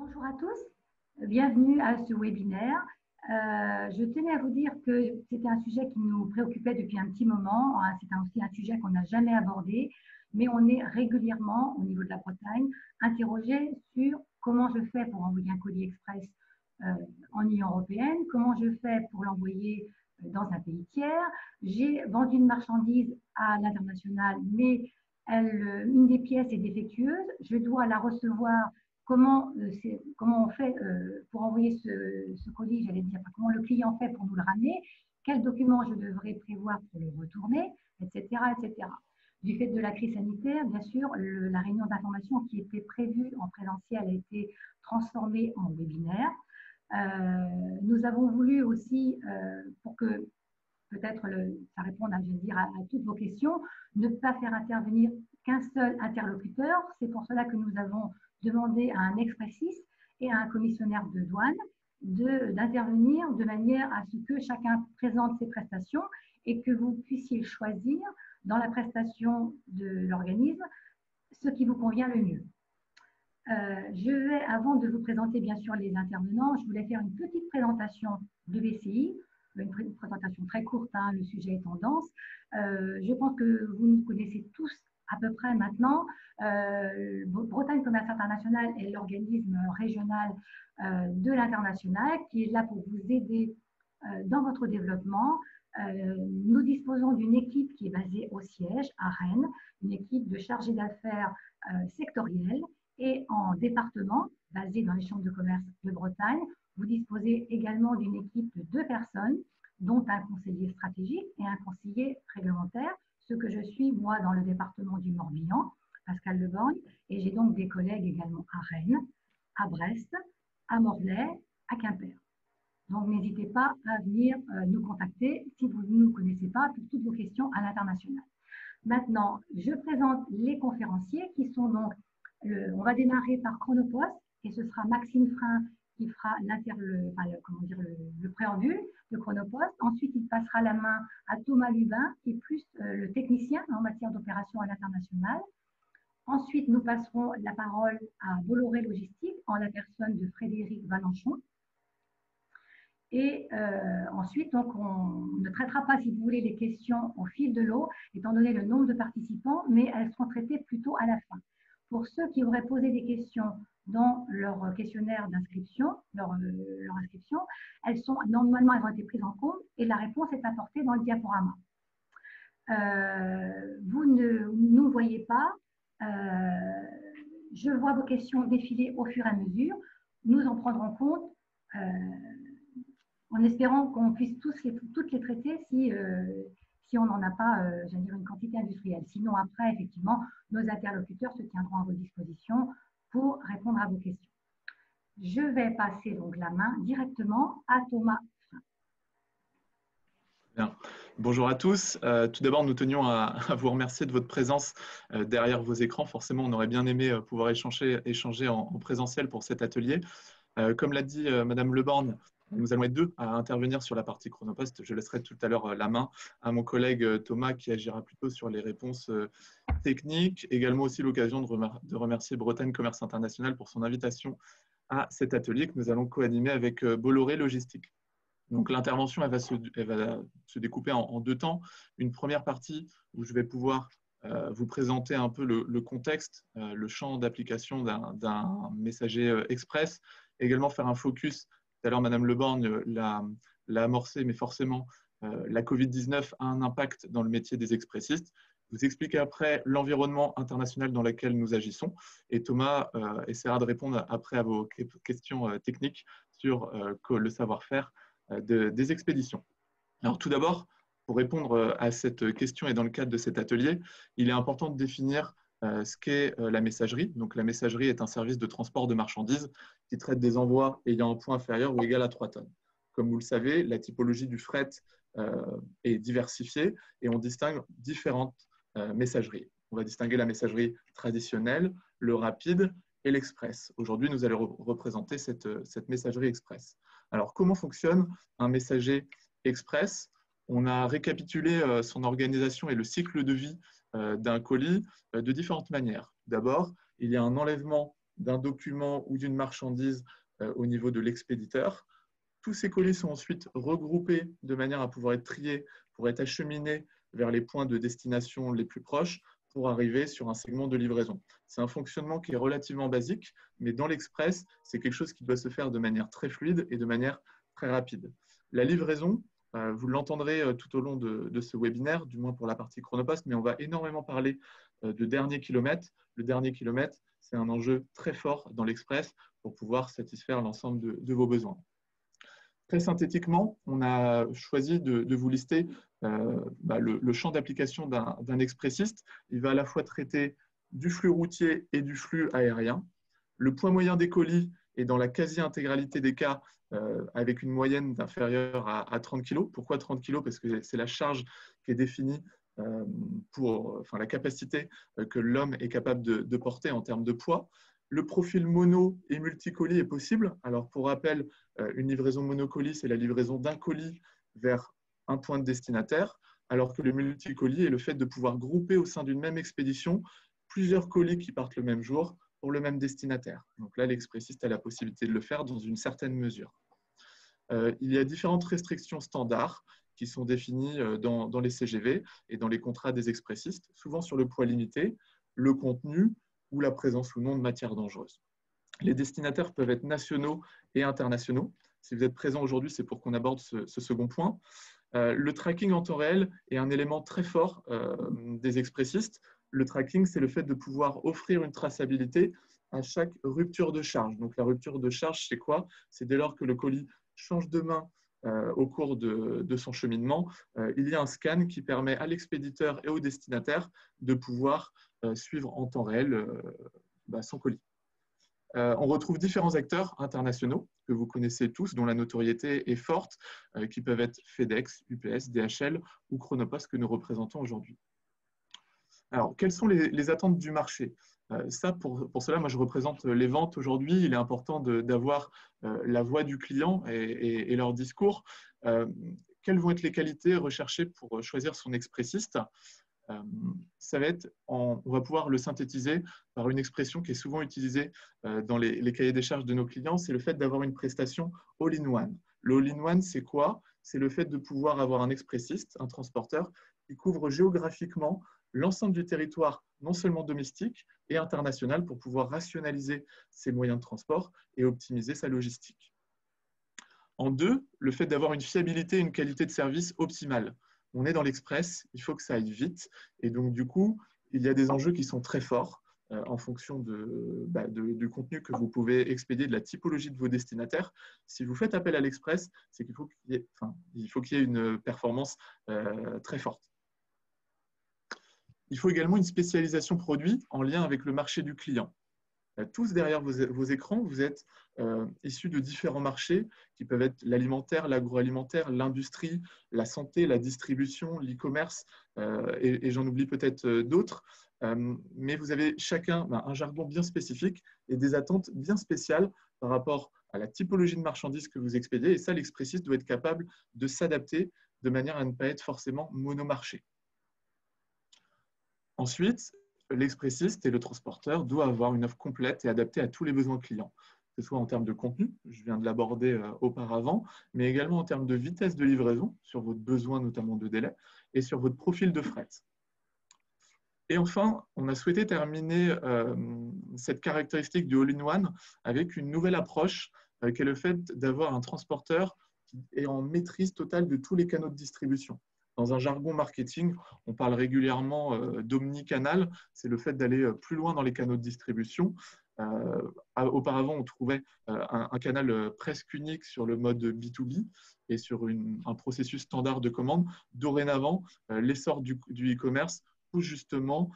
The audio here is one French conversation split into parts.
Bonjour à tous, bienvenue à ce webinaire. Je tenais à vous dire que c'était un sujet qui nous préoccupait depuis un petit moment. C'est aussi un sujet qu'on n'a jamais abordé, mais on est régulièrement, au niveau de la Bretagne, interrogé sur comment je fais pour envoyer un colis express en Union européenne, comment je fais pour l'envoyer dans un pays tiers. J'ai vendu une marchandise à l'international, mais une des pièces est défectueuse. Je dois la recevoir. Comment on fait pour envoyer ce colis, j'allais dire, comment le client fait pour nous le ramener, quels documents je devrais prévoir pour le retourner, etc., etc. Du fait de la crise sanitaire, bien sûr, la réunion d'information qui était prévue en présentiel a été transformée en webinaire. Nous avons voulu aussi, pour que peut-être ça réponde à toutes vos questions, ne pas faire intervenir qu'un seul interlocuteur. C'est pour cela que nous avons demandé à un expressiste et à un commissionnaire de douane d'intervenir de manière à ce que chacun présente ses prestations et que vous puissiez choisir dans la prestation de l'organisme ce qui vous convient le mieux. Avant de vous présenter bien sûr les intervenants, je voulais faire une petite présentation de BCI, une présentation très courte, hein, le sujet est tendance. Je pense que vous nous connaissez tous à peu près maintenant. Bretagne Commerce International est l'organisme régional de l'international qui est là pour vous aider dans votre développement. Nous disposons d'une équipe qui est basée au siège à Rennes, une équipe de chargés d'affaires sectoriels, et en département, basé dans les chambres de commerce de Bretagne. Vous disposez également d'une équipe de 2 personnes, dont un conseiller stratégique et un conseiller réglementaire, ce que je suis, moi, dans le département du Morbihan, Pascal Leborgne, et j'ai donc des collègues également à Rennes, à Brest, à Morlaix, à Quimper. Donc, n'hésitez pas à venir nous contacter si vous ne nous connaissez pas pour toutes vos questions à l'international. Maintenant, je présente les conférenciers qui sont donc, on va démarrer par Chronopost et ce sera Maxime Frein qui fera le préambule de Chronopost. Ensuite, il passera la main à Thomas Lubin, qui est plus le technicien en matière d'opération à l'international. Ensuite, nous passerons la parole à Bolloré Logistique en la personne de Frédéric Valenchon. Et ensuite, donc, on ne traitera pas, si vous voulez, les questions au fil de l'eau, étant donné le nombre de participants, mais elles seront traitées plutôt à la fin. Pour ceux qui auraient posé des questions dans leur questionnaire d'inscription, leur inscription, normalement, elles ont été prises en compte et la réponse est apportée dans le diaporama. Vous ne nous voyez pas. Je vois vos questions défiler au fur et à mesure. Nous en prendrons compte en espérant qu'on puisse toutes les traiter si on n'en a pas, j'allais dire, une quantité industrielle. Sinon, après, effectivement, nos interlocuteurs se tiendront à vos dispositions pour répondre à vos questions. Je vais passer donc la main directement à Thomas Frein. Bien. Bonjour à tous. Tout d'abord, nous tenions à vous remercier de votre présence derrière vos écrans. Forcément, on aurait bien aimé pouvoir échanger en présentiel pour cet atelier. Comme l'a dit Madame Leborgne, nous allons être 2 à intervenir sur la partie Chronopost. Je laisserai tout à l'heure la main à mon collègue Thomas qui agira plutôt sur les réponses techniques. Également aussi l'occasion de remercier Bretagne Commerce International pour son invitation à cet atelier que nous allons co-animer avec Bolloré Logistique. Donc l'intervention elle va se découper en 2 temps. Une première partie où je vais pouvoir vous présenter un peu le contexte, le champ d'application d'un messager express, également faire un focus. Tout à l'heure, Madame Leborgne l'a amorcé, mais forcément, la Covid-19 a un impact dans le métier des expressistes. Vous expliquer après l'environnement international dans lequel nous agissons. Et Thomas essaiera de répondre après à vos questions techniques sur le savoir-faire des expéditions. Alors tout d'abord, pour répondre à cette question et dans le cadre de cet atelier, il est important de définir ce qu'est la messagerie. Donc la messagerie est un service de transport de marchandises qui traite des envois ayant un poids inférieur ou égal à 3 tonnes. Comme vous le savez, la typologie du fret est diversifiée et on distingue différentes messageries. On va distinguer la messagerie traditionnelle, le rapide et l'express. Aujourd'hui, nous allons représenter cette messagerie express. Alors, comment fonctionne un messager express? On a récapitulé son organisation et le cycle de vie d'un colis de différentes manières. D'abord, il y a un enlèvement d'un document ou d'une marchandise au niveau de l'expéditeur. Tous ces colis sont ensuite regroupés de manière à pouvoir être triés pour être acheminés vers les points de destination les plus proches pour arriver sur un segment de livraison. C'est un fonctionnement qui est relativement basique, mais dans l'Express, c'est quelque chose qui doit se faire de manière très fluide et de manière très rapide. La livraison, vous l'entendrez tout au long de ce webinaire, du moins pour la partie Chronopost, mais on va énormément parler de dernier kilomètre. Le dernier kilomètre, c'est un enjeu très fort dans l'Express pour pouvoir satisfaire l'ensemble de vos besoins. Très synthétiquement, on a choisi de vous lister le champ d'application d'un expressiste. Il va à la fois traiter du flux routier et du flux aérien. Le poids moyen des colis est dans la quasi-intégralité des cas avec une moyenne d'inférieure à 30 kg. Pourquoi 30 kg? Parce que c'est la charge qui est définie pour la capacité que l'homme est capable de porter en termes de poids. Le profil mono et multicolis est possible. Alors, pour rappel, une livraison monocolis, c'est la livraison d'un colis vers un point de destinataire, alors que le multicolis est le fait de pouvoir grouper au sein d'une même expédition plusieurs colis qui partent le même jour pour le même destinataire. Donc là, l'expressiste a la possibilité de le faire dans une certaine mesure. Il y a différentes restrictions standards qui sont définies dans les CGV et dans les contrats des expressistes, souvent sur le poids limité, le contenu ou la présence ou non de matières dangereuses. Les destinataires peuvent être nationaux et internationaux. Si vous êtes présent aujourd'hui, c'est pour qu'on aborde ce second point. Le tracking en temps réel est un élément très fort des expressistes. Le tracking, c'est le fait de pouvoir offrir une traçabilité à chaque rupture de charge. Donc, la rupture de charge, c'est quoi? C'est dès lors que le colis change de main au cours de son cheminement, il y a un scan qui permet à l'expéditeur et au destinataire de pouvoir suivre en temps réel son colis. On retrouve différents acteurs internationaux que vous connaissez tous, dont la notoriété est forte, qui peuvent être FedEx, UPS, DHL ou Chronopost que nous représentons aujourd'hui. Alors, quelles sont les attentes du marché? Pour cela, moi, je représente les ventes aujourd'hui. Il est important d'avoir la voix du client et leur discours. Quelles vont être les qualités recherchées pour choisir son expressiste? Ça va être, on va pouvoir le synthétiser par une expression qui est souvent utilisée dans les cahiers des charges de nos clients, c'est le fait d'avoir une prestation all-in-one. Le all-in-one, c'est quoi? C'est le fait de pouvoir avoir un expressiste, un transporteur, qui couvre géographiquement l'ensemble du territoire, non seulement domestique et international, pour pouvoir rationaliser ses moyens de transport et optimiser sa logistique. En deux, le fait d'avoir une fiabilité et une qualité de service optimale. On est dans l'express, il faut que ça aille vite. Et donc, du coup, il y a des enjeux qui sont très forts en fonction du contenu que vous pouvez expédier, de la typologie de vos destinataires. Si vous faites appel à l'express, c'est qu'il faut qu'il y ait une performance très forte. Il faut également une spécialisation produit en lien avec le marché du client. Tous derrière vos écrans, vous êtes issus de différents marchés qui peuvent être l'alimentaire, l'agroalimentaire, l'industrie, la santé, la distribution, l'e-commerce et j'en oublie peut-être d'autres. Mais vous avez chacun un jargon bien spécifique et des attentes bien spéciales par rapport à la typologie de marchandises que vous expédiez. Et ça, l'expressiste doit être capable de s'adapter de manière à ne pas être forcément monomarché. Ensuite, l'expressiste et le transporteur doivent avoir une offre complète et adaptée à tous les besoins clients, que ce soit en termes de contenu, je viens de l'aborder auparavant, mais également en termes de vitesse de livraison, sur votre besoin notamment de délai, et sur votre profil de fret. Et enfin, on a souhaité terminer cette caractéristique du all-in-one avec une nouvelle approche qui est le fait d'avoir un transporteur qui est en maîtrise totale de tous les canaux de distribution. Dans un jargon marketing, on parle régulièrement d'omnicanal, c'est le fait d'aller plus loin dans les canaux de distribution. Auparavant, on trouvait un canal presque unique sur le mode B2B et sur un processus standard de commande. Dorénavant, l'essor du e-commerce pousse justement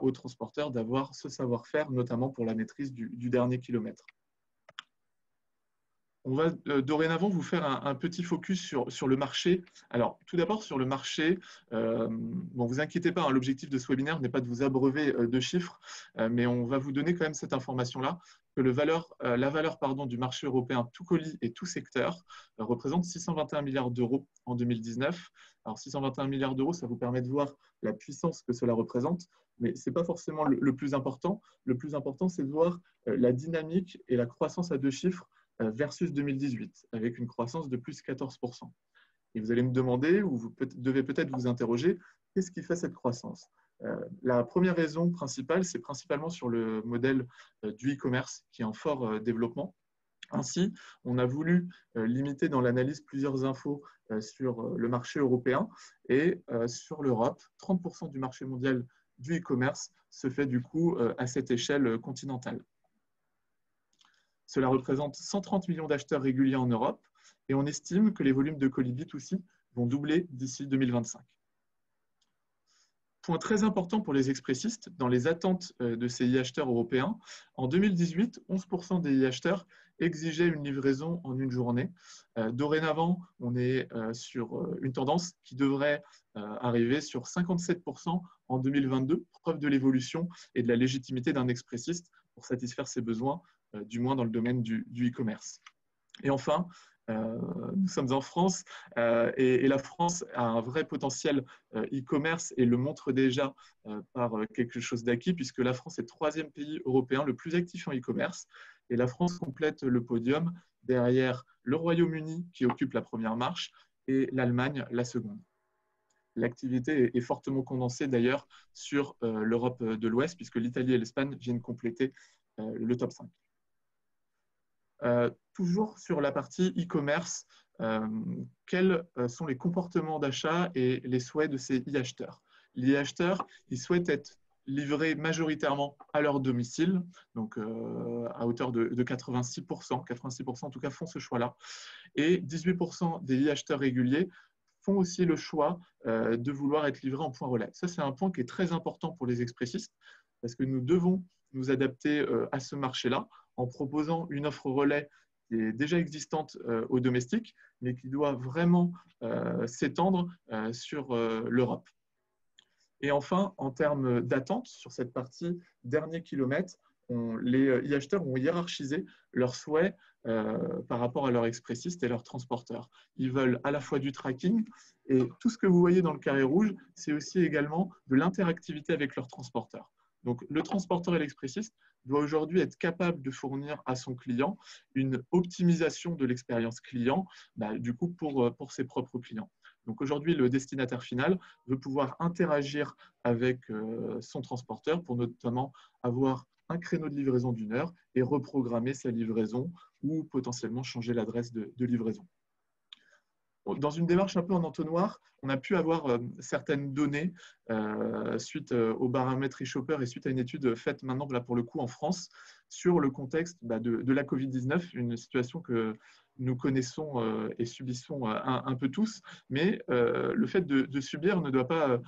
aux transporteurs d'avoir ce savoir-faire, notamment pour la maîtrise du dernier kilomètre. On va dorénavant vous faire un petit focus sur le marché. Alors, tout d'abord, sur le marché, bon, vous inquiétez pas, hein, l'objectif de ce webinaire n'est pas de vous abreuver de chiffres, mais on va vous donner quand même cette information-là, que la valeur du marché européen tout colis et tout secteur représente 621 milliards d'euros en 2019. Alors, 621 milliards d'euros, ça vous permet de voir la puissance que cela représente. mais ce n'est pas forcément le plus important. Le plus important, c'est de voir la dynamique et la croissance à 2 chiffres versus 2018, avec une croissance de plus 14%. Et vous allez me demander, ou vous devez peut-être vous interroger, qu'est-ce qui fait cette croissance? La première raison principale, c'est principalement sur le modèle du e-commerce qui est en fort développement. Ainsi, on a voulu limiter dans l'analyse plusieurs infos sur le marché européen et sur l'Europe. 30% du marché mondial du e-commerce se fait du coup à cette échelle continentale. Cela représente 130 millions d'acheteurs réguliers en Europe et on estime que les volumes de colis B2C vont doubler d'ici 2025. Point très important pour les expressistes, dans les attentes de ces e-acheteurs européens, en 2018, 11% des e-acheteurs exigeaient une livraison en une journée. Dorénavant, on est sur une tendance qui devrait arriver sur 57% en 2022, preuve de l'évolution et de la légitimité d'un expressiste pour satisfaire ses besoins, du moins dans le domaine du e-commerce. Et enfin, nous sommes en France et la France a un vrai potentiel e-commerce et le montre déjà par quelque chose d'acquis puisque la France est le 3e pays européen le plus actif en e-commerce et la France complète le podium derrière le Royaume-Uni qui occupe la première marche et l'Allemagne la seconde. L'activité est fortement condensée d'ailleurs sur l'Europe de l'Ouest puisque l'Italie et l'Espagne viennent compléter le top 5. Toujours sur la partie e-commerce, quels sont les comportements d'achat et les souhaits de ces e-acheteurs? Les e-acheteurs, ils souhaitent être livrés majoritairement à leur domicile, donc à hauteur de 86%. 86% en tout cas font ce choix-là. Et 18% des e-acheteurs réguliers font aussi le choix de vouloir être livrés en point relais. Ça, c'est un point qui est très important pour les expressistes parce que nous devons nous adapter à ce marché-là en proposant une offre relais qui est déjà existante aux domestiques, mais qui doit vraiment s'étendre sur l'Europe. Et enfin, en termes d'attente, sur cette partie dernier kilomètre, les e-acheteurs ont hiérarchisé leurs souhaits par rapport à leurs expressistes et leurs transporteurs. Ils veulent à la fois du tracking et tout ce que vous voyez dans le carré rouge, c'est aussi également de l'interactivité avec leurs transporteurs. Donc, le transporteur et l'expressiste doit aujourd'hui être capable de fournir à son client une optimisation de l'expérience client, du coup pour ses propres clients. Donc aujourd'hui, le destinataire final veut pouvoir interagir avec son transporteur pour notamment avoir un créneau de livraison d'1 heure et reprogrammer sa livraison ou potentiellement changer l'adresse de livraison. Dans une démarche un peu en entonnoir, on a pu avoir certaines données suite au baromètre e-shopper et suite à une étude faite maintenant là, pour le coup en France sur le contexte de la Covid-19, une situation que nous connaissons et subissons un peu tous, mais le fait de subir ne doit pas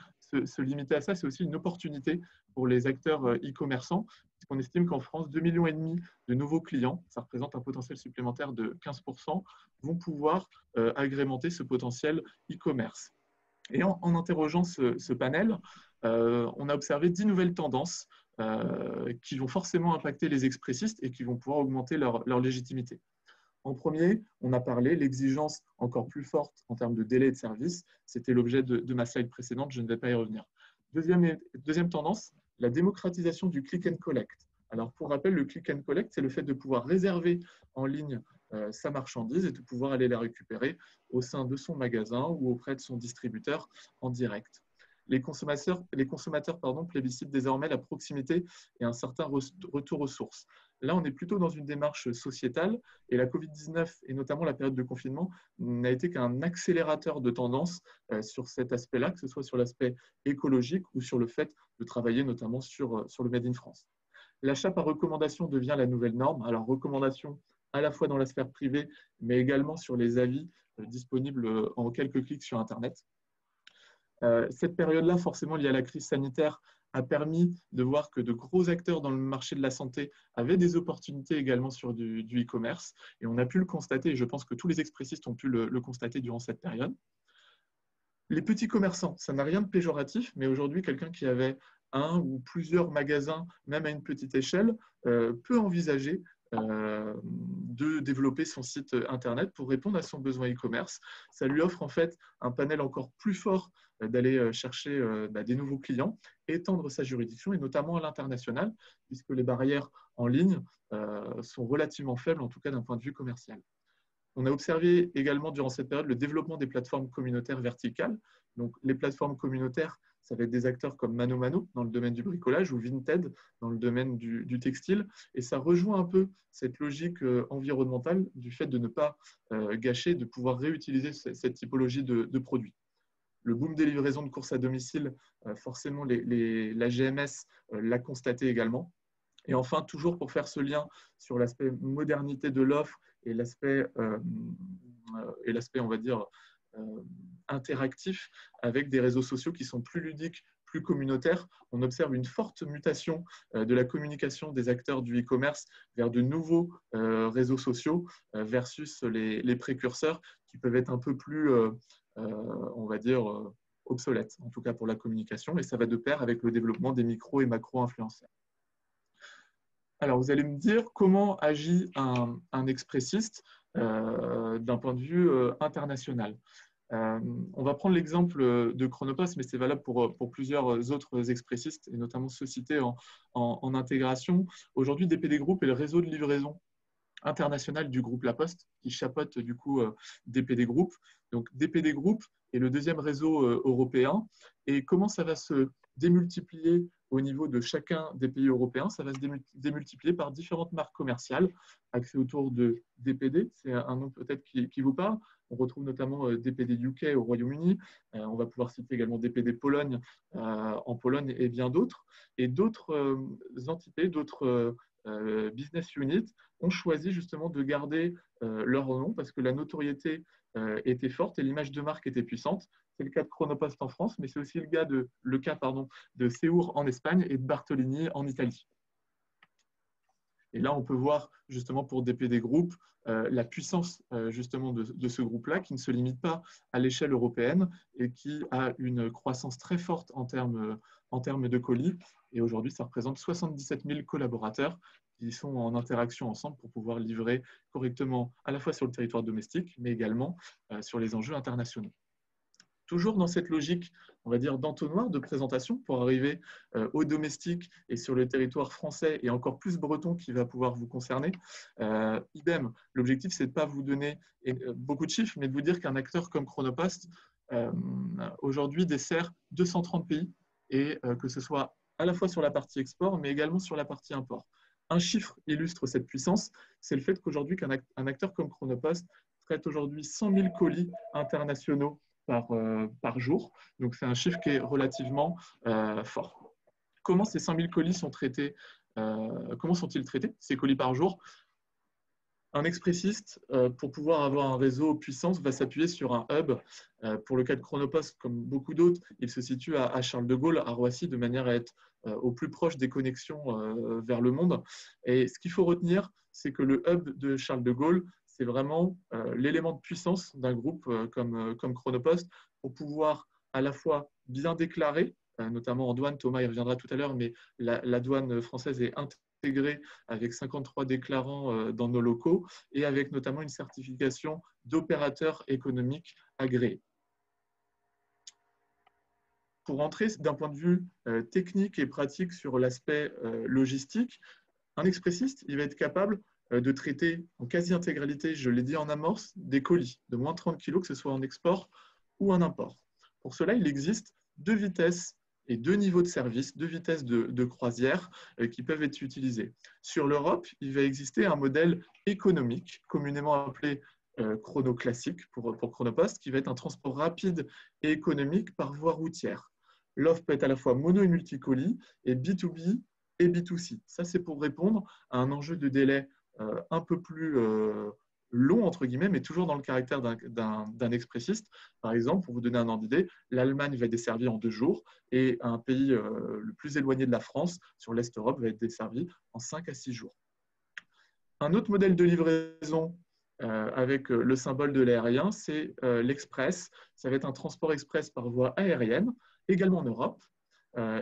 se limiter à ça, c'est aussi une opportunité pour les acteurs e-commerçants. On estime qu'en France, 2,5 millions de nouveaux clients, ça représente un potentiel supplémentaire de 15%, vont pouvoir agrémenter ce potentiel e-commerce. Et en interrogeant ce panel, on a observé 10 nouvelles tendances qui vont forcément impacter les expressistes et qui vont pouvoir augmenter leur légitimité. En premier, on a parlé l'exigence encore plus forte en termes de délai de service. C'était l'objet de ma slide précédente, je ne vais pas y revenir. Deuxième tendance, la démocratisation du click and collect. Alors, pour rappel, le click and collect, c'est le fait de pouvoir réserver en ligne sa marchandise et de pouvoir aller la récupérer au sein de son magasin ou auprès de son distributeur en direct. Les consommateurs plébiscitent désormais la proximité et un certain retour aux sources. Là, on est plutôt dans une démarche sociétale et la Covid-19 et notamment la période de confinement n'a été qu'un accélérateur de tendance sur cet aspect-là, que ce soit sur l'aspect écologique ou sur le fait de travailler notamment sur le Made in France. L'achat par recommandation devient la nouvelle norme. Alors, recommandation à la fois dans la sphère privée, mais également sur les avis disponibles en quelques clics sur Internet. Cette période-là, forcément liée à la crise sanitaire, a permis de voir que de gros acteurs dans le marché de la santé avaient des opportunités également sur du e-commerce. Et on a pu le constater, et je pense que tous les expressistes ont pu le constater durant cette période. Les petits commerçants, ça n'a rien de péjoratif, mais aujourd'hui, quelqu'un qui avait un ou plusieurs magasins, même à une petite échelle, peut envisager de développer son site Internet pour répondre à son besoin e-commerce. Ça lui offre en fait un panel encore plus fort d'aller chercher des nouveaux clients, étendre sa juridiction et notamment à l'international, puisque les barrières en ligne sont relativement faibles, en tout cas d'un point de vue commercial. On a observé également durant cette période le développement des plateformes communautaires verticales. Donc, les plateformes communautaires, ça va être des acteurs comme Mano Mano dans le domaine du bricolage ou Vinted dans le domaine du textile. Et ça rejoint un peu cette logique environnementale du fait de ne pas gâcher, de pouvoir réutiliser cette typologie de produits. Le boom des livraisons de courses à domicile, forcément, la GMS l'a constaté également. Et enfin, toujours pour faire ce lien sur l'aspect modernité de l'offre et l'aspect, on va dire, interactif avec des réseaux sociaux qui sont plus ludiques, plus communautaires, on observe une forte mutation de la communication des acteurs du e-commerce vers de nouveaux réseaux sociaux versus les précurseurs qui peuvent être un peu plus, on va dire, obsolètes, en tout cas pour la communication, et ça va de pair avec le développement des micro et macro-influenceurs. Alors, vous allez me dire comment agit un expressiste d'un point de vue international. On va prendre l'exemple de Chronopost, mais c'est valable pour plusieurs autres expressistes, et notamment ceux cités en intégration. Aujourd'hui, DPD Group est le réseau de livraison international du groupe La Poste, qui chapeaute du coup DPD Group. Donc, DPD Group est le deuxième réseau européen. Et comment ça va se démultiplier au niveau de chacun des pays européens? Ça va se démultiplier par différentes marques commerciales axées autour de DPD. C'est un nom peut-être qui vous parle. On retrouve notamment DPD UK au Royaume-Uni. On va pouvoir citer également DPD Pologne en Pologne et bien d'autres. Et d'autres entités, d'autres business units ont choisi justement de garder leur nom parce que la notoriété était forte et l'image de marque était puissante. C'est le cas de Chronopost en France, mais c'est aussi le cas de Seur en Espagne et de Bartolini en Italie. Et là, on peut voir justement pour DPD Group la puissance justement de ce groupe-là qui ne se limite pas à l'échelle européenne et qui a une croissance très forte en termes de colis. Et aujourd'hui, ça représente 77 000 collaborateurs qui sont en interaction ensemble pour pouvoir livrer correctement à la fois sur le territoire domestique, mais également sur les enjeux internationaux. Toujours dans cette logique, on va dire, d'entonnoir de présentation pour arriver au domestique et sur le territoire français et encore plus breton qui va pouvoir vous concerner. Idem, l'objectif, c'est de ne pas vous donner beaucoup de chiffres, mais de vous dire qu'un acteur comme Chronopost, aujourd'hui, dessert 230 pays et que ce soit à la fois sur la partie export, mais également sur la partie import. Un chiffre illustre cette puissance, c'est le fait qu'aujourd'hui, qu'un acteur comme Chronopost traite aujourd'hui 100 000 colis internationaux par jour. Donc, c'est un chiffre qui est relativement fort. Comment ces 100 000 colis sont traités comment sont-ils traités, ces colis par jour? Un expressiste, pour pouvoir avoir un réseau puissance, va s'appuyer sur un hub. Pour le cas de Chronopost, comme beaucoup d'autres, il se situe à Charles de Gaulle, à Roissy, de manière à être au plus proche des connexions vers le monde. Et ce qu'il faut retenir, c'est que le hub de Charles de Gaulle, c'est vraiment l'élément de puissance d'un groupe comme Chronopost pour pouvoir à la fois bien déclarer, notamment en douane, Thomas y reviendra tout à l'heure, mais la douane française est intégrée avec 53 déclarants dans nos locaux et avec notamment une certification d'opérateur économique agréé. Pour entrer d'un point de vue technique et pratique sur l'aspect logistique, un expressiste, il va être capable de traiter en quasi-intégralité, je l'ai dit en amorce, des colis de moins 30 kg, que ce soit en export ou en import. Pour cela, il existe deux vitesses et deux niveaux de service, deux vitesses de croisière qui peuvent être utilisées. Sur l'Europe, il va exister un modèle économique, communément appelé chrono classique pour Chronopost, qui va être un transport rapide et économique par voie routière. L'offre peut être à la fois mono et multicolis et B2B et B2C. Ça, c'est pour répondre à un enjeu de délai un peu plus long, entre guillemets, mais toujours dans le caractère d'un expressiste. Par exemple, pour vous donner un ordre d'idée, l'Allemagne va être desservie en 2 jours et un pays le plus éloigné de la France, sur l'Est Europe, va être desservi en 5 à 6 jours. Un autre modèle de livraison avec le symbole de l'aérien, c'est l'express. Ça va être un transport express par voie aérienne, également en Europe,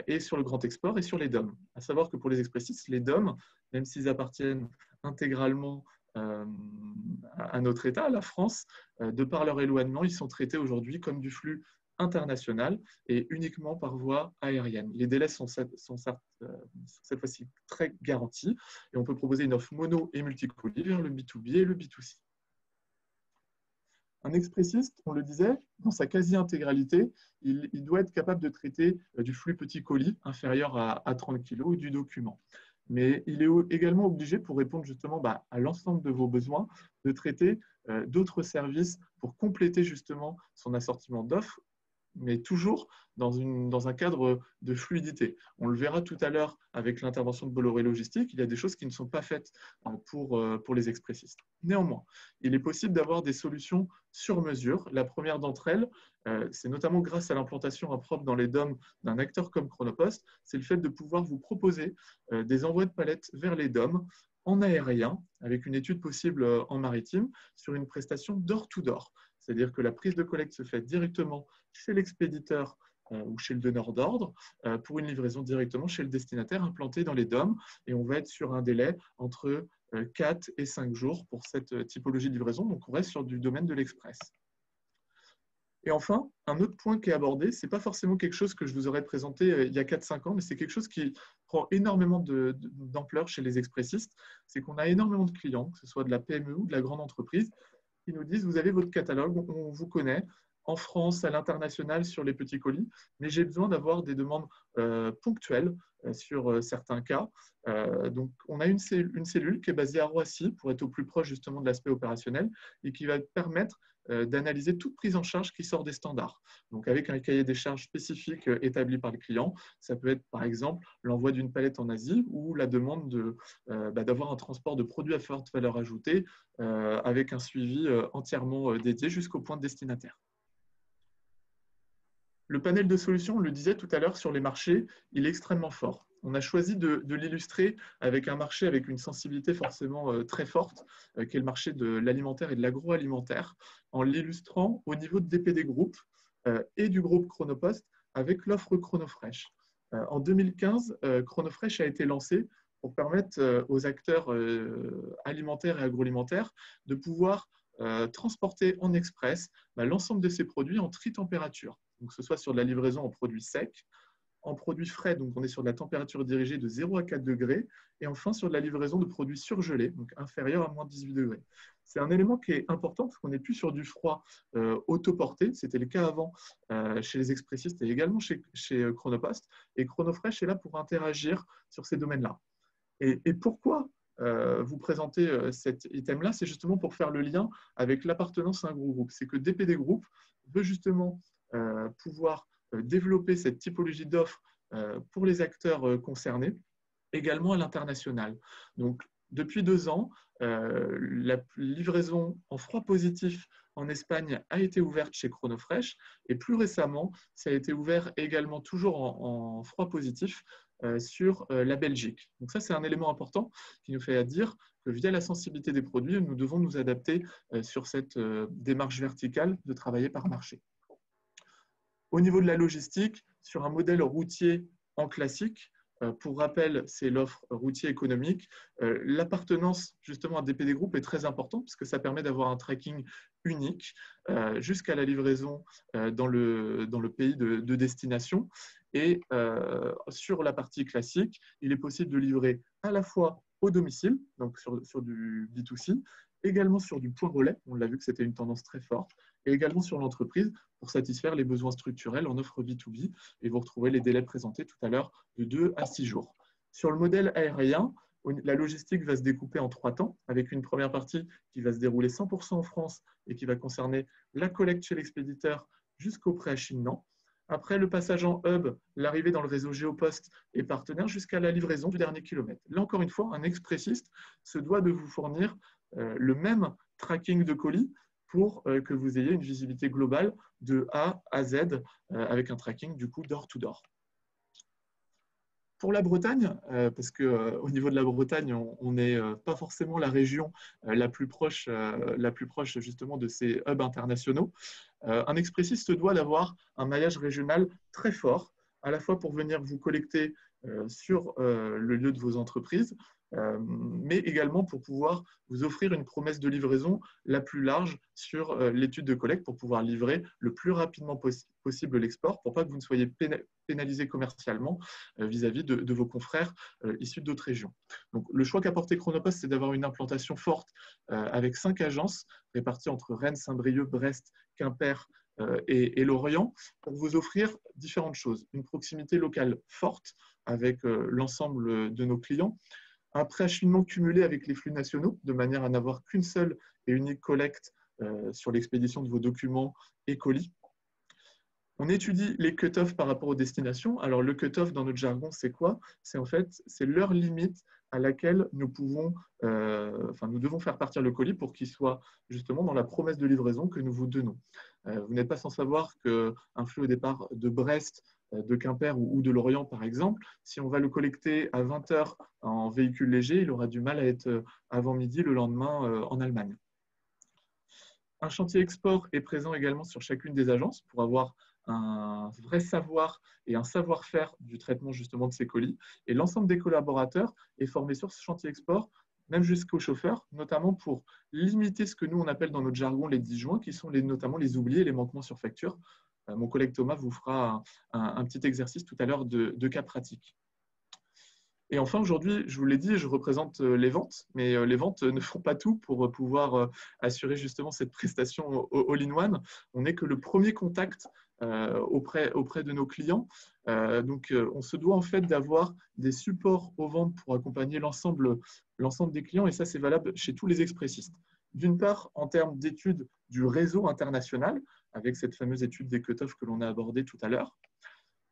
et sur le grand export et sur les DOM. À savoir que pour les expressistes, les DOM, même s'ils appartiennent intégralement à notre État, la France, de par leur éloignement, ils sont traités aujourd'hui comme du flux international et uniquement par voie aérienne. Les délais sont cette fois-ci très garantis et on peut proposer une offre mono et multicolis vers le B2B et le B2C. Un expressiste, on le disait, dans sa quasi-intégralité, il doit être capable de traiter du flux petit colis inférieur à 30 kg ou du document. Mais il est également obligé, pour répondre justement à l'ensemble de vos besoins, de traiter d'autres services pour compléter justement son assortiment d'offres, mais toujours dans un cadre de fluidité. On le verra tout à l'heure avec l'intervention de Bolloré Logistique, il y a des choses qui ne sont pas faites pour les expressistes. Néanmoins, il est possible d'avoir des solutions sur mesure. La première d'entre elles, c'est notamment grâce à l'implantation propre dans les DOM d'un acteur comme Chronopost, c'est le fait de pouvoir vous proposer des envois de palettes vers les DOM en aérien, avec une étude possible en maritime, sur une prestation door-to-door. C'est-à-dire que la prise de collecte se fait directement chez l'expéditeur ou chez le donneur d'ordre pour une livraison directement chez le destinataire implanté dans les DOM. Et on va être sur un délai entre 4 et 5 jours pour cette typologie de livraison. Donc, on reste sur du domaine de l'express. Et enfin, un autre point qui est abordé, ce n'est pas forcément quelque chose que je vous aurais présenté il y a 4-5 ans, mais c'est quelque chose qui prend énormément d'ampleur chez les expressistes. C'est qu'on a énormément de clients, que ce soit de la PME ou de la grande entreprise, qui nous disent, vous avez votre catalogue, on vous connaît, en France, à l'international, sur les petits colis, mais j'ai besoin d'avoir des demandes ponctuelles sur certains cas. Donc, on a une cellule qui est basée à Roissy pour être au plus proche justement de l'aspect opérationnel et qui va permettre d'analyser toute prise en charge qui sort des standards. Donc, avec un cahier des charges spécifique établi par le client, ça peut être par exemple l'envoi d'une palette en Asie ou la demande d'avoir un transport de produits à forte valeur ajoutée avec un suivi entièrement dédié jusqu'au point de destinataire. Le panel de solutions, on le disait tout à l'heure sur les marchés, il est extrêmement fort. On a choisi de l'illustrer avec un marché avec une sensibilité forcément très forte, qui est le marché de l'alimentaire et de l'agroalimentaire, en l'illustrant au niveau de DPD Group et du groupe Chronopost avec l'offre Chronofresh. En 2015, Chronofresh a été lancé pour permettre aux acteurs alimentaires et agroalimentaires de pouvoir transporter en express l'ensemble de ces produits en tri-température. Donc, que ce soit sur de la livraison en produits secs, en produits frais, donc on est sur de la température dirigée de 0 à 4 degrés, et enfin sur de la livraison de produits surgelés, donc inférieurs à moins 18 degrés. C'est un élément qui est important parce qu'on n'est plus sur du froid autoporté, c'était le cas avant chez les expressistes et également chez Chronopost, et Chronofresh est là pour interagir sur ces domaines-là. Et pourquoi vous présenter cet item-là? C'est justement pour faire le lien avec l'appartenance à un groupe. C'est que DPD Group veut justement pouvoir développer cette typologie d'offres pour les acteurs concernés, également à l'international. Donc, depuis 2 ans, la livraison en froid positif en Espagne a été ouverte chez Chronofresh et plus récemment, ça a été ouvert également toujours en froid positif sur la Belgique. Donc ça, c'est un élément important qui nous fait dire que via la sensibilité des produits, nous devons nous adapter sur cette démarche verticale de travailler par marché. Au niveau de la logistique, sur un modèle routier en classique, pour rappel, c'est l'offre routier économique. L'appartenance justement à DPD Group est très importante parce que ça permet d'avoir un tracking unique jusqu'à la livraison dans le pays de destination. Et sur la partie classique, il est possible de livrer à la fois au domicile, donc sur du B2C, également sur du point relais, on l'a vu que c'était une tendance très forte, et également sur l'entreprise pour satisfaire les besoins structurels en offre B2B. Et vous retrouvez les délais présentés tout à l'heure de 2 à 6 jours. Sur le modèle aérien, la logistique va se découper en 3 temps, avec une première partie qui va se dérouler 100% en France et qui va concerner la collecte chez l'expéditeur jusqu'au préacheminement. Après le passage en hub, l'arrivée dans le réseau Géopost et partenaire jusqu'à la livraison du dernier kilomètre. Là, encore une fois, un expressiste se doit de vous fournir le même tracking de colis pour que vous ayez une visibilité globale de A à Z avec un tracking du coup door-to-door. Pour la Bretagne, parce qu'au niveau de la Bretagne, on n'est pas forcément la région la plus proche justement de ces hubs internationaux, un expressiste doit d'avoir un maillage régional très fort, à la fois pour venir vous collecter sur le lieu de vos entreprises, mais également pour pouvoir vous offrir une promesse de livraison la plus large sur l'étude de collecte pour pouvoir livrer le plus rapidement possible l'export pour pas que vous ne soyez pénalisé commercialement vis-à-vis de vos confrères issus d'autres régions. Donc, le choix qu'a porté Chronopost, c'est d'avoir une implantation forte avec 5 agences réparties entre Rennes, Saint-Brieuc, Brest, Quimper et Lorient pour vous offrir différentes choses. Une proximité locale forte avec l'ensemble de nos clients, un préacheminement cumulé avec les flux nationaux, de manière à n'avoir qu'une seule et unique collecte sur l'expédition de vos documents et colis. On étudie les cut-offs par rapport aux destinations. Alors, le cut-off dans notre jargon, c'est quoi? C'est en fait, c'est l'heure limite à laquelle nous devons faire partir le colis pour qu'il soit justement dans la promesse de livraison que nous vous donnons. Vous n'êtes pas sans savoir qu'un flux au départ de Brest, de Quimper ou de Lorient, par exemple, si on va le collecter à 20 h en véhicule léger, il aura du mal à être avant midi le lendemain en Allemagne. Un chantier export est présent également sur chacune des agences pour avoir un vrai savoir et un savoir-faire du traitement justement de ces colis. Et l'ensemble des collaborateurs est formé sur ce chantier export, même jusqu'aux chauffeurs, notamment pour limiter ce que nous on appelle dans notre jargon les disjoints, qui sont notamment les oubliés et les manquements sur facture. Mon collègue Thomas vous fera un petit exercice tout à l'heure de cas pratique. Et enfin, aujourd'hui, je vous l'ai dit, je représente les ventes, mais les ventes ne font pas tout pour pouvoir assurer justement cette prestation all-in-one. On n'est que le premier contact auprès de nos clients. Donc, on se doit en fait d'avoir des supports aux ventes pour accompagner l'ensemble des clients, et ça, c'est valable chez tous les expressistes. D'une part, en termes d'études du réseau international, avec cette fameuse étude des cut-offs que l'on a abordée tout à l'heure.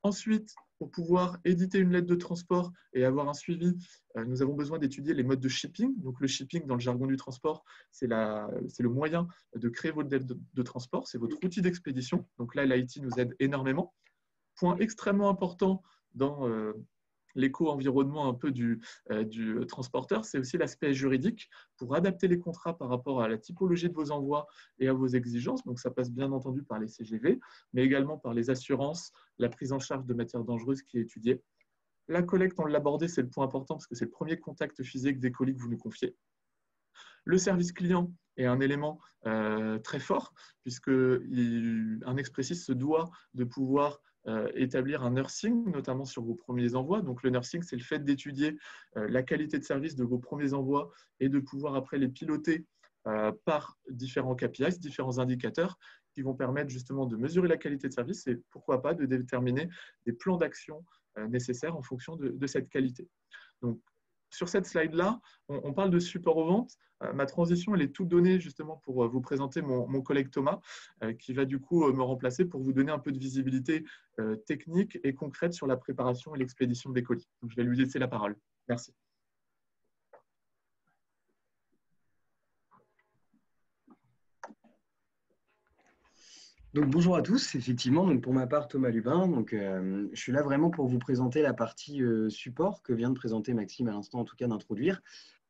Ensuite, pour pouvoir éditer une lettre de transport et avoir un suivi, nous avons besoin d'étudier les modes de shipping. Donc, le shipping, dans le jargon du transport, c'est le moyen de créer votre lettre de transport. C'est votre outil d'expédition. Donc là, l'IT nous aide énormément. Point extrêmement important dans l'éco-environnement un peu du transporteur, c'est aussi l'aspect juridique pour adapter les contrats par rapport à la typologie de vos envois et à vos exigences. Donc, ça passe bien entendu par les CGV, mais également par les assurances, la prise en charge de matières dangereuses qui est étudiée. La collecte, on l'a abordé, c'est le point important parce que c'est le premier contact physique des colis que vous nous confiez. Le service client est un élément très fort puisque un expressiste se doit de pouvoir établir un nursing, notamment sur vos premiers envois. Donc, le nursing, c'est le fait d'étudier la qualité de service de vos premiers envois et de pouvoir après les piloter par différents KPIs, différents indicateurs qui vont permettre justement de mesurer la qualité de service et pourquoi pas de déterminer des plans d'action nécessaires en fonction de cette qualité. Donc, sur cette slide-là, on parle de support aux ventes. Ma transition, elle est toute donnée justement pour vous présenter mon collègue Thomas, qui va du coup me remplacer pour vous donner un peu de visibilité technique et concrète sur la préparation et l'expédition des colis. Donc, je vais lui laisser la parole. Merci. Donc, bonjour à tous, effectivement, donc pour ma part, Thomas Lubin. Donc, je suis là vraiment pour vous présenter la partie support que vient de présenter Maxime à l'instant, en tout cas d'introduire.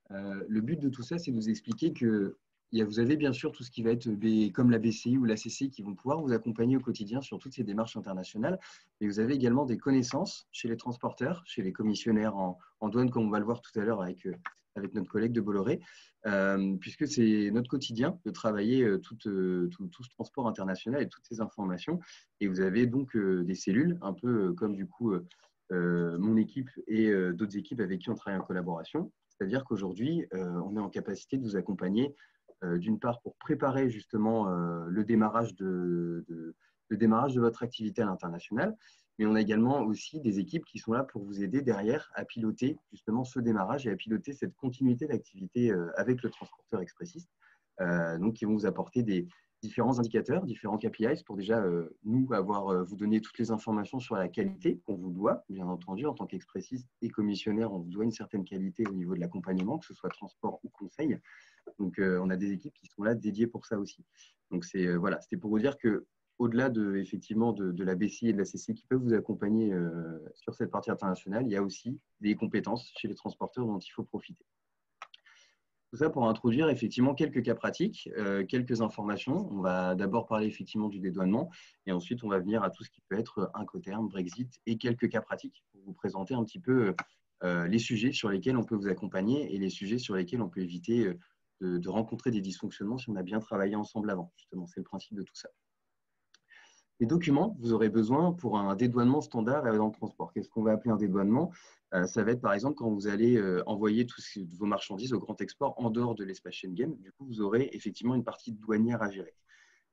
Le but de tout ça, c'est de vous expliquer que vous avez bien sûr tout ce qui va être comme la BCI ou la CCI qui vont pouvoir vous accompagner au quotidien sur toutes ces démarches internationales. Mais vous avez également des connaissances chez les transporteurs, chez les commissionnaires en douane, comme on va le voir tout à l'heure avec notre collègue de Bolloré, puisque c'est notre quotidien de travailler tout ce transport international et toutes ces informations. Et vous avez donc des cellules, un peu comme du coup mon équipe et d'autres équipes avec qui on travaille en collaboration. C'est-à-dire qu'aujourd'hui, on est en capacité de vous accompagner d'une part pour préparer justement le démarrage de votre activité à l'international, mais on a également aussi des équipes qui sont là pour vous aider derrière à piloter justement ce démarrage et à piloter cette continuité d'activité avec le transporteur expressiste, donc qui vont vous apporter des différents indicateurs, différents KPIs pour déjà vous donner toutes les informations sur la qualité qu'on vous doit, bien entendu, en tant qu'expressiste et commissionnaire, on vous doit une certaine qualité au niveau de l'accompagnement, que ce soit transport ou conseil. Donc, on a des équipes qui sont là dédiées pour ça aussi. Donc, voilà, c'était pour vous dire que au-delà effectivement de la BCI et de la CCI qui peuvent vous accompagner sur cette partie internationale, il y a aussi des compétences chez les transporteurs dont il faut profiter. Tout ça pour introduire effectivement quelques cas pratiques, quelques informations. On va d'abord parler effectivement du dédouanement et ensuite on va venir à tout ce qui peut être Incoterm, Brexit et quelques cas pratiques pour vous présenter un petit peu les sujets sur lesquels on peut vous accompagner et les sujets sur lesquels on peut éviter de rencontrer des dysfonctionnements si on a bien travaillé ensemble avant. Justement, c'est le principe de tout ça. Les documents, vous aurez besoin pour un dédouanement standard dans le transport. Qu'est-ce qu'on va appeler un dédouanement? Ça va être par exemple quand vous allez envoyer tous vos marchandises au grand export en dehors de l'espace Schengen. Du coup, vous aurez effectivement une partie douanière à gérer.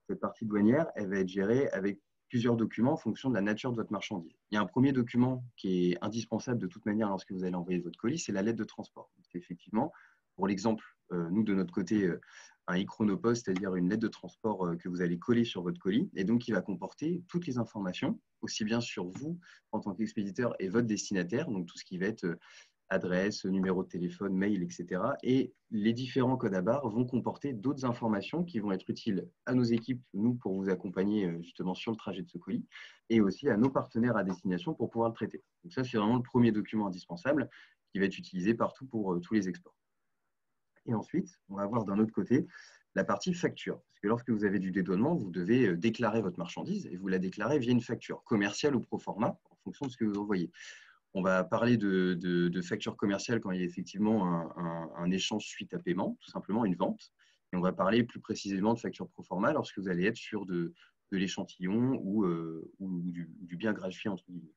Cette partie douanière, elle va être gérée avec plusieurs documents en fonction de la nature de votre marchandise. Il y a un premier document qui est indispensable de toute manière lorsque vous allez envoyer votre colis, c'est la lettre de transport. C'est effectivement, pour l'exemple, nous de notre côté, un e-chronopost, c'est-à-dire une lettre de transport que vous allez coller sur votre colis, et donc qui va comporter toutes les informations, aussi bien sur vous en tant qu'expéditeur et votre destinataire, donc tout ce qui va être adresse, numéro de téléphone, mail, etc. Et les différents codes à barres vont comporter d'autres informations qui vont être utiles à nos équipes, nous, pour vous accompagner justement sur le trajet de ce colis, et aussi à nos partenaires à destination pour pouvoir le traiter. Donc ça, c'est vraiment le premier document indispensable qui va être utilisé partout pour tous les exports. Et ensuite, on va avoir d'un autre côté la partie facture. Parce que lorsque vous avez du dédouanement, vous devez déclarer votre marchandise et vous la déclarez via une facture commerciale ou pro forma en fonction de ce que vous envoyez. On va parler de facture commerciale quand il y a effectivement un échange suite à paiement, tout simplement une vente. Et on va parler plus précisément de facture pro forma lorsque vous allez être sur de l'échantillon ou du bien gratuit, entre guillemets.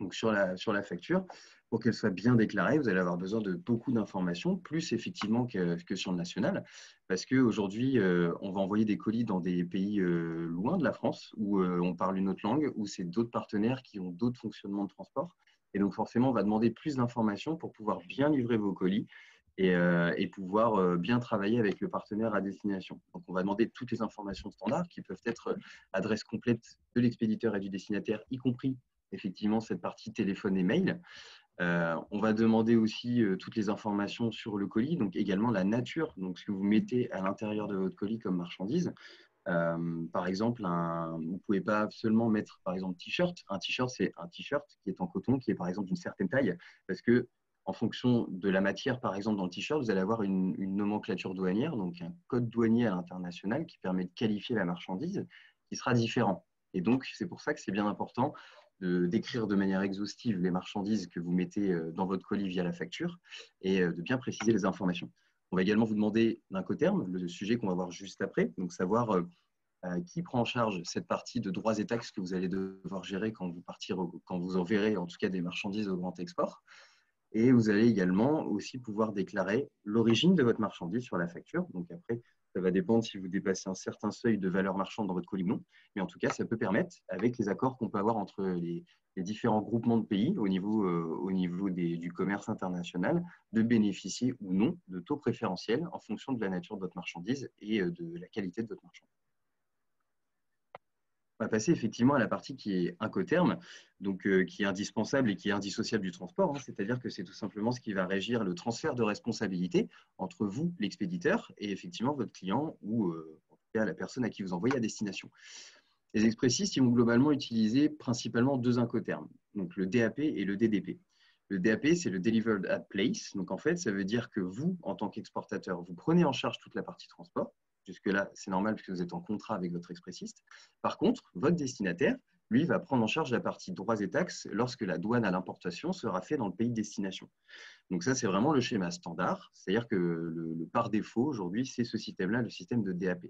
Donc, sur la facture, pour qu'elle soit bien déclarée, vous allez avoir besoin de beaucoup d'informations, plus effectivement que sur le national, parce qu'aujourd'hui, on va envoyer des colis dans des pays loin de la France, où on parle une autre langue, où c'est d'autres partenaires qui ont d'autres fonctionnements de transport. Et donc, forcément, on va demander plus d'informations pour pouvoir bien livrer vos colis et pouvoir bien travailler avec le partenaire à destination. Donc, on va demander toutes les informations standards qui peuvent être adresse complète de l'expéditeur et du destinataire, y compris effectivement cette partie téléphone et mail. On va demander aussi toutes les informations sur le colis, donc également la nature, donc ce que vous mettez à l'intérieur de votre colis comme marchandise. Par exemple, vous ne pouvez pas seulement mettre, par exemple, t-shirt. Un t-shirt, c'est un t-shirt qui est en coton, qui est par exemple d'une certaine taille, parce que en fonction de la matière, par exemple, dans le t-shirt, vous allez avoir une nomenclature douanière, donc un code douanier à l'international qui permet de qualifier la marchandise, qui sera différent. Et donc, c'est pour ça que c'est bien important d'écrire de manière exhaustive les marchandises que vous mettez dans votre colis via la facture et de bien préciser les informations. On va également vous demander d'Incoterms, le sujet qu'on va voir juste après, donc savoir qui prend en charge cette partie de droits et taxes que vous allez devoir gérer quand vous enverrez en tout cas des marchandises au grand export. Et vous allez également aussi pouvoir déclarer l'origine de votre marchandise sur la facture. Donc après, ça va dépendre si vous dépassez un certain seuil de valeur marchande dans votre colis ou non. Mais en tout cas, ça peut permettre, avec les accords qu'on peut avoir entre les différents groupements de pays au niveau du commerce international, de bénéficier ou non de taux préférentiels en fonction de la nature de votre marchandise et de la qualité de votre marchandise. On va passer effectivement à la partie qui est Incoterms, donc qui est indispensable et qui est indissociable du transport. C'est-à-dire que c'est tout simplement ce qui va régir le transfert de responsabilité entre vous, l'expéditeur, et effectivement votre client ou en tout cas la personne à qui vous envoyez à destination. Les expressistes, ils vont globalement utiliser principalement deux Incoterms, donc le DAP et le DDP. Le DAP, c'est le Delivered at Place. Donc en fait, ça veut dire que vous, en tant qu'exportateur, vous prenez en charge toute la partie transport. Jusque-là, c'est normal puisque vous êtes en contrat avec votre expressiste. Par contre, votre destinataire, lui, va prendre en charge la partie droits et taxes lorsque la douane à l'importation sera faite dans le pays de destination. Donc ça, c'est vraiment le schéma standard. C'est-à-dire que le par défaut, aujourd'hui, c'est ce système-là, le système de DAP.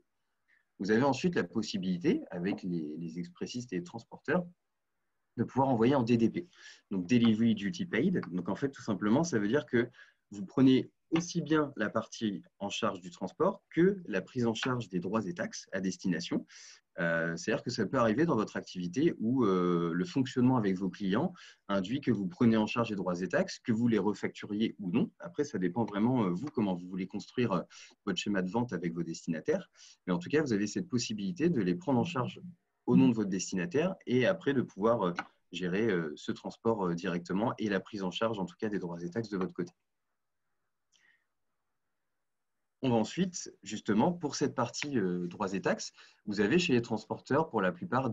Vous avez ensuite la possibilité, avec les expressistes et les transporteurs, de pouvoir envoyer en DDP. Donc, Delivery Duty Paid. Donc, en fait, tout simplement, ça veut dire que vous prenez aussi bien la partie en charge du transport que la prise en charge des droits et taxes à destination. C'est-à-dire que ça peut arriver dans votre activité où le fonctionnement avec vos clients induit que vous prenez en charge les droits et taxes, que vous les refacturiez ou non. Après, ça dépend vraiment, vous, comment vous voulez construire votre schéma de vente avec vos destinataires. Mais en tout cas, vous avez cette possibilité de les prendre en charge au nom de votre destinataire et après de pouvoir gérer ce transport directement et la prise en charge, en tout cas, des droits et taxes de votre côté. On va ensuite, justement, pour cette partie droits et taxes, vous avez chez les transporteurs, pour la plupart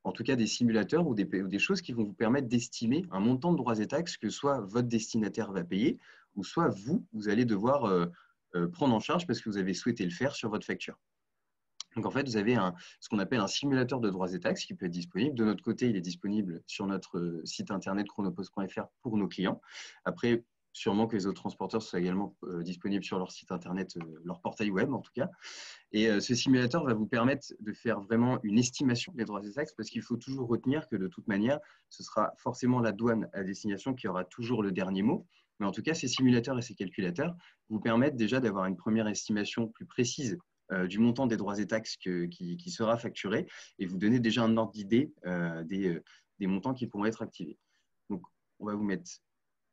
en tout cas des simulateurs ou des choses qui vont vous permettre d'estimer un montant de droits et taxes que soit votre destinataire va payer ou soit vous allez devoir prendre en charge parce que vous avez souhaité le faire sur votre facture. Donc, en fait, vous avez ce qu'on appelle un simulateur de droits et taxes qui peut être disponible. De notre côté, il est disponible sur notre site internet chronopost.fr pour nos clients. Après, sûrement que les autres transporteurs soient également disponibles sur leur site internet, leur portail web en tout cas. Et ce simulateur va vous permettre de faire vraiment une estimation des droits et taxes parce qu'il faut toujours retenir que de toute manière, ce sera forcément la douane à destination qui aura toujours le dernier mot. Mais en tout cas, ces simulateurs et ces calculateurs vous permettent déjà d'avoir une première estimation plus précise du montant des droits et taxes qui sera facturé et vous donner déjà un ordre d'idée des montants qui pourront être activés. Donc, on va vous mettre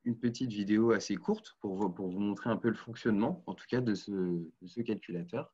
une petite vidéo assez courte pour vous montrer un peu le fonctionnement, en tout cas de ce calculateur.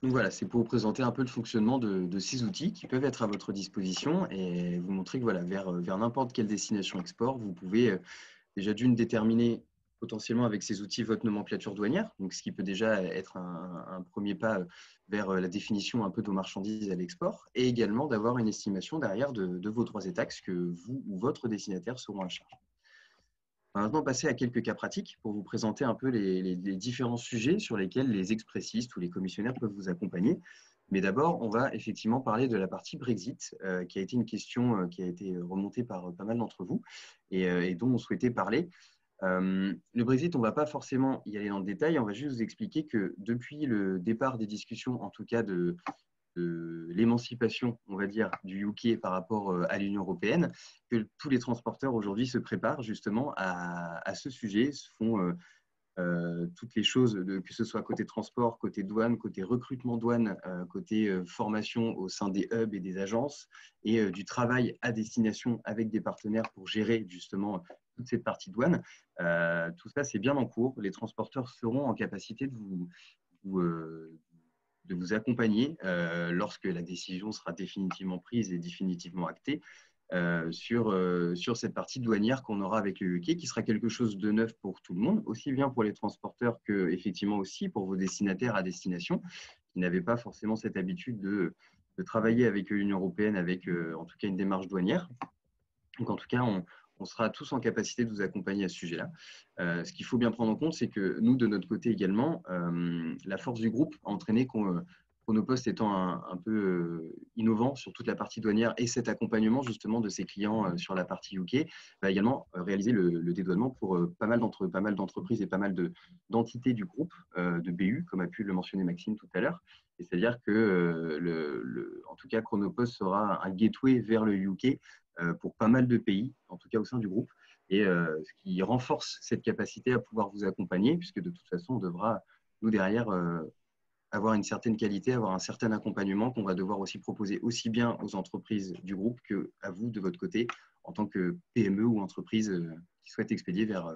Donc voilà, c'est pour vous présenter un peu le fonctionnement de ces outils qui peuvent être à votre disposition et vous montrer que voilà, vers n'importe quelle destination export, vous pouvez déjà d'une déterminer potentiellement avec ces outils votre nomenclature douanière, donc ce qui peut déjà être un premier pas vers la définition un peu de vos marchandises à l'export et également d'avoir une estimation derrière de vos droits et taxes que vous ou votre destinataire seront à charge. On va maintenant passer à quelques cas pratiques pour vous présenter un peu les différents sujets sur lesquels les expressistes ou les commissionnaires peuvent vous accompagner. Mais d'abord, on va effectivement parler de la partie Brexit, qui a été une question qui a été remontée par pas mal d'entre vous et dont on souhaitait parler. Le Brexit, on ne va pas forcément y aller dans le détail, on va juste vous expliquer que depuis le départ des discussions, en tout cas de l'émancipation, on va dire, du UK par rapport à l'Union européenne, que tous les transporteurs aujourd'hui se préparent justement à ce sujet, se font toutes les choses, que ce soit côté transport, côté douane, côté recrutement douane, côté formation au sein des hubs et des agences, et du travail à destination avec des partenaires pour gérer justement toute cette partie douane. Tout ça, c'est bien en cours. Les transporteurs seront en capacité de vous accompagner lorsque la décision sera définitivement prise et définitivement actée sur cette partie douanière qu'on aura avec le UK, qui sera quelque chose de neuf pour tout le monde, aussi bien pour les transporteurs que effectivement aussi pour vos destinataires à destination, qui n'avaient pas forcément cette habitude de travailler avec l'Union européenne, avec en tout cas une démarche douanière. Donc en tout cas, on sera tous en capacité de vous accompagner à ce sujet-là. Ce qu'il faut bien prendre en compte, c'est que nous, de notre côté également, la force du groupe a entraîné Chronopost étant un peu innovant sur toute la partie douanière et cet accompagnement justement de ses clients sur la partie UK, va également réaliser le dédouanement pour pas mal d'entreprises et pas mal d'entités du groupe, de BU, comme a pu le mentionner Maxime tout à l'heure. C'est-à-dire que, en tout cas, Chronopost sera un gateway vers le UK pour pas mal de pays, en tout cas au sein du groupe, et ce qui renforce cette capacité à pouvoir vous accompagner, puisque de toute façon, on devra, nous, derrière, avoir une certaine qualité, avoir un certain accompagnement qu'on va devoir aussi proposer aussi bien aux entreprises du groupe qu'à vous, de votre côté, en tant que PME ou entreprise qui souhaite expédier vers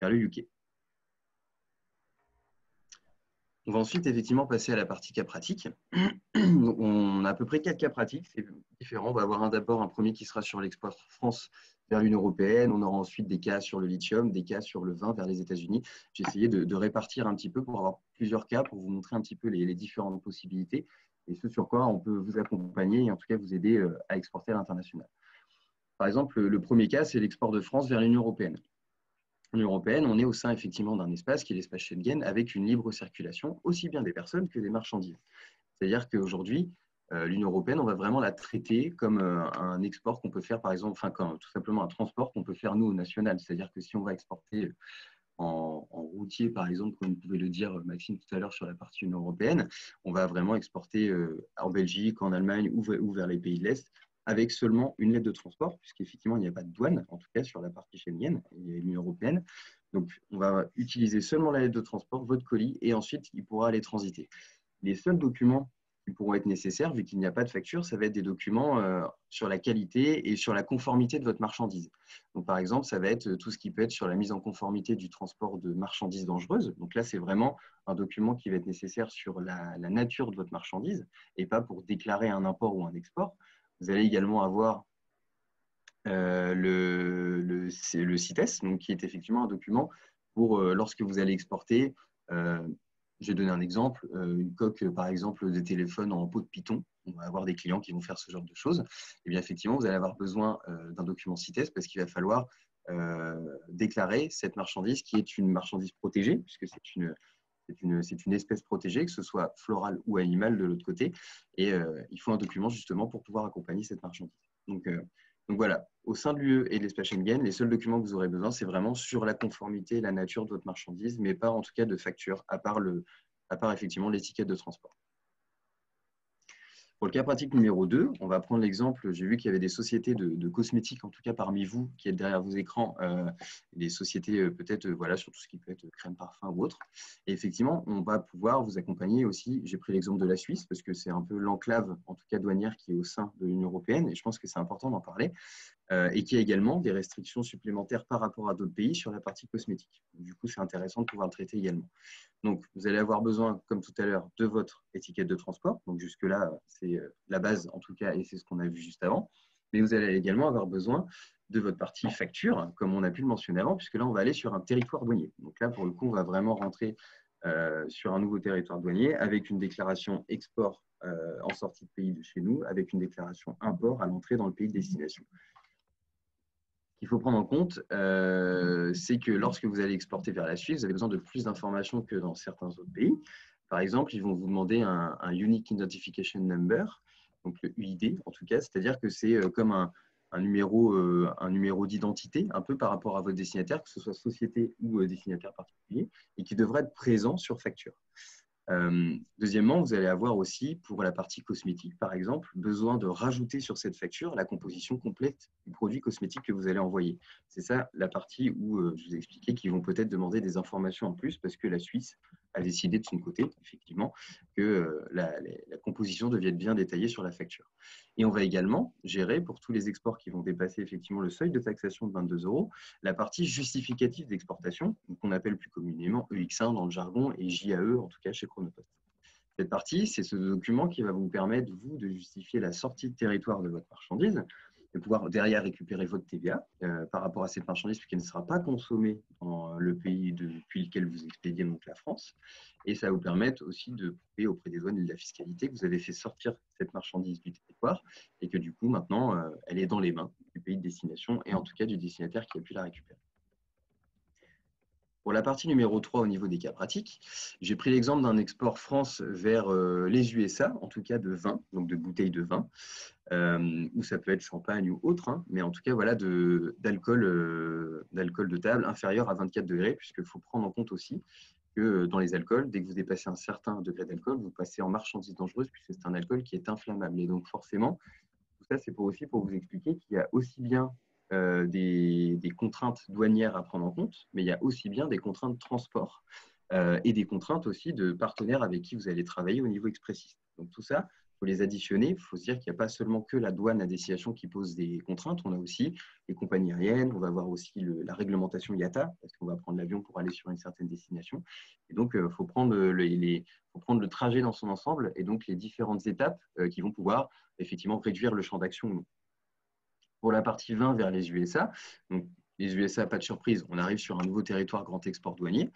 le UK. On va ensuite effectivement passer à la partie cas pratique. On a à peu près 4 cas pratiques, c'est différent. On va avoir d'abord un premier qui sera sur l'export France vers l'Union européenne. On aura ensuite des cas sur le lithium, des cas sur le vin vers les États-Unis. J'ai essayé de répartir un petit peu pour avoir plusieurs cas, pour vous montrer un petit peu les différentes possibilités et ce sur quoi on peut vous accompagner et en tout cas vous aider à exporter à l'international. Par exemple, le premier cas, c'est l'export de France vers l'Union européenne. L'Union européenne, on est au sein effectivement d'un espace qui est l'espace Schengen avec une libre circulation aussi bien des personnes que des marchandises. C'est-à-dire qu'aujourd'hui, l'Union européenne, on va vraiment la traiter comme un export qu'on peut faire, par exemple, enfin, comme tout simplement un transport qu'on peut faire nous au national. C'est-à-dire que si on va exporter en routier, par exemple, comme vous pouvez le dire, Maxime, tout à l'heure sur la partie Union européenne, on va vraiment exporter en Belgique, en Allemagne ou vers les pays de l'Est avec seulement une lettre de transport, puisqu'effectivement, il n'y a pas de douane, en tout cas sur la partie Schengen et l'Union européenne. Donc, on va utiliser seulement la lettre de transport, votre colis, et ensuite, il pourra aller transiter. Les seuls documents qui pourront être nécessaires, vu qu'il n'y a pas de facture, ça va être des documents sur la qualité et sur la conformité de votre marchandise. Donc, par exemple, ça va être tout ce qui peut être sur la mise en conformité du transport de marchandises dangereuses. Donc là, c'est vraiment un document qui va être nécessaire sur la nature de votre marchandise et pas pour déclarer un import ou un export. Vous allez également avoir le CITES, donc, qui est effectivement un document pour lorsque vous allez exporter. Je vais donner un exemple, une coque, par exemple, de téléphone en peau de python. On va avoir des clients qui vont faire ce genre de choses. Et bien, effectivement, vous allez avoir besoin d'un document CITES parce qu'il va falloir déclarer cette marchandise qui est une marchandise protégée, puisque c'est une espèce protégée, que ce soit florale ou animale de l'autre côté. Et il faut un document justement pour pouvoir accompagner cette marchandise. Donc voilà, au sein de l'UE et de l'espace Schengen, les seuls documents que vous aurez besoin, c'est vraiment sur la conformité et la nature de votre marchandise, mais pas en tout cas de facture, à part effectivement l'étiquette de transport. Pour le cas pratique numéro 2, on va prendre l'exemple, j'ai vu qu'il y avait des sociétés de cosmétiques, en tout cas parmi vous, qui êtes derrière vos écrans, des sociétés peut-être voilà, sur tout ce qui peut être crème, parfum ou autre. Et effectivement, on va pouvoir vous accompagner aussi. J'ai pris l'exemple de la Suisse, parce que c'est un peu l'enclave, en tout cas douanière, qui est au sein de l'Union européenne, et je pense que c'est important d'en parler, et qui a également des restrictions supplémentaires par rapport à d'autres pays sur la partie cosmétique. Du coup, c'est intéressant de pouvoir le traiter également. Donc, vous allez avoir besoin, comme tout à l'heure, de votre étiquette de transport. Donc, jusque-là, c'est la base, en tout cas, et c'est ce qu'on a vu juste avant. Mais vous allez également avoir besoin de votre partie facture, comme on a pu le mentionner avant, puisque là, on va aller sur un territoire douanier. Donc là, pour le coup, on va vraiment rentrer sur un nouveau territoire douanier avec une déclaration export en sortie de pays de chez nous, avec une déclaration import à l'entrée dans le pays de destination. Ce qu'il faut prendre en compte, c'est que lorsque vous allez exporter vers la Suisse, vous avez besoin de plus d'informations que dans certains autres pays. Par exemple, ils vont vous demander un Unique Identification Number, donc le UID en tout cas, c'est-à-dire que c'est comme un numéro d'identité, un peu par rapport à votre destinataire, que ce soit société ou destinataire particulier, et qui devrait être présent sur facture. Deuxièmement, vous allez avoir aussi, pour la partie cosmétique, par exemple, besoin de rajouter sur cette facture la composition complète du produit cosmétique que vous allez envoyer. C'est ça la partie où je vous ai expliqué qu'ils vont peut-être demander des informations en plus parce que la Suisse a décidé de son côté, effectivement, que la composition devait être bien détaillée sur la facture. Et on va également gérer, pour tous les exports qui vont dépasser effectivement le seuil de taxation de 22 €, la partie justificative d'exportation, qu'on appelle plus communément EX1 dans le jargon et JAE, en tout cas chez Chronopost. Cette partie, c'est ce document qui va vous permettre, vous, de justifier la sortie de territoire de votre marchandise et pouvoir derrière récupérer votre TVA par rapport à cette marchandise, puisqu'elle ne sera pas consommée dans le pays depuis lequel vous expédiez, donc la France. Et ça va vous permettre aussi de prouver auprès des douanes et de la fiscalité que vous avez fait sortir cette marchandise du territoire et que du coup, maintenant, elle est dans les mains du pays de destination et en tout cas du destinataire qui a pu la récupérer. Pour la partie numéro 3 au niveau des cas pratiques, j'ai pris l'exemple d'un export France vers les USA, en tout cas de vin, donc de bouteilles de vin, ou ça peut être champagne ou autre, hein, mais en tout cas voilà, d'alcool de table inférieur à 24 degrés, puisqu'il faut prendre en compte aussi que dans les alcools, dès que vous dépassez un certain degré d'alcool, vous passez en marchandise dangereuse, puisque c'est un alcool qui est inflammable. Et donc forcément, tout ça, c'est aussi pour vous expliquer qu'il y a aussi bien des contraintes douanières à prendre en compte, mais il y a aussi bien des contraintes de transport et des contraintes aussi de partenaires avec qui vous allez travailler au niveau expressiste. Donc tout ça, il faut les additionner. Il faut se dire qu'il n'y a pas seulement que la douane à destination qui pose des contraintes, on a aussi les compagnies aériennes, on va avoir aussi la réglementation IATA, parce qu'on va prendre l'avion pour aller sur une certaine destination. Et donc, il faut prendre le trajet dans son ensemble et donc les différentes étapes qui vont pouvoir effectivement réduire le champ d'action ou non. Pour la partie 20 vers les USA, donc les USA, pas de surprise, on arrive sur un nouveau territoire grand export douanier.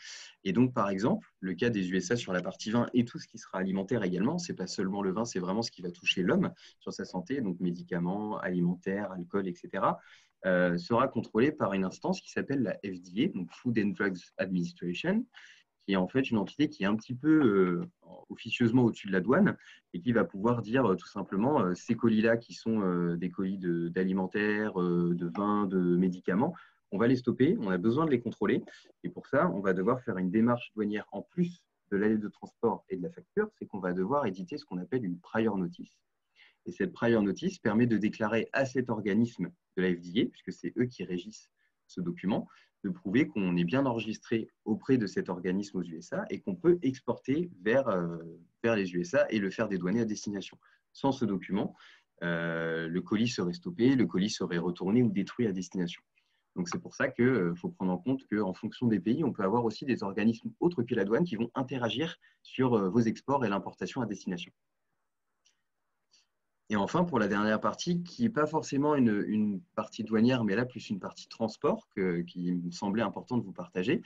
Et donc, par exemple, le cas des USA sur la partie vin et tout ce qui sera alimentaire également, ce n'est pas seulement le vin, c'est vraiment ce qui va toucher l'homme sur sa santé, donc médicaments, alimentaires, alcool, etc., sera contrôlé par une instance qui s'appelle la FDA, donc Food and Drugs Administration, qui est en fait une entité qui est un petit peu officieusement au-dessus de la douane et qui va pouvoir dire tout simplement ces colis-là qui sont des colis d'alimentaire, de vin, de médicaments, on va les stopper, on a besoin de les contrôler et pour ça, on va devoir faire une démarche douanière en plus de l'aide de transport et de la facture, c'est qu'on va devoir éditer ce qu'on appelle une prior notice. Et cette prior notice permet de déclarer à cet organisme de la FDA, puisque c'est eux qui régissent ce document, de prouver qu'on est bien enregistré auprès de cet organisme aux USA et qu'on peut exporter vers les USA et le faire dédouaner à destination. Sans ce document, le colis serait stoppé, le colis serait retourné ou détruit à destination. Donc c'est pour ça qu'il faut prendre en compte qu'en fonction des pays, on peut avoir aussi des organismes autres que la douane qui vont interagir sur vos exports et l'importation à destination. Et enfin, pour la dernière partie, qui n'est pas forcément une partie douanière, mais là plus une partie transport qui me semblait important de vous partager.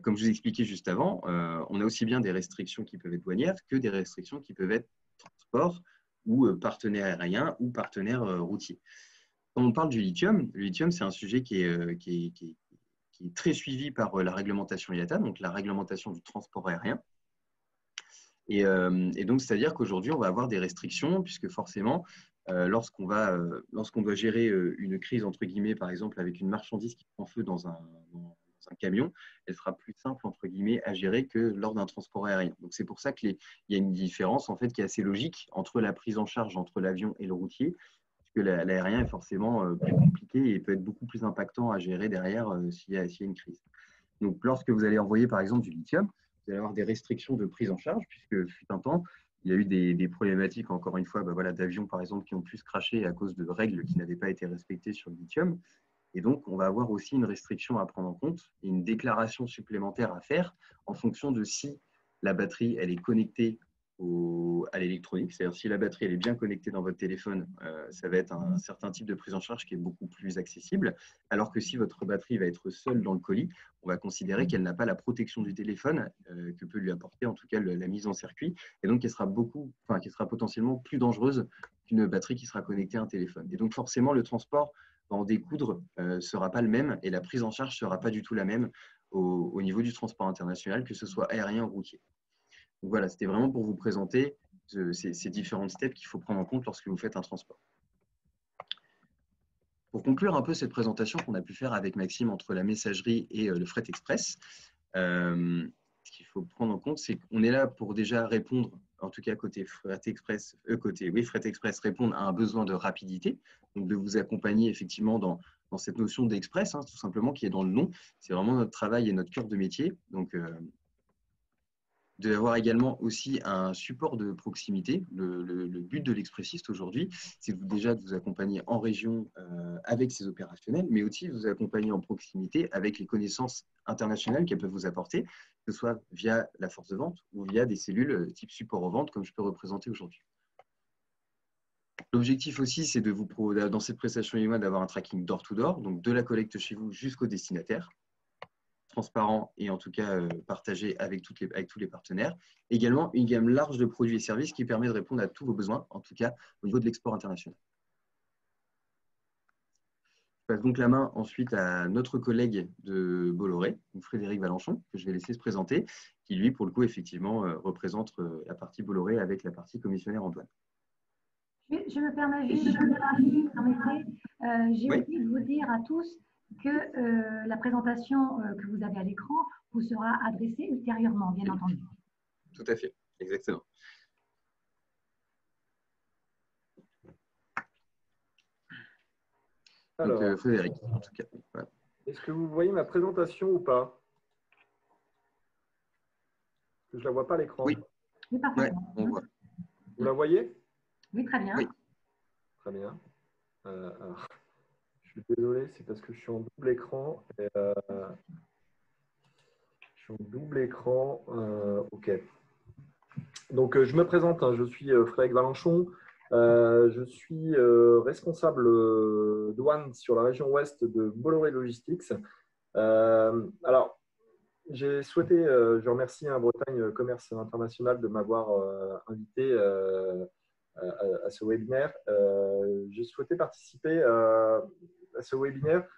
Comme je vous expliquais juste avant, on a aussi bien des restrictions qui peuvent être douanières que des restrictions qui peuvent être transport ou partenaire aérien ou partenaire routier. Quand on parle du lithium, le lithium, c'est un sujet qui est très suivi par la réglementation IATA, donc la réglementation du transport aérien. Et donc, c'est-à-dire qu'aujourd'hui, on va avoir des restrictions, puisque forcément, lorsqu'on doit gérer une crise, entre guillemets, par exemple, avec une marchandise qui prend feu dans un camion, elle sera plus simple, entre guillemets, à gérer que lors d'un transport aérien. Donc, c'est pour ça qu'il y a une différence, en fait, qui est assez logique entre la prise en charge entre l'avion et le routier, puisque l'aérien est forcément plus compliqué et peut être beaucoup plus impactant à gérer derrière s'il y a une crise. Donc, lorsque vous allez envoyer, par exemple, du lithium, vous allez avoir des restrictions de prise en charge, puisque fut un temps, il y a eu des problématiques, encore une fois, d'avions, par exemple, qui ont pu se cracher à cause de règles qui n'avaient pas été respectées sur le lithium. Et donc, on va avoir aussi une restriction à prendre en compte et une déclaration supplémentaire à faire en fonction de si la batterie elle est connectée à l'électronique. C'est-à-dire si la batterie elle est bien connectée dans votre téléphone, ça va être un certain type de prise en charge qui est beaucoup plus accessible. Alors que si votre batterie va être seule dans le colis, on va considérer qu'elle n'a pas la protection du téléphone que peut lui apporter en tout cas la mise en circuit, et donc qui sera potentiellement plus dangereuse qu'une batterie qui sera connectée à un téléphone. Et donc forcément, le transport va en découdre ne sera pas le même et la prise en charge ne sera pas du tout la même au niveau du transport international, que ce soit aérien ou routier. Donc voilà, c'était vraiment pour vous présenter ces différentes steps qu'il faut prendre en compte lorsque vous faites un transport. Pour conclure un peu cette présentation qu'on a pu faire avec Maxime entre la messagerie et le fret express, ce qu'il faut prendre en compte, c'est qu'on est là pour déjà répondre, en tout cas côté fret express, fret express, répondre à un besoin de rapidité, donc de vous accompagner effectivement dans cette notion d'express, tout simplement, qui est dans le nom. C'est vraiment notre travail et notre cœur de métier. Donc, d'avoir également aussi un support de proximité. Le but de l'expressiste aujourd'hui, c'est déjà de vous accompagner en région avec ces opérationnels, mais aussi de vous accompagner en proximité avec les connaissances internationales qu'elles peuvent vous apporter, que ce soit via la force de vente ou via des cellules type support aux ventes, comme je peux représenter aujourd'hui. L'objectif aussi, c'est dans cette prestation UMA d'avoir un tracking door-to-door, donc de la collecte chez vous jusqu'au destinataire, transparent et en tout cas partagé avec tous les partenaires. Également, une gamme large de produits et services qui permet de répondre à tous vos besoins, en tout cas au niveau de l'export international. Je passe donc la main ensuite à notre collègue de Bolloré, Frédéric Valenchon, que je vais laisser se présenter, qui lui, pour le coup, effectivement, représente la partie Bolloré avec la partie commissionnaire en douane. Je me permets juste, j'ai oublié de vous dire à tous que la présentation que vous avez à l'écran vous sera adressée ultérieurement, bien entendu. Tout à fait, exactement. Alors, donc, Frédéric, en tout cas. Voilà. Est-ce que vous voyez ma présentation ou pas? Je ne la vois pas à l'écran. Oui, parfaitement. on voit. Vous la voyez? Oui, très bien. Oui. Très bien. Alors, je suis désolé, c'est parce que je suis en double écran. Je suis en double écran. OK. Donc, je me présente. Je suis Frédéric Valenchon. Je suis responsable douane sur la région ouest de Bolloré Logistics. Alors, j'ai souhaité, je remercie Bretagne Commerce International de m'avoir invité à ce webinaire. J'ai souhaité participer à ce webinaire.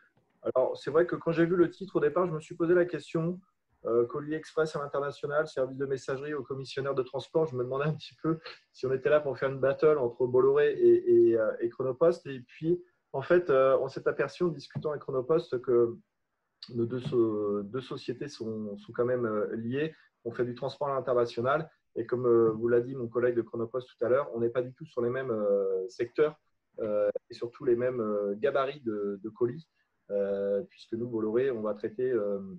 Alors, c'est vrai que quand j'ai vu le titre au départ, je me suis posé la question, colis express à l'international, service de messagerie au commissionnaire de transport. Je me demandais un petit peu si on était là pour faire une battle entre Bolloré et Chronopost. Et puis, en fait, on s'est aperçu en discutant avec Chronopost que nos deux sociétés sont quand même liées. On fait du transport à l'international. Et comme vous l'a dit mon collègue de Chronopost tout à l'heure, on n'est pas du tout sur les mêmes secteurs et surtout les mêmes gabarits de colis. Puisque nous, Bolloré, on va traiter, on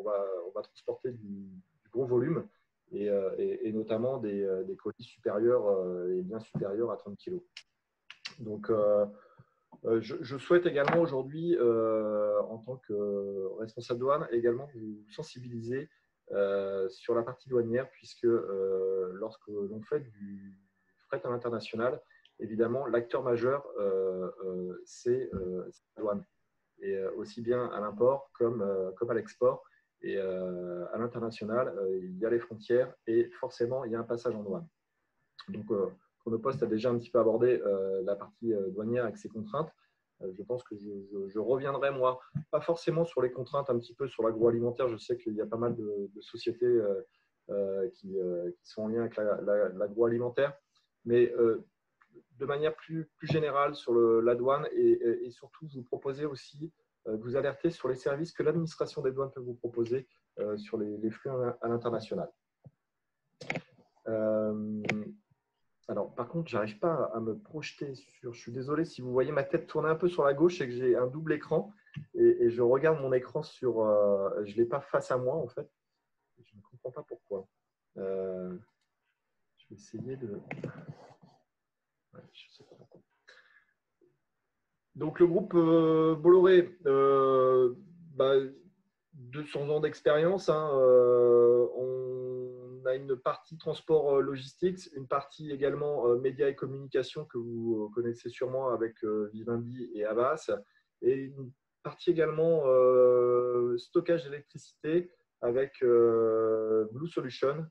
va transporter du gros volume et notamment des colis supérieurs et bien supérieurs à 30 kg. Donc, je souhaite également aujourd'hui, en tant que responsable douane, également vous sensibiliser sur la partie douanière, puisque lorsque l'on fait du fret à l'international, évidemment, l'acteur majeur, c'est la douane. Et aussi bien à l'import comme à l'export. Et à l'international, il y a les frontières et forcément, il y a un passage en douane. Donc, Chronopost a déjà un petit peu abordé la partie douanière avec ses contraintes. Je pense que je reviendrai, moi, pas forcément sur les contraintes, un petit peu sur l'agroalimentaire. Je sais qu'il y a pas mal de sociétés qui sont en lien avec l'agroalimentaire. Mais de manière plus générale sur la douane et surtout vous proposer aussi de vous alerter sur les services que l'administration des douanes peut vous proposer sur les flux à l'international. Alors, par contre, je n'arrive pas à me projeter sur… Je suis désolé si vous voyez ma tête tourner un peu sur la gauche et que j'ai un double écran et je regarde mon écran sur… je ne l'ai pas face à moi, en fait. Je ne comprends pas pourquoi. Je vais essayer de… Ouais, je sais pas pourquoi. Donc, le groupe Bolloré, 200 ans d'expérience. Hein, on a une partie transport logistique, une partie également médias et communication que vous connaissez sûrement avec Vivendi et Havas, et une partie également stockage d'électricité avec Blue Solution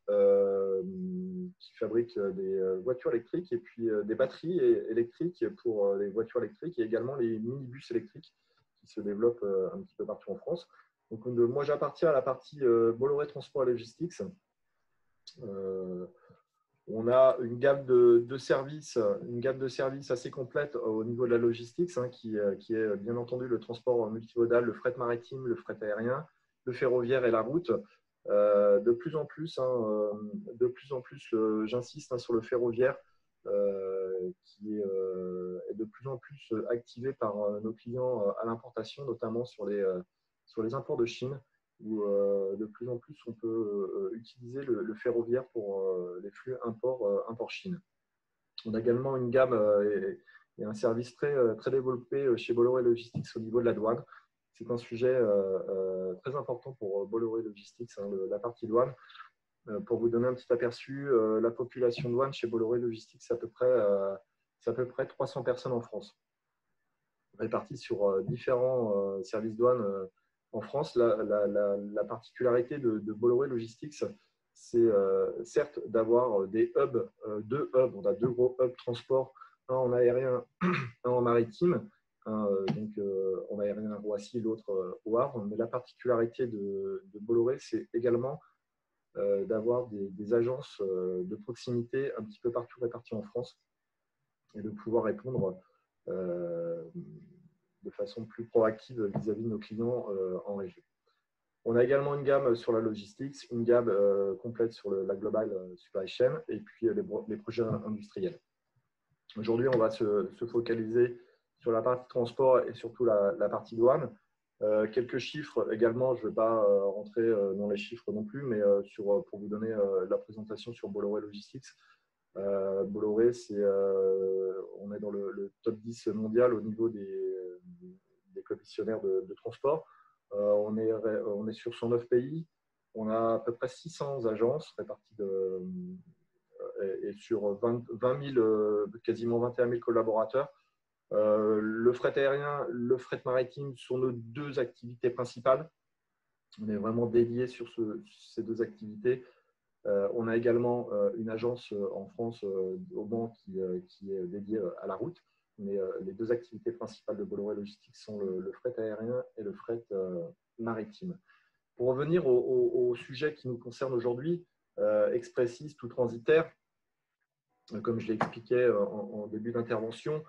qui fabrique des voitures électriques et puis des batteries électriques pour les voitures électriques et également les minibus électriques qui se développent un petit peu partout en France. Donc, moi, j'appartiens à la partie Bolloré Transport et Logistics. On a une gamme de services assez complète au niveau de la logistique, hein, qui est bien entendu le transport multimodal, le fret maritime, le fret aérien, le ferroviaire et la route. De plus en plus, j'insiste hein, sur le ferroviaire qui est de plus en plus activé par nos clients à l'importation, notamment sur les imports de Chine, où de plus en plus on peut utiliser le ferroviaire pour les flux import-Chine. On a également une gamme et un service très développé chez Bolloré Logistics au niveau de la douane. C'est un sujet très important pour Bolloré Logistics, hein, la partie douane. Pour vous donner un petit aperçu, la population douane chez Bolloré Logistics, c'est à peu près 300 personnes en France, réparties sur différents services douane en France. La particularité de Bolloré Logistics, c'est certes d'avoir des hubs, deux hubs. On a deux gros hubs transport, un en aérien, un en maritime. Donc, en aérien à Roissy, l'autre au Havre. Mais la particularité de Bolloré, c'est également d'avoir des agences de proximité un petit peu partout réparties en France et de pouvoir répondre de façon plus proactive vis-à-vis de nos clients en région. On a également une gamme sur la logistique, une gamme complète sur la global supply chain et puis les projets industriels. Aujourd'hui, on va se focaliser sur la partie transport et surtout la partie douane. Quelques chiffres également, je ne vais pas rentrer dans les chiffres non plus, mais pour vous donner la présentation sur Bolloré Logistics. Bolloré, on est dans le top 10 mondial au niveau des commissionnaires de transport. On est sur 109 pays. On a à peu près 600 agences réparties et sur 20 000, quasiment 21 000 collaborateurs. Le fret aérien, le fret maritime sont nos deux activités principales. On est vraiment dédié sur ces deux activités. On a également une agence en France, au Mans, qui est dédiée à la route. Mais les deux activités principales de Bolloré Logistics sont le fret aérien et le fret maritime. Pour revenir au sujet qui nous concerne aujourd'hui, expressiste ou transitaire, comme je l'expliquais en début d'intervention,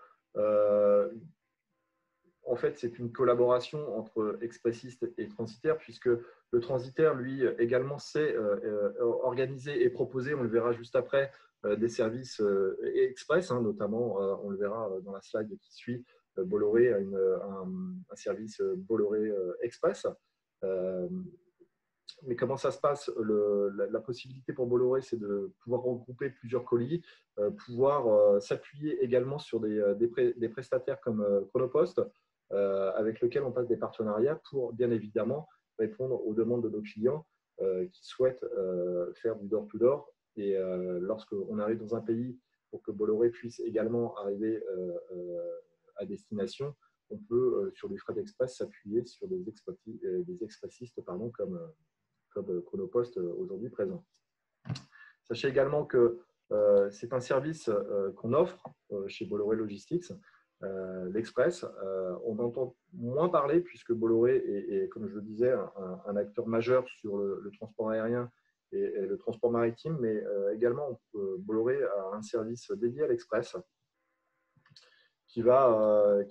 en fait, c'est une collaboration entre expressiste et transitaire, puisque le transitaire, lui, également, sait organiser et proposer, on le verra juste après, des services express, hein, notamment, on le verra dans la slide qui suit, Bolloré a un service Bolloré Express. Mais comment ça se passe? La possibilité pour Bolloré, c'est de pouvoir regrouper plusieurs colis, pouvoir s'appuyer également sur des prestataires comme Chronopost, avec lesquels on passe des partenariats pour, bien évidemment, répondre aux demandes de nos clients qui souhaitent faire du door-to-door. Et lorsqu'on arrive dans un pays, pour que Bolloré puisse également arriver à destination, on peut, sur les frais d'express, s'appuyer sur des expressistes comme Chronopost aujourd'hui présent. Sachez également que c'est un service qu'on offre chez Bolloré Logistics, l'Express. On entend moins parler puisque Bolloré est, comme je le disais, un acteur majeur sur le transport aérien et le transport maritime, mais également Bolloré a un service dédié à l'Express qui va,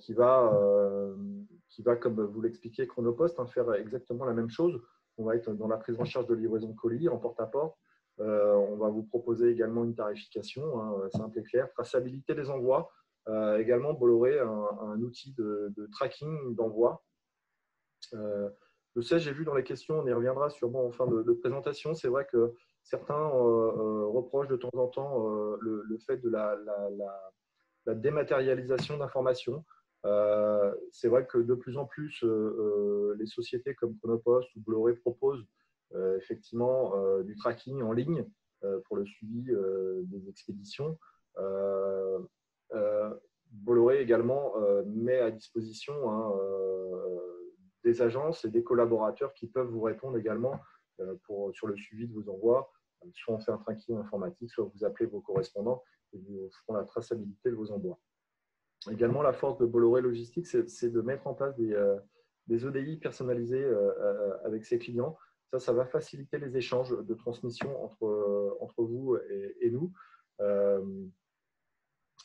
comme vous l'expliquez, Chronopost, hein, faire exactement la même chose. On va être dans la prise en charge de livraison de colis en porte-à-porte. On va vous proposer également une tarification simple et claire, traçabilité des envois. Également, Bolloré a un outil de tracking d'envoi. Je sais, j'ai vu dans les questions, on y reviendra sûrement en fin de présentation. C'est vrai que certains reprochent de temps en temps le fait de la dématérialisation d'informations. C'est vrai que de plus en plus, les sociétés comme Chronopost ou Bolloré proposent effectivement du tracking en ligne pour le suivi des expéditions. Bolloré également met à disposition des agences et des collaborateurs qui peuvent vous répondre également sur le suivi de vos envois. Soit on fait un tracking informatique, soit vous appelez vos correspondants et vous feront la traçabilité de vos envois. Également, la force de Bolloré Logistics, c'est de mettre en place des EDI personnalisés avec ses clients. Ça va faciliter les échanges de transmission entre vous et nous.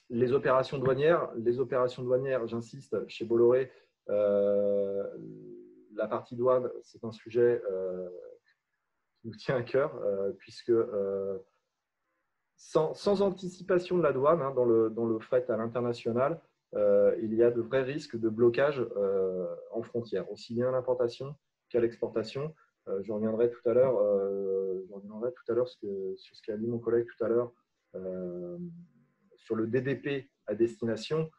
Les opérations douanières, j'insiste, chez Bolloré, la partie douane, c'est un sujet qui nous tient à cœur, puisque sans anticipation de la douane, hein, dans le fret à l'international, il y a de vrais risques de blocage en frontière, aussi bien à l'importation qu'à l'exportation. Je reviendrai tout à l'heure sur ce qu'a dit mon collègue tout à l'heure sur le DDP à destination.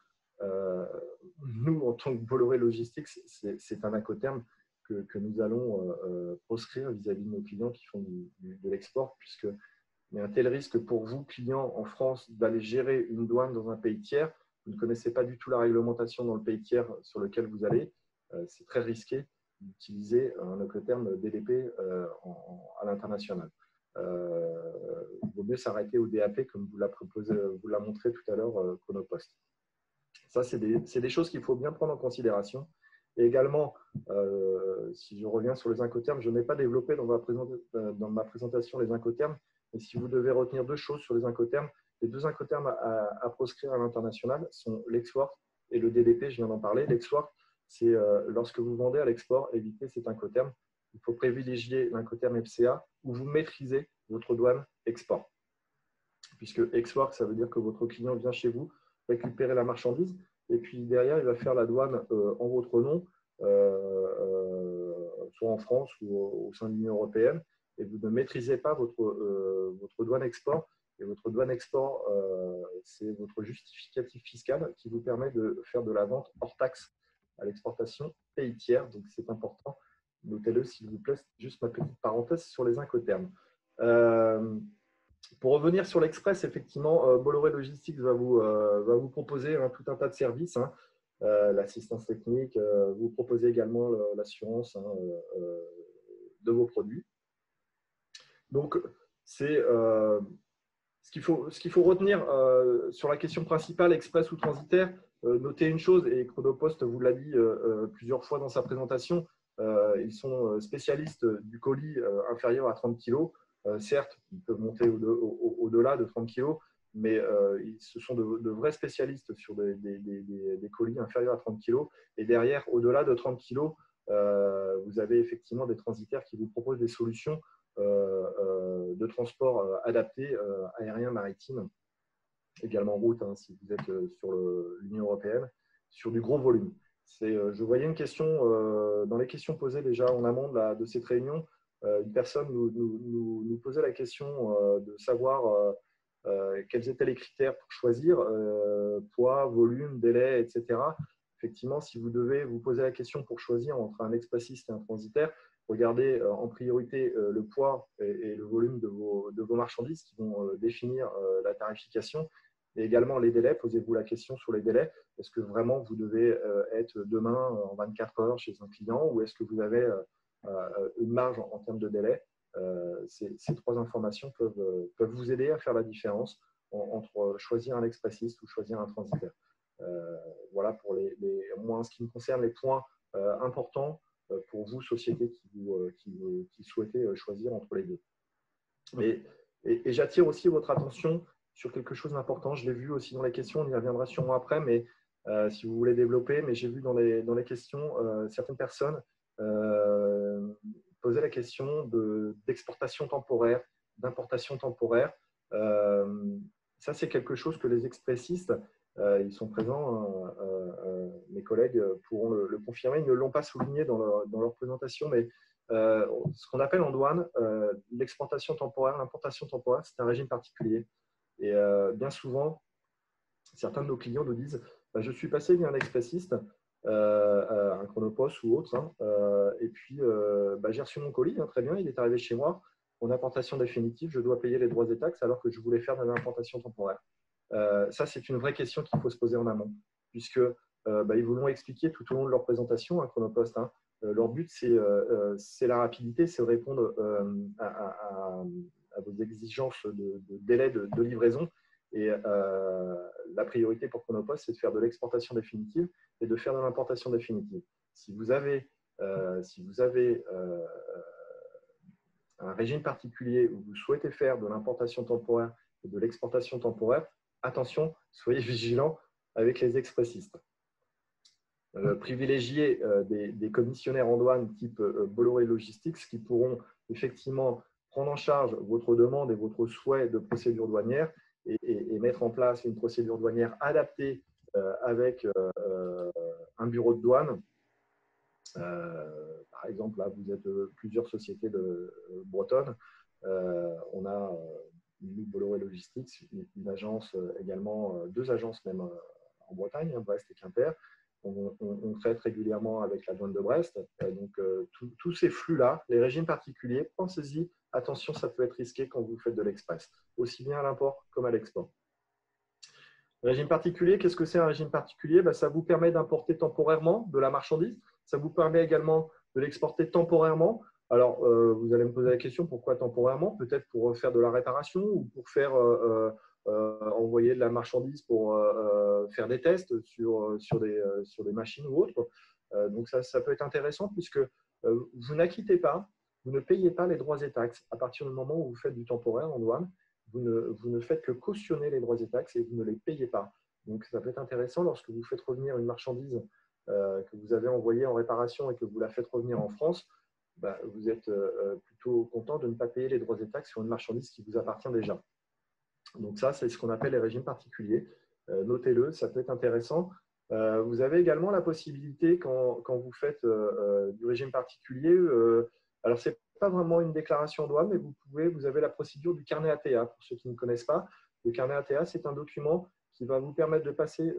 Nous, en tant que Bolloré Logistics, c'est un incoterm que nous allons proscrire vis-à-vis de nos clients qui font de l'export, puisque il y a un tel risque pour vous, clients en France, d'aller gérer une douane dans un pays tiers. Vous ne connaissez pas du tout la réglementation dans le pays tiers sur lequel vous allez. C'est très risqué d'utiliser un incoterm DDP à l'international. Il vaut mieux s'arrêter au DAP, comme vous l'a montré tout à l'heure Chronopost. Ça, c'est des choses qu'il faut bien prendre en considération. Et également, si je reviens sur les incoterms, je n'ai pas développé dans ma présentation les incoterms. Et si vous devez retenir deux choses sur les incoterms, les deux incoterms à proscrire à l'international sont l'export et le DDP, je viens d'en parler. L'export, c'est lorsque vous vendez à l'export, évitez cet incoterm. Il faut privilégier l'incoterm FCA où vous maîtrisez votre douane export. Puisque export, ça veut dire que votre client vient chez vous récupérer la marchandise et puis derrière, il va faire la douane en votre nom, soit en France ou au sein de l'Union européenne. Et vous ne maîtrisez pas votre douane export. Et votre douane export, c'est votre justificatif fiscal qui vous permet de faire de la vente hors taxe à l'exportation pays tiers. Donc, c'est important. Notez-le, s'il vous plaît. Juste ma petite parenthèse sur les incoterms. Pour revenir sur l'Express, effectivement, Bolloré Logistics va vous proposer tout un tas de services, hein, l'assistance technique, vous proposez également l'assurance de vos produits. Donc, c'est ce qu'il faut retenir sur la question principale, express ou transitaire. Notez une chose, et Chronopost vous l'a dit plusieurs fois dans sa présentation, ils sont spécialistes du colis inférieur à 30 kg. Certes, ils peuvent monter au-delà de 30 kg, mais ce sont de vrais spécialistes sur des colis inférieurs à 30 kg. Et derrière, au-delà de 30 kg, vous avez effectivement des transitaires qui vous proposent des solutions de transport adaptés, aérien, maritime, également route, hein, si vous êtes sur l'Union européenne, sur du gros volume. Je voyais une question dans les questions posées déjà en amont de cette réunion. Une personne nous posait la question de savoir quels étaient les critères pour choisir, poids, volume, délai, etc. Effectivement, si vous devez vous poser la question pour choisir entre un expressiste et un transitaire, regardez en priorité le poids et le volume de vos marchandises qui vont définir la tarification. Et également les délais, posez-vous la question sur les délais. Est-ce que vraiment vous devez être demain en 24 heures chez un client ou est-ce que vous avez une marge en termes de délai? Ces trois informations peuvent vous aider à faire la différence entre choisir un expressiste ou choisir un transitaire. Voilà pour moi, en ce qui me concerne, les points importants pour vous, société qui souhaitez choisir entre les deux. Et j'attire aussi votre attention sur quelque chose d'important. Je l'ai vu aussi dans les questions, on y reviendra sûrement après, mais si vous voulez développer, mais j'ai vu dans les questions, certaines personnes posaient la question d'exportation temporaire, d'importation temporaire. Ça, c'est quelque chose que les expressistes, ils sont présents, mes collègues pourront le confirmer, ils ne l'ont pas souligné dans leur présentation, mais ce qu'on appelle en douane l'exportation temporaire, l'importation temporaire, c'est un régime particulier. Et bien souvent, certains de nos clients nous disent je suis passé via un expressiste, un Chronopost ou autre, hein, et puis j'ai reçu mon colis, hein, très bien, il est arrivé chez moi, en importation définitive, je dois payer les droits et taxes alors que je voulais faire de l'importation temporaire. Ça, c'est une vraie question qu'il faut se poser en amont, puisque ils vous l'ont expliqué tout au long de leur présentation, hein, Chronopost. Hein. Leur but, c'est la rapidité, c'est répondre à vos exigences de délai de livraison. Et la priorité pour Chronopost, c'est de faire de l'exportation définitive et de faire de l'importation définitive. Si vous avez un régime particulier où vous souhaitez faire de l'importation temporaire et de l'exportation temporaire, attention, soyez vigilants avec les expressistes. Privilégier des commissionnaires en douane type Bolloré Logistics qui pourront effectivement prendre en charge votre demande et votre souhait de procédure douanière et mettre en place une procédure douanière adaptée avec un bureau de douane. Par exemple, là, vous êtes plusieurs sociétés bretonnes. On a Bolloré Logistics, une agence également, deux agences même en Bretagne, Brest et Quimper. On traite régulièrement avec la douane de Brest. Donc, tous ces flux-là, les régimes particuliers, pensez-y, attention, ça peut être risqué quand vous faites de l'express, aussi bien à l'import comme à l'export. Régime particulier, qu'est-ce que c'est un régime particulier? Ça vous permet d'importer temporairement de la marchandise. Ça vous permet également de l'exporter temporairement. Alors, vous allez me poser la question, pourquoi temporairement? Peut-être pour faire de la réparation ou pour faire envoyer de la marchandise pour faire des tests sur des machines ou autres. Donc, ça peut être intéressant puisque vous n'acquittez pas, vous ne payez pas les droits et taxes à partir du moment où vous faites du temporaire en douane. Vous ne faites que cautionner les droits et taxes et vous ne les payez pas. Donc, ça peut être intéressant lorsque vous faites revenir une marchandise que vous avez envoyée en réparation et que vous la faites revenir en France, vous êtes plutôt content de ne pas payer les droits et taxes sur une marchandise qui vous appartient déjà. Donc, ça, c'est ce qu'on appelle les régimes particuliers. Notez-le, ça peut être intéressant. Vous avez également la possibilité, quand vous faites du régime particulier, alors ce n'est pas vraiment une déclaration en douane, mais vous avez la procédure du carnet ATA. Pour ceux qui ne connaissent pas, le carnet ATA, c'est un document qui va vous permettre de passer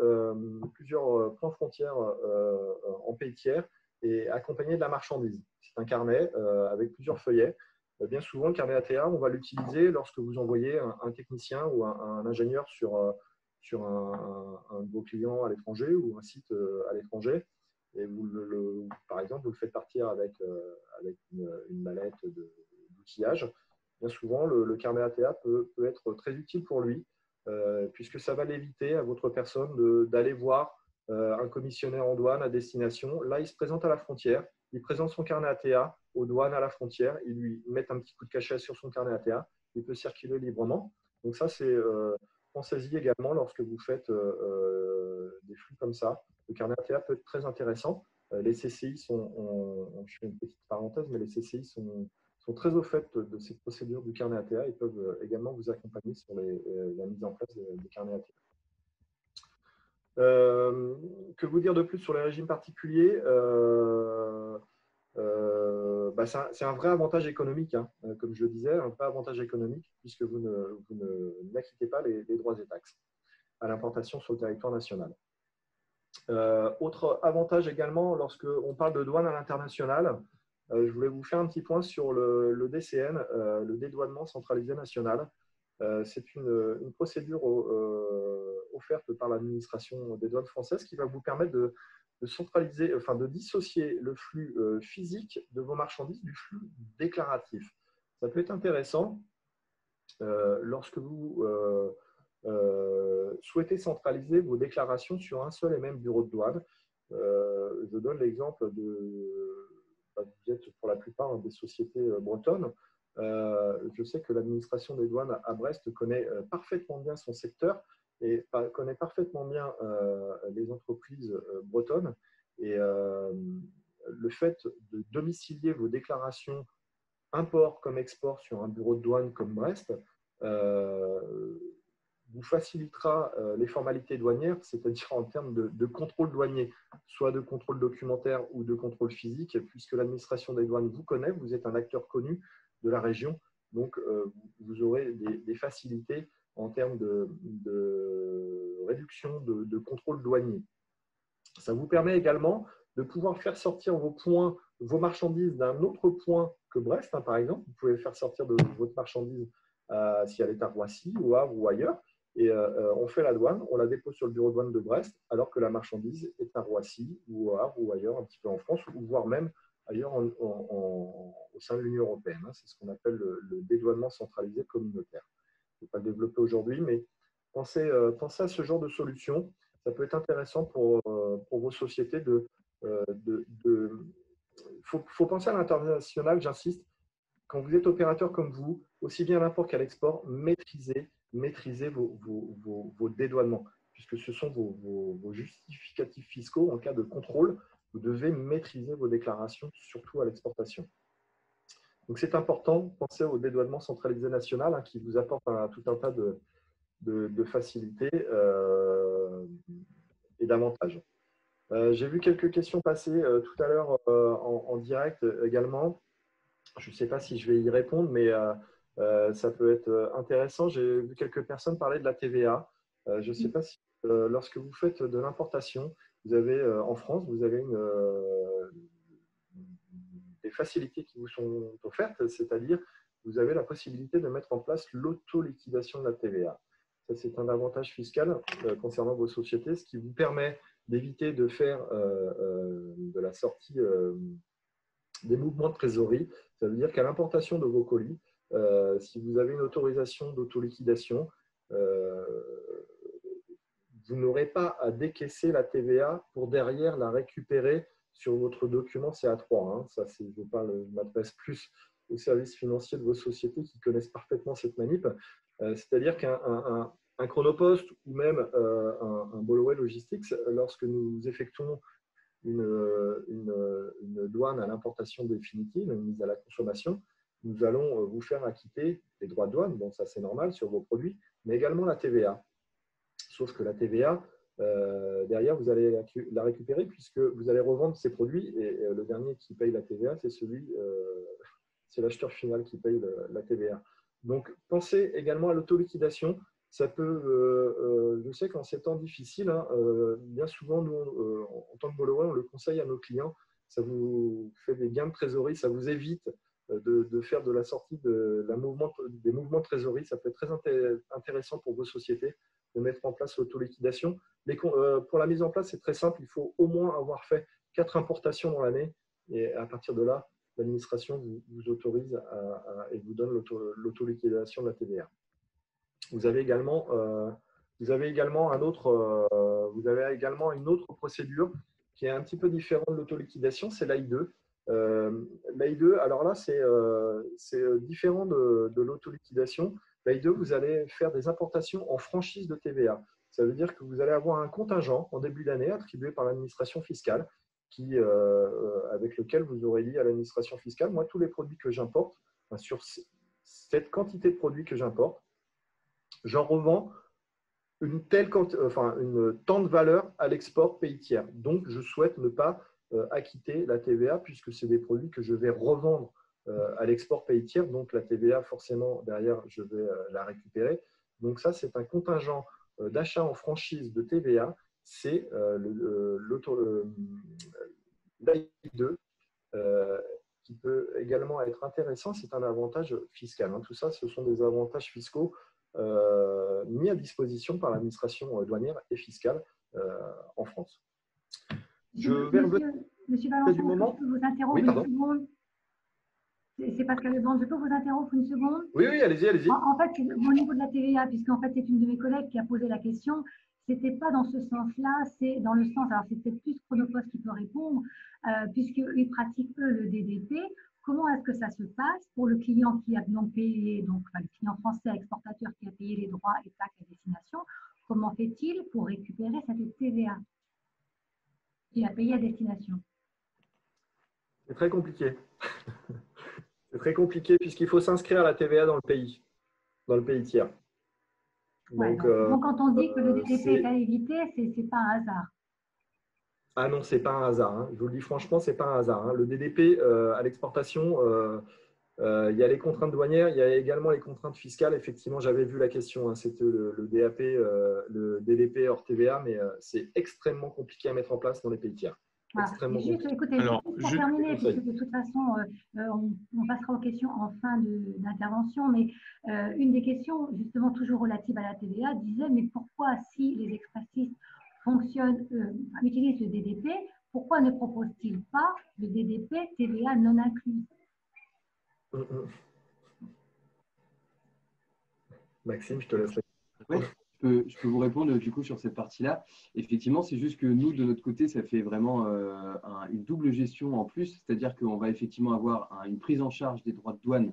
plusieurs points frontières en pays tiers et accompagné de la marchandise. C'est un carnet avec plusieurs feuillets bien souvent, le carnet ATA, on va l'utiliser lorsque vous envoyez un technicien ou un ingénieur sur un de vos clients à l'étranger ou un site à l'étranger. Et par exemple, vous le faites partir avec une mallette d'outillage. Bien souvent, le carnet ATA peut être très utile pour lui, puisque ça va l'éviter à votre personne d'aller voir un commissionnaire en douane à destination. Là, il se présente à la frontière, il présente son carnet ATA aux douanes à la frontière, ils lui mettent un petit coup de cachet sur son carnet ATA, il peut circuler librement. Donc ça, pensez-y également lorsque vous faites des flux comme ça. Le carnet ATA peut être très intéressant. Les CCI je fais une petite parenthèse, mais les CCI sont très au fait de ces procédures du carnet ATA et peuvent également vous accompagner sur la mise en place des carnets ATA. Que vous dire de plus sur les régimes particuliers? C'est un vrai avantage économique, hein, comme je le disais, un vrai avantage économique, puisque vous n'acquittez pas les droits et taxes à l'importation sur le territoire national. Autre avantage également, lorsqu'on parle de douane à l'international, je voulais vous faire un petit point sur le DCN, le dédouanement centralisé national. C'est une procédure offerte par l'administration des douanes françaises qui va vous permettre de centraliser, enfin de dissocier le flux physique de vos marchandises du flux déclaratif. Ça peut être intéressant lorsque vous souhaitez centraliser vos déclarations sur un seul et même bureau de douane. Je donne l'exemple vous êtes pour la plupart des sociétés bretonnes. Je sais que l'administration des douanes à Brest connaît parfaitement bien son secteur et connaît parfaitement bien les entreprises bretonnes. Et le fait de domicilier vos déclarations import comme export sur un bureau de douane comme Brest vous facilitera les formalités douanières, c'est-à-dire en termes de contrôle douanier, soit de contrôle documentaire ou de contrôle physique, puisque l'administration des douanes vous connaît, vous êtes un acteur connu de la région, donc vous aurez des facilités en termes de réduction de contrôle douanier. Ça vous permet également de pouvoir faire sortir vos marchandises d'un autre point que Brest, hein, par exemple. Vous pouvez faire sortir de votre marchandise si elle est à Roissy, au Havre ou ailleurs. Et on fait la douane, on la dépose sur le bureau de douane de Brest, alors que la marchandise est à Roissy ou au Havre ou ailleurs, un petit peu en France, ou voire même ailleurs au sein de l'Union européenne. Hein. C'est ce qu'on appelle le dédouanement centralisé communautaire. Je ne vais pas le développer aujourd'hui, mais pensez à ce genre de solution. Ça peut être intéressant pour vos sociétés faut penser à l'international, j'insiste. Quand vous êtes opérateur comme vous, aussi bien à l'import qu'à l'export, maîtrisez vos dédouanements, puisque ce sont vos justificatifs fiscaux en cas de contrôle. Vous devez maîtriser vos déclarations, surtout à l'exportation. Donc, c'est important, pensez au dédouanement centralisé national qui vous apporte tout un tas de facilités et d'avantages. J'ai vu quelques questions passer tout à l'heure en direct également. Je ne sais pas si je vais y répondre, mais ça peut être intéressant. J'ai vu quelques personnes parler de la TVA. Je ne sais pas si lorsque vous faites de l'importation, vous avez en France, vous avez des facilités qui vous sont offertes, c'est-à-dire vous avez la possibilité de mettre en place l'auto-liquidation de la TVA. Ça, c'est un avantage fiscal concernant vos sociétés, ce qui vous permet d'éviter de faire de la sortie des mouvements de trésorerie. Ça veut dire qu'à l'importation de vos colis, si vous avez une autorisation d'autoliquidation, vous n'aurez pas à décaisser la TVA pour derrière la récupérer sur votre document CA3. Hein. Ça, je m'adresse plus aux services financiers de vos sociétés qui connaissent parfaitement cette manip. C'est-à-dire qu'un Chronopost ou même un Bolloré Logistics, lorsque nous effectuons une douane à l'importation définitive, une mise à la consommation, nous allons vous faire acquitter les droits de douane, bon ça c'est normal sur vos produits, mais également la TVA. Sauf que la TVA, derrière vous allez la récupérer puisque vous allez revendre ces produits et le dernier qui paye la TVA, c'est l'acheteur final qui paye la TVA. Donc pensez également à l'autoliquidation. Ça peut, je sais qu'en ces temps difficiles, hein, bien souvent, nous, en tant que Bolloré, on le conseille à nos clients. Ça vous fait des gains de trésorerie, ça vous évite de faire de la sortie des mouvements de trésorerie. Ça peut être très intéressant pour vos sociétés de mettre en place l'autoliquidation. Pour la mise en place, c'est très simple. Il faut au moins avoir fait 4 importations dans l'année. Et à partir de là, l'administration vous autorise et vous donne l'autoliquidation de la TVA. Vous avez également une autre procédure qui est un petit peu différente de l'autoliquidation, c'est l'AI2. L'AI2, alors là, c'est différent de l'autoliquidation. L'AI2, vous allez faire des importations en franchise de TVA. Ça veut dire que vous allez avoir un contingent en début d'année attribué par l'administration fiscale avec lequel vous aurez dit à l'administration fiscale, moi, tous les produits que j'importe, sur cette quantité de produits que j'importe, j'en revends une tant de valeur à l'export pays tiers. Donc, je souhaite ne pas acquitter la TVA puisque c'est des produits que je vais revendre à l'export pays tiers. Donc, la TVA, forcément, derrière, je vais la récupérer. Donc, ça, c'est un contingent d'achat en franchise de TVA. C'est l'AI2 qui peut également être intéressant. C'est un avantage fiscal. Tout ça, ce sont des avantages fiscaux mis à disposition par l'administration douanière et fiscale en France. Monsieur Valençon, je peux vous interrompre une seconde. C'est Pascal Leblanc, je peux vous interrompre une seconde? Oui, allez-y, allez-y. En fait, au niveau de la TVA, puisqu'en fait, c'est une de mes collègues qui a posé la question, c'était pas dans ce sens-là, c'est dans le sens, alors c'est peut-être plus Chronopost qui peut répondre, puisqu'ils pratiquent, eux, le DDP. Comment est-ce que ça se passe pour le client qui a donc payé, le client français exportateur qui a payé les droits et taxes à destination, comment fait-il pour récupérer cette TVA qu'il a payée à destination? C'est très compliqué. C'est très compliqué puisqu'il faut s'inscrire à la TVA dans le pays tiers. Donc, quand on dit que le DDP est à éviter, ce n'est pas un hasard. Ah non, ce n'est pas un hasard. Je vous le dis franchement, ce n'est pas un hasard. Le DDP à l'exportation, il y a les contraintes douanières, il y a également les contraintes fiscales. Effectivement, j'avais vu la question. C'était le DAP, le DDP hors TVA, mais c'est extrêmement compliqué à mettre en place dans les pays tiers. Extrêmement juste, écoutez, pour terminer, puisque de toute façon, on passera aux questions en fin d'intervention, mais une des questions, justement, toujours relative à la TVA, disait, mais pourquoi, si les expressistes utilisent le DDP, pourquoi ne proposent-ils pas le DDP TVA non inclus? Maxime, je te laisse. Ouais. Je peux vous répondre du coup sur cette partie-là. Effectivement, c'est juste que nous, de notre côté, ça fait vraiment une double gestion en plus, c'est-à-dire qu'on va effectivement avoir une prise en charge des droits de douane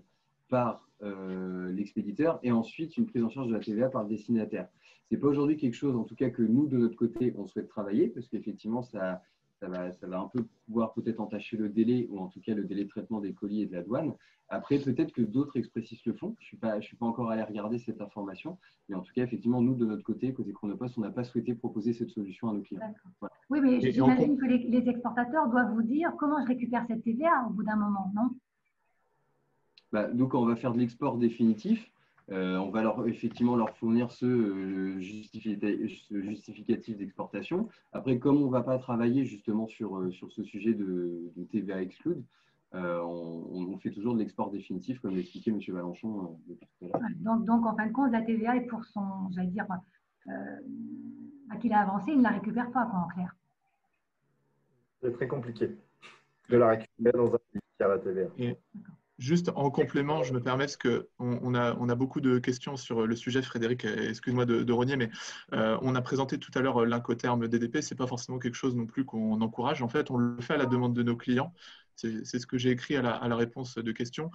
par l'expéditeur et ensuite une prise en charge de la TVA par le destinataire. Ce n'est pas aujourd'hui quelque chose, en tout cas, que nous, de notre côté, on souhaite travailler parce qu'effectivement, ça va un peu pouvoir peut-être entacher le délai ou en tout cas le délai de traitement des colis et de la douane. Après, peut-être que d'autres expressistes le font. Je ne suis pas encore allé regarder cette information. Mais en tout cas, effectivement, nous, de notre côté Chronopost, on n'a pas souhaité proposer cette solution à nos clients. Voilà. Oui, mais j'imagine que les exportateurs doivent vous dire comment je récupère cette TVA au bout d'un moment, non? Nous, quand on va faire de l'export définitif, on va effectivement leur fournir ce justificatif d'exportation. Après, comme on ne va pas travailler justement sur ce sujet de TVA exclude, on fait toujours de l'export définitif, comme l'expliquait M. Valençon depuis tout à l'heure. Donc, en fin de compte, la TVA est pour son, j'allais dire, qu'il a avancé, il ne la récupère pas, quoi, en clair. C'est très compliqué de la récupérer dans un pays qui a la TVA. Juste en complément, je me permets parce qu'on a beaucoup de questions sur le sujet, Frédéric, excuse-moi de rogner, mais on a présenté tout à l'heure l'incoterme DDP, ce n'est pas forcément quelque chose non plus qu'on encourage. En fait, on le fait à la demande de nos clients. C'est ce que j'ai écrit à la réponse de questions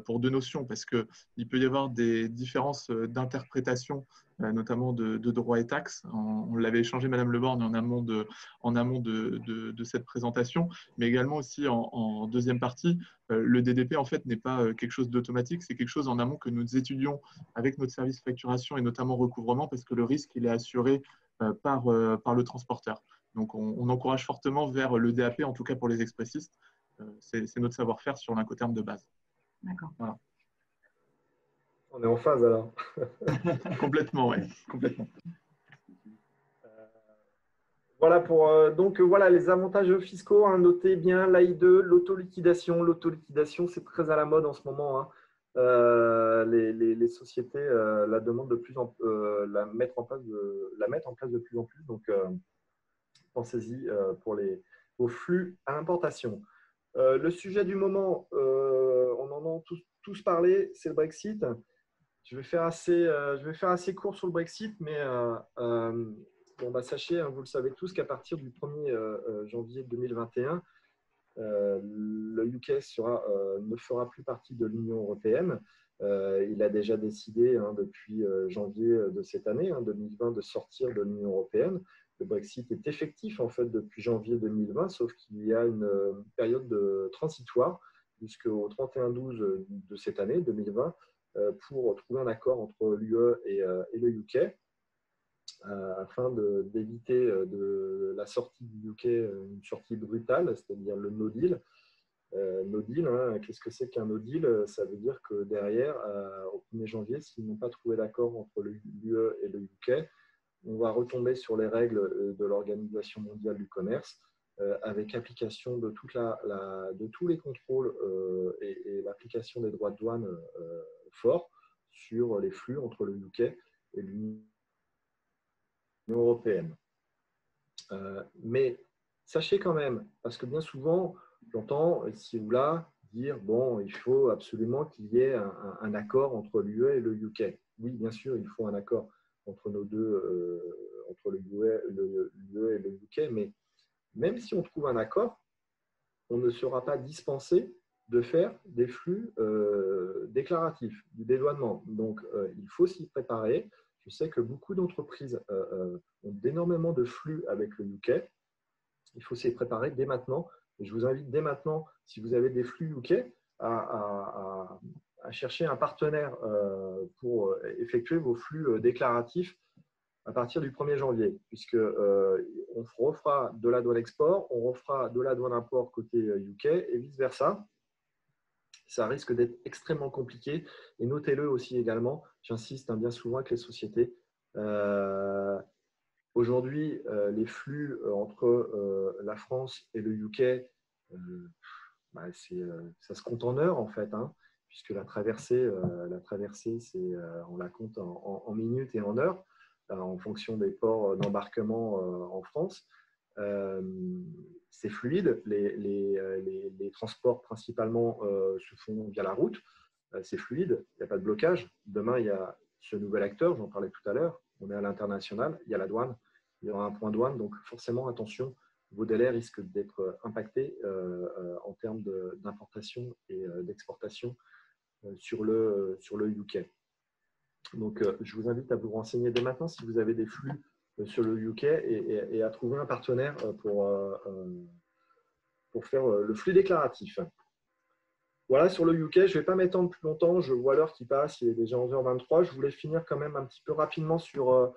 pour deux notions, parce qu'il peut y avoir des différences d'interprétation, notamment de droits et taxes. On l'avait échangé, Madame Leborgne, en amont de cette présentation, mais également aussi en deuxième partie. Le DDP, en fait, n'est pas quelque chose d'automatique, c'est quelque chose en amont que nous étudions avec notre service facturation et notamment recouvrement, parce que le risque, il est assuré par le transporteur. Donc, on encourage fortement vers le DAP, en tout cas pour les expressistes. C'est notre savoir-faire sur l'incoterme de base. D'accord. Voilà. On est en phase alors. Complètement, oui. Complètement. Voilà pour donc voilà les avantages fiscaux. Hein, notez bien l'AI2, l'autoliquidation. L'autoliquidation, c'est très à la mode en ce moment. Hein. Les sociétés la demandent de plus en la mettent en place de plus en plus. Donc pensez-y pour vos flux à l'importation. Le sujet du moment, on en a tous parlé, c'est le Brexit. Je vais faire assez court sur le Brexit, mais bon, bah, sachez, hein, vous le savez tous, qu'à partir du 1er janvier 2021, le UK ne fera plus partie de l'Union européenne. Il a déjà décidé hein, depuis janvier de cette année, hein, 2020, de sortir de l'Union européenne. Le Brexit est effectif en fait depuis janvier 2020, sauf qu'il y a une période transitoire jusqu'au 31/12 de cette année, 2020, pour trouver un accord entre l'UE et le UK. Afin d'éviter de la sortie du UK une sortie brutale, c'est-à-dire le no deal. No deal, hein, qu'est-ce que c'est qu'un no deal? Ça veut dire que derrière, au 1er janvier, s'ils n'ont pas trouvé d'accord entre l'UE et le UK, on va retomber sur les règles de l'Organisation mondiale du commerce avec application de tous les contrôles et l'application des droits de douane forts sur les flux entre le UK et l'Union européenne. Mais sachez quand même, parce que bien souvent, j'entends ici ou là dire bon, il faut absolument qu'il y ait un accord entre l'UE et le UK. Oui, bien sûr, il faut un accord entre nos deux, entre l'UE et le UK, mais même si on trouve un accord, on ne sera pas dispensé de faire des flux déclaratifs, du dédouanement. Donc, il faut s'y préparer. Je sais que beaucoup d'entreprises ont énormément de flux avec le UK. Il faut s'y préparer dès maintenant. Et je vous invite dès maintenant, si vous avez des flux UK, à chercher un partenaire pour effectuer vos flux déclaratifs à partir du 1er janvier, puisque on refera de la douane export, on refera de la douane import côté UK et vice-versa. Ça risque d'être extrêmement compliqué. Et notez-le aussi également, j'insiste bien souvent avec les sociétés, aujourd'hui, les flux entre la France et le UK, ça se compte en heures en fait, hein, puisque la traversée on la compte en minutes et en heures, en fonction des ports d'embarquement en France. C'est fluide, les transports principalement se font via la route, c'est fluide, il n'y a pas de blocage. Demain, il y a ce nouvel acteur, j'en parlais tout à l'heure, on est à l'international, il y a la douane, il y aura un point douane, donc forcément, attention, vos délais risquent d'être impactés en termes d'importation et d'exportation sur le UK. Donc, je vous invite à vous renseigner dès maintenant si vous avez des flux sur le UK et à trouver un partenaire pour faire le flux déclaratif. Voilà, sur le UK, je ne vais pas m'étendre plus longtemps. Je vois l'heure qui passe, il est déjà 11h23. Je voulais finir quand même un petit peu rapidement sur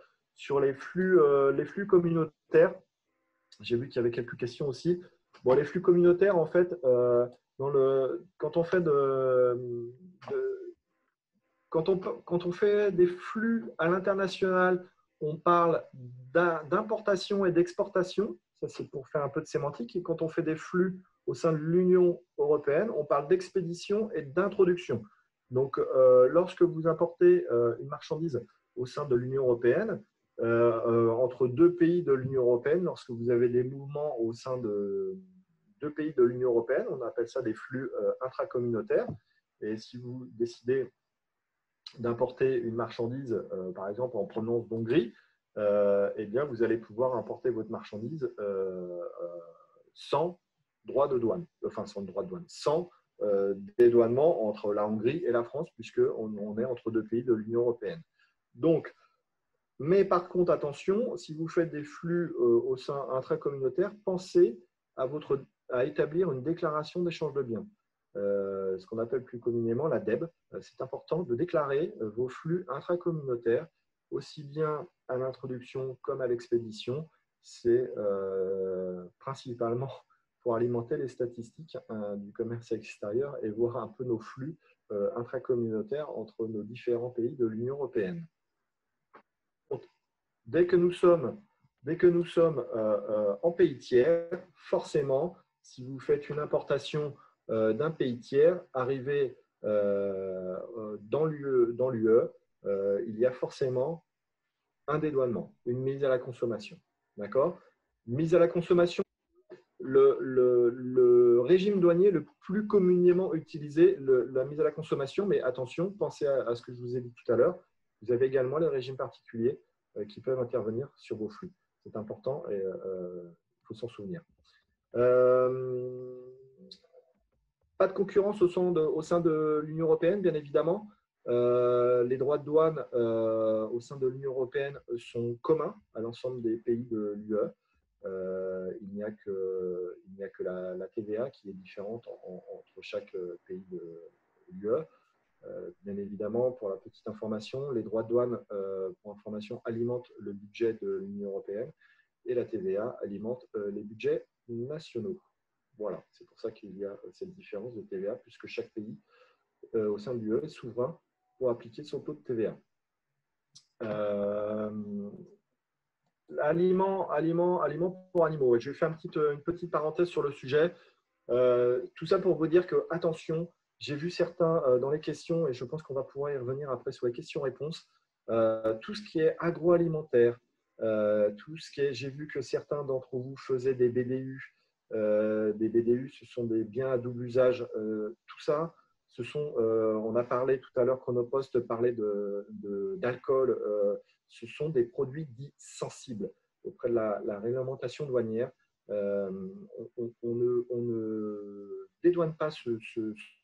les flux communautaires. J'ai vu qu'il y avait quelques questions aussi. Bon, les flux communautaires, en fait, quand on fait des flux à l'international, on parle d'importation et d'exportation. Ça, c'est pour faire un peu de sémantique. Et quand on fait des flux au sein de l'Union européenne, on parle d'expédition et d'introduction. Donc, lorsque vous importez une marchandise au sein de l'Union européenne, entre deux pays de l'Union européenne, lorsque vous avez des mouvements au sein de deux pays de l'Union européenne, on appelle ça des flux intracommunautaires. Et si vous décidez d'importer une marchandise, par exemple en provenance d'Hongrie, eh bien, vous allez pouvoir importer votre marchandise sans droit de douane, sans dédouanement entre la Hongrie et la France, puisqu'on est entre deux pays de l'Union européenne. Donc, mais par contre, attention, si vous faites des flux au sein intracommunautaire, pensez à établir une déclaration d'échange de biens. Ce qu'on appelle plus communément la DEB. C'est important de déclarer vos flux intracommunautaires, aussi bien à l'introduction comme à l'expédition. C'est principalement pour alimenter les statistiques du commerce extérieur et voir un peu nos flux intracommunautaires entre nos différents pays de l'Union européenne. Donc, dès que nous sommes dès que nous sommes en pays tiers, forcément, si vous faites une importation d'un pays tiers, arrivé dans l'UE, il y a forcément un dédouanement, une mise à la consommation. D'accord? Mise à la consommation, le régime douanier le plus communément utilisé, la mise à la consommation, mais attention, pensez à ce que je vous ai dit tout à l'heure, vous avez également les régimes particuliers qui peuvent intervenir sur vos flux. C'est important et il faut s'en souvenir. Pas de concurrence au sein de l'Union européenne, bien évidemment. Les droits de douane au sein de l'Union européenne sont communs à l'ensemble des pays de l'UE. Il n'y a que la TVA qui est différente entre chaque pays de l'UE. Bien évidemment, pour la petite information, les droits de douane, pour information, alimentent le budget de l'Union européenne et la TVA alimente les budgets nationaux. Voilà, c'est pour ça qu'il y a cette différence de TVA, puisque chaque pays au sein de l'UE est souverain pour appliquer son taux de TVA. Aliments pour animaux. Je vais faire une petite parenthèse sur le sujet. Tout ça pour vous dire que, attention, j'ai vu certains dans les questions, et je pense qu'on va pouvoir y revenir après sur les questions-réponses, tout ce qui est agroalimentaire, j'ai vu que certains d'entre vous faisaient des BDU. Des BDU, ce sont des biens à double usage. Tout ça, on a parlé tout à l'heure, Chronopost parlait d'alcool. Ce sont des produits dits sensibles auprès de la réglementation douanière. On ne dédouane pas ce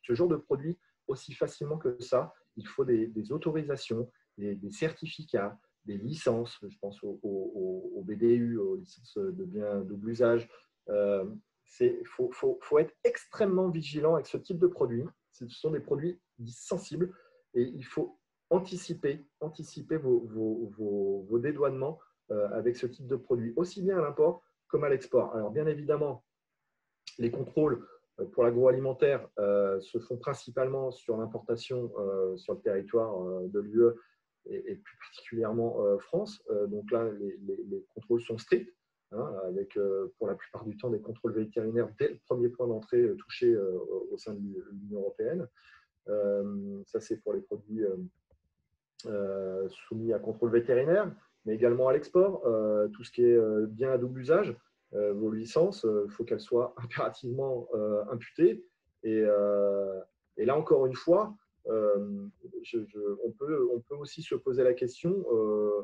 genre de produit aussi facilement que ça. Il faut des autorisations, des certificats, des licences. Je pense au BDU, aux licences de biens double usage. Faut être extrêmement vigilant avec ce type de produits. Ce sont des produits dits sensibles et il faut anticiper vos dédouanements avec ce type de produit, aussi bien à l'import comme à l'export. Alors, bien évidemment, les contrôles pour l'agroalimentaire se font principalement sur l'importation sur le territoire de l'UE et plus particulièrement France. Donc là, les contrôles sont stricts, avec pour la plupart du temps des contrôles vétérinaires dès le premier point d'entrée touché au sein de l'Union européenne. Ça, c'est pour les produits soumis à contrôle vétérinaire, mais également à l'export. Tout ce qui est biens à double usage, vos licences, il faut qu'elles soient impérativement imputées. Et là, encore une fois, on peut aussi se poser la question,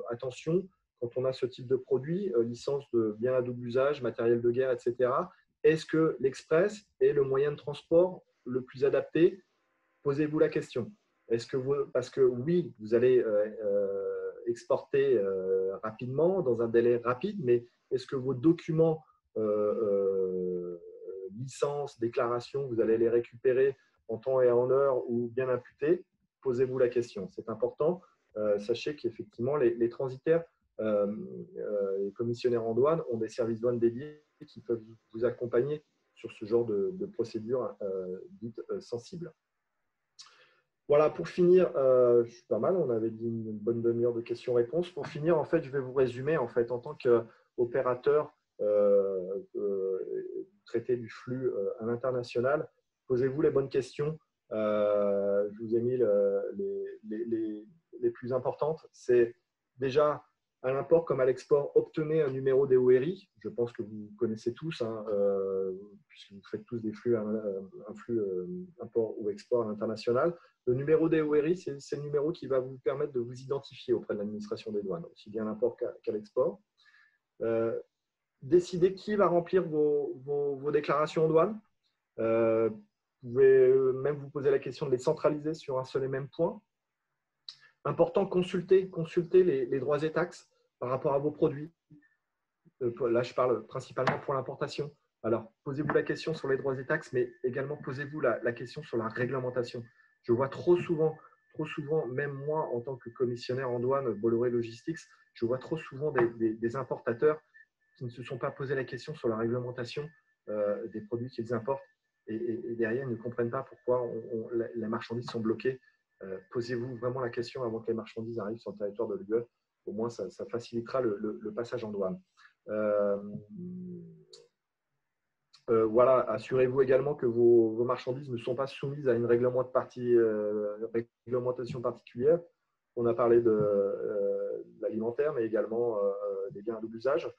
attention, quand on a ce type de produit, licence de biens à double usage, matériel de guerre, etc., est-ce que l'express est le moyen de transport le plus adapté? Posez-vous la question. Parce que oui, vous allez exporter rapidement, dans un délai rapide, mais est-ce que vos documents, licences, déclarations, vous allez les récupérer en temps et en heure ou bien imputés? Posez-vous la question. C'est important. Sachez qu'effectivement, les transitaires, les commissionnaires en douane ont des services douane dédiés qui peuvent vous accompagner sur ce genre de procédures dites sensibles. Voilà, pour finir, je suis pas mal, on avait dit une bonne demi-heure de questions-réponses. Pour finir, en fait, je vais vous résumer en fait, en tant qu'opérateur traité du flux à l'international. Posez-vous les bonnes questions. Je vous ai mis les plus importantes. C'est déjà, à l'import comme à l'export, obtenez un numéro DORI. Je pense que vous connaissez tous, puisque vous faites tous des flux, un flux import ou export à l'international. Le numéro DORI, c'est le numéro qui va vous permettre de vous identifier auprès de l'administration des douanes, aussi bien à l'import qu'à l'export. Décidez qui va remplir vos déclarations en douane. Vous pouvez même vous poser la question de les centraliser sur un seul et même point. Important, consultez les droits et taxes par rapport à vos produits. Là, je parle principalement pour l'importation. Alors, posez-vous la question sur les droits et taxes, mais également posez-vous la question sur la réglementation. Je vois trop souvent, même moi, en tant que commissionnaire en douane, Bolloré Logistics, je vois trop souvent des importateurs qui ne se sont pas posé la question sur la réglementation des produits qu'ils importent et derrière, ils ne comprennent pas pourquoi les marchandises sont bloquées. Posez-vous vraiment la question avant que les marchandises arrivent sur le territoire de l'UE. Au moins, ça facilitera le passage en douane. Voilà, assurez-vous également que vos marchandises ne sont pas soumises à une réglementation particulière. On a parlé de l'alimentaire, mais également des biens à double usage.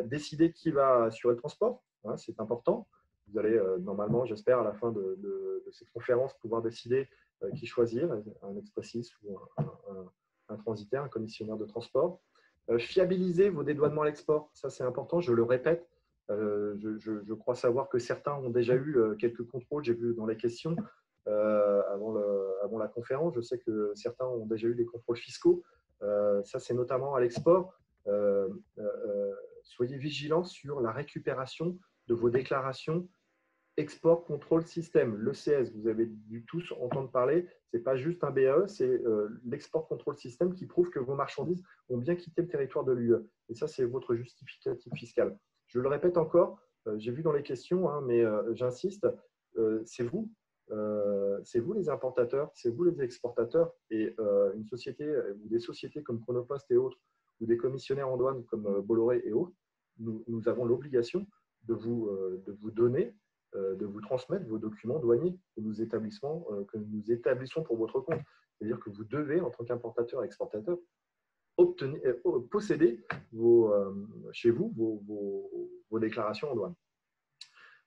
Décider qui va assurer le transport, hein, c'est important. Vous allez normalement, j'espère, à la fin de cette conférence, pouvoir décider qui choisir, un expressiste ou un transitaire, un commissionnaire de transport. Fiabiliser vos dédouanements à l'export, ça c'est important, je le répète. Je crois savoir que certains ont déjà eu quelques contrôles, j'ai vu dans les questions avant la conférence, je sais que certains ont déjà eu des contrôles fiscaux. Ça c'est notamment à l'export. Soyez vigilants sur la récupération de vos déclarations Export Control System, l'ECS. Vous avez dû tous entendre parler, ce n'est pas juste un BAE, c'est l'Export Control System qui prouve que vos marchandises ont bien quitté le territoire de l'UE. Et ça, c'est votre justificatif fiscal. Je le répète encore, j'ai vu dans les questions, hein, mais j'insiste, c'est vous les importateurs, c'est vous les exportateurs. Et une société ou des sociétés comme Chronopost et autres, ou des commissionnaires en douane comme Bolloré et autres, nous avons l'obligation de vous donner, de vous transmettre vos documents douaniers que nous établissons pour votre compte. C'est-à-dire que vous devez, en tant qu'importateur et exportateur, posséder chez vous vos déclarations en douane.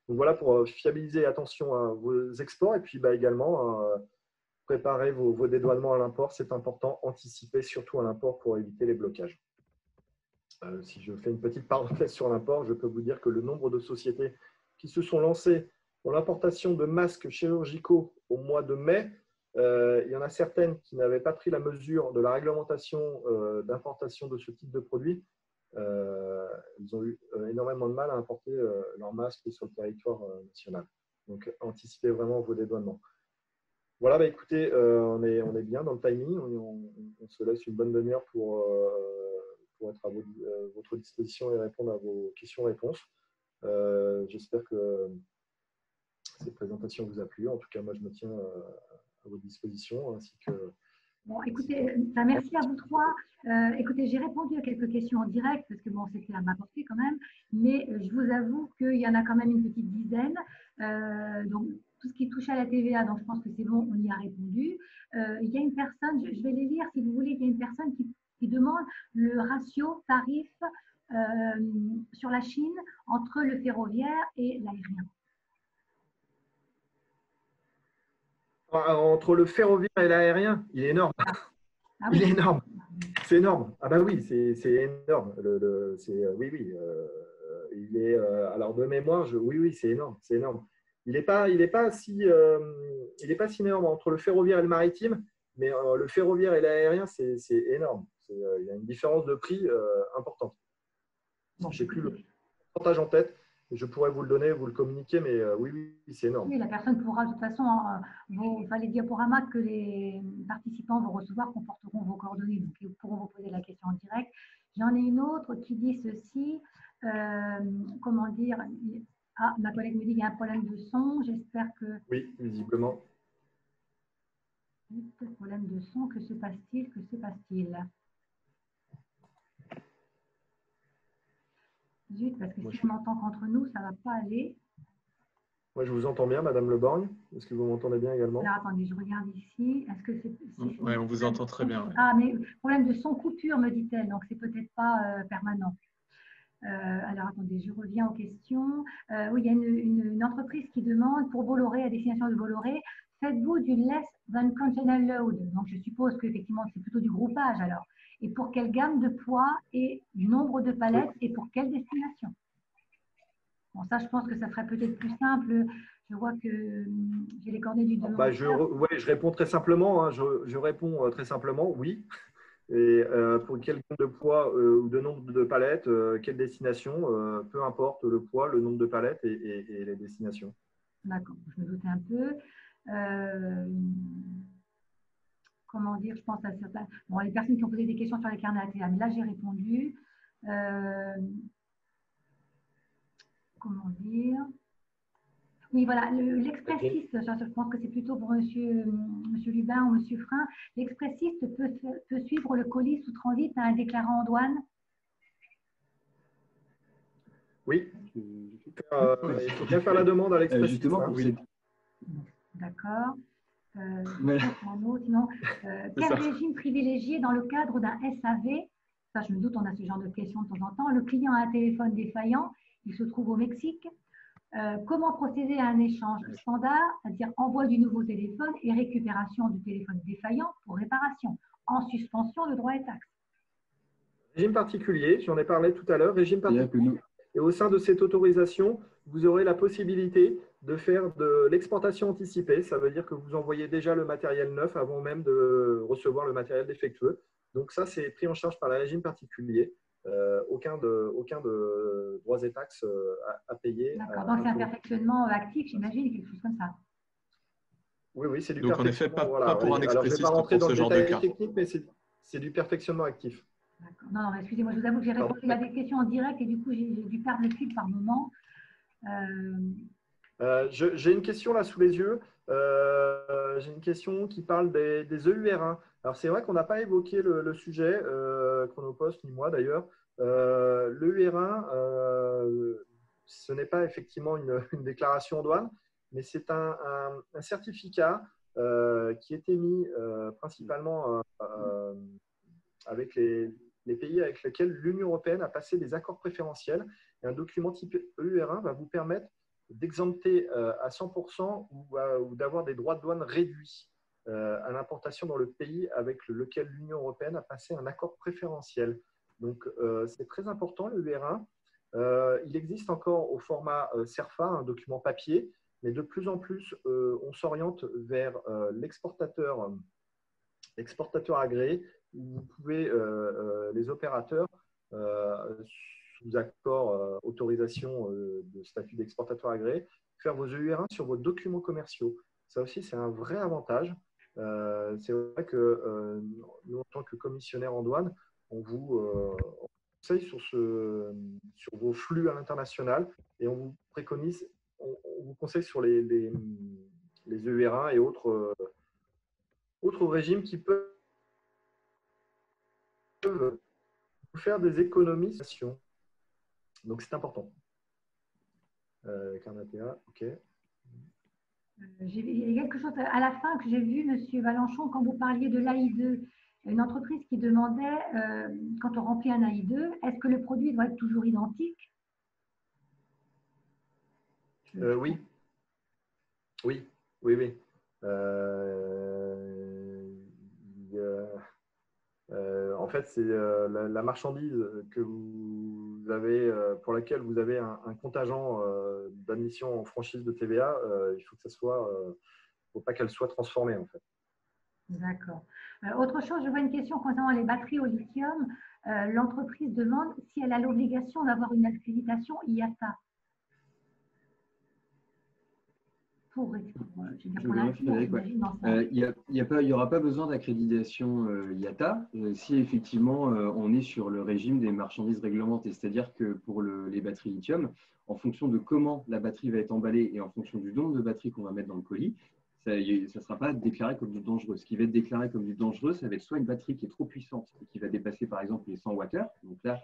Donc voilà pour fiabiliser, attention à vos exports et puis également préparer vos dédouanements à l'import, c'est important, anticiper surtout à l'import pour éviter les blocages. Si je fais une petite parenthèse sur l'import, je peux vous dire que le nombre de sociétés qui se sont lancées pour l'importation de masques chirurgicaux au mois de mai, il y en a certaines qui n'avaient pas pris la mesure de la réglementation d'importation de ce type de produit. Ils ont eu énormément de mal à importer leurs masques sur le territoire national. Donc, anticipez vraiment vos dédouanements. Voilà, écoutez, on est bien dans le timing. On se laisse une bonne demi-heure pour être à votre disposition et répondre à vos questions-réponses. J'espère que cette présentation vous a plu. En tout cas, moi, je me tiens à votre disposition, ainsi que… Bon, écoutez, merci à vous trois. Écoutez, j'ai répondu à quelques questions en direct, parce que bon, c'était à ma portée quand même, mais je vous avoue qu'il y en a quand même une petite dizaine. Donc, tout ce qui touche à la TVA, donc je pense que c'est bon, on y a répondu. Il y a une personne, je vais les lire si vous voulez, il y a une personne qui demande le ratio tarif sur la Chine entre le ferroviaire et l'aérien. Entre le ferroviaire et l'aérien, il est énorme. Ah oui. Il est énorme. C'est énorme. Ah bah oui, c'est énorme. Oui. Il est alors de mémoire, oui, c'est énorme, c'est énorme. Il n'est pas si énorme entre le ferroviaire et le maritime, mais le ferroviaire et l'aérien, c'est énorme. Il y a une différence de prix importante. Bon, je n'ai plus le pourcentage en tête. Je pourrais vous le donner, vous le communiquer, mais oui, c'est énorme. Oui, la personne pourra, de toute façon, les diaporamas que les participants vont recevoir comporteront vos coordonnées, donc ils pourront vous poser la question en direct. J'en ai une autre qui dit ceci, comment dire, ma collègue me dit qu'il y a un problème de son, j'espère que… Oui, visiblement. Problème de son, que se passe-t-il, Zut, parce que si on m'entend qu'entre nous, ça ne va pas aller. Moi, je vous entends bien, Madame Le Borgne. Est-ce que vous m'entendez bien également? Alors, attendez, je regarde ici. Est-ce que c'est… Oui, on vous entend très bien. Ouais. Ah, mais problème de son coupure, me dit-elle, donc c'est peut-être pas permanent. Alors, attendez, je reviens aux questions. Oui, il y a une entreprise qui demande pour Bolloré, à destination de Bolloré, faites-vous du less than container load? Donc, je suppose qu'effectivement, c'est plutôt du groupage alors. Et pour quelle gamme de poids et du nombre de palettes et pour quelle destination? Bon, ça, je pense que ça serait peut-être plus simple. Je vois que j'ai les coordonnées du demandeur. Je réponds très simplement. Hein. Je réponds très simplement, oui. Et pour quel nombre de poids ou de nombre de palettes, quelle destination, peu importe le poids, le nombre de palettes et les destinations. D'accord, je me doutais un peu. Comment dire, je pense à certains… Bon, les personnes qui ont posé des questions sur les carnets ATA, mais là, j'ai répondu. Comment dire? Oui, voilà, l'expressiste, je pense que c'est plutôt pour monsieur Lubin ou monsieur Frein. L'expressiste peut suivre le colis sous transit à un déclarant en douane? Oui. Il faut bien faire la demande à l'expressiste. Justement, hein. oui. D'accord. Voilà. Un autre, non. Quel régime privilégié dans le cadre d'un SAV? Ça, je me doute, on a ce genre de questions de temps en temps. Le client a un téléphone défaillant, il se trouve au Mexique. Comment procéder à un échange standard, c'est-à-dire envoi du nouveau téléphone et récupération du téléphone défaillant pour réparation, en suspension de droits et taxes? Régime particulier, j'en ai parlé tout à l'heure, régime C'est-à-dire particulier. que nous, Et au sein de cette autorisation, vous aurez la possibilité de faire de l'exportation anticipée. Ça veut dire que vous envoyez déjà le matériel neuf avant même de recevoir le matériel défectueux. Donc ça, c'est pris en charge par le régime particulier. Aucun de droits et taxes à payer. D'accord, donc c'est un perfectionnement actif, j'imagine, quelque chose comme ça. Oui, oui, c'est du Donc en effet, perfectionnement. pas pour un Alors, je ne vais pas expressiste rentrer pour dans ce le genre de détail cas. technique, mais c'est du perfectionnement actif. D'accord. Non, non, excusez-moi, je vous avoue que j'ai répondu à des questions en direct et du coup, j'ai dû perdre le fil par moment. J'ai une question là sous les yeux. J'ai une question qui parle des EUR1. Alors, c'est vrai qu'on n'a pas évoqué le sujet, Chronopost, ni moi d'ailleurs. L'EUR1, ce n'est pas effectivement une déclaration en douane, mais c'est un certificat qui est émis principalement avec les pays avec lesquels l'Union européenne a passé des accords préférentiels. Et un document type EUR1 va vous permettre d'exempter à 100% ou d'avoir des droits de douane réduits à l'importation dans le pays avec lequel l'Union européenne a passé un accord préférentiel. Donc, c'est très important, le EUR1. Il existe encore au format CERFA, un document papier, mais de plus en plus, on s'oriente vers l'exportateur agréé, où vous pouvez, les opérateurs, sous accord, autorisation de statut d'exportateur agréé, faire vos EUR1 sur vos documents commerciaux. Ça aussi, c'est un vrai avantage. C'est vrai que nous, en tant que commissionnaire en douane, on vous conseille sur vos flux à l'international et on vous préconise, on vous conseille sur les EUR1 et autres régimes qui peuvent vous faire des économies. Donc, c'est important. Carnatea, OK. Il y a quelque chose à la fin que j'ai vu, Monsieur Valenchon, quand vous parliez de l'AI2, une entreprise qui demandait, quand on remplit un AI2, est-ce que le produit doit être toujours identique? Oui. Oui, oui, oui. En fait, c'est la marchandise que vous avez, pour laquelle vous avez un contingent d'admission en franchise de TVA. Il faut que ça soit, faut pas qu'elle soit transformée en fait. D'accord. Autre chose, je vois une question concernant les batteries au lithium. L'entreprise demande si elle a l'obligation d'avoir une accréditation IATA. Il n'y aura pas besoin d'accréditation IATA si effectivement on est sur le régime des marchandises réglementées. C'est-à-dire que pour les batteries lithium, en fonction de comment la batterie va être emballée et en fonction du nombre de batteries qu'on va mettre dans le colis, ça ne sera pas déclaré comme du dangereux. Ce qui va être déclaré comme du dangereux, ça va être soit une batterie qui est trop puissante et qui va dépasser par exemple les 100 Wh. Donc là,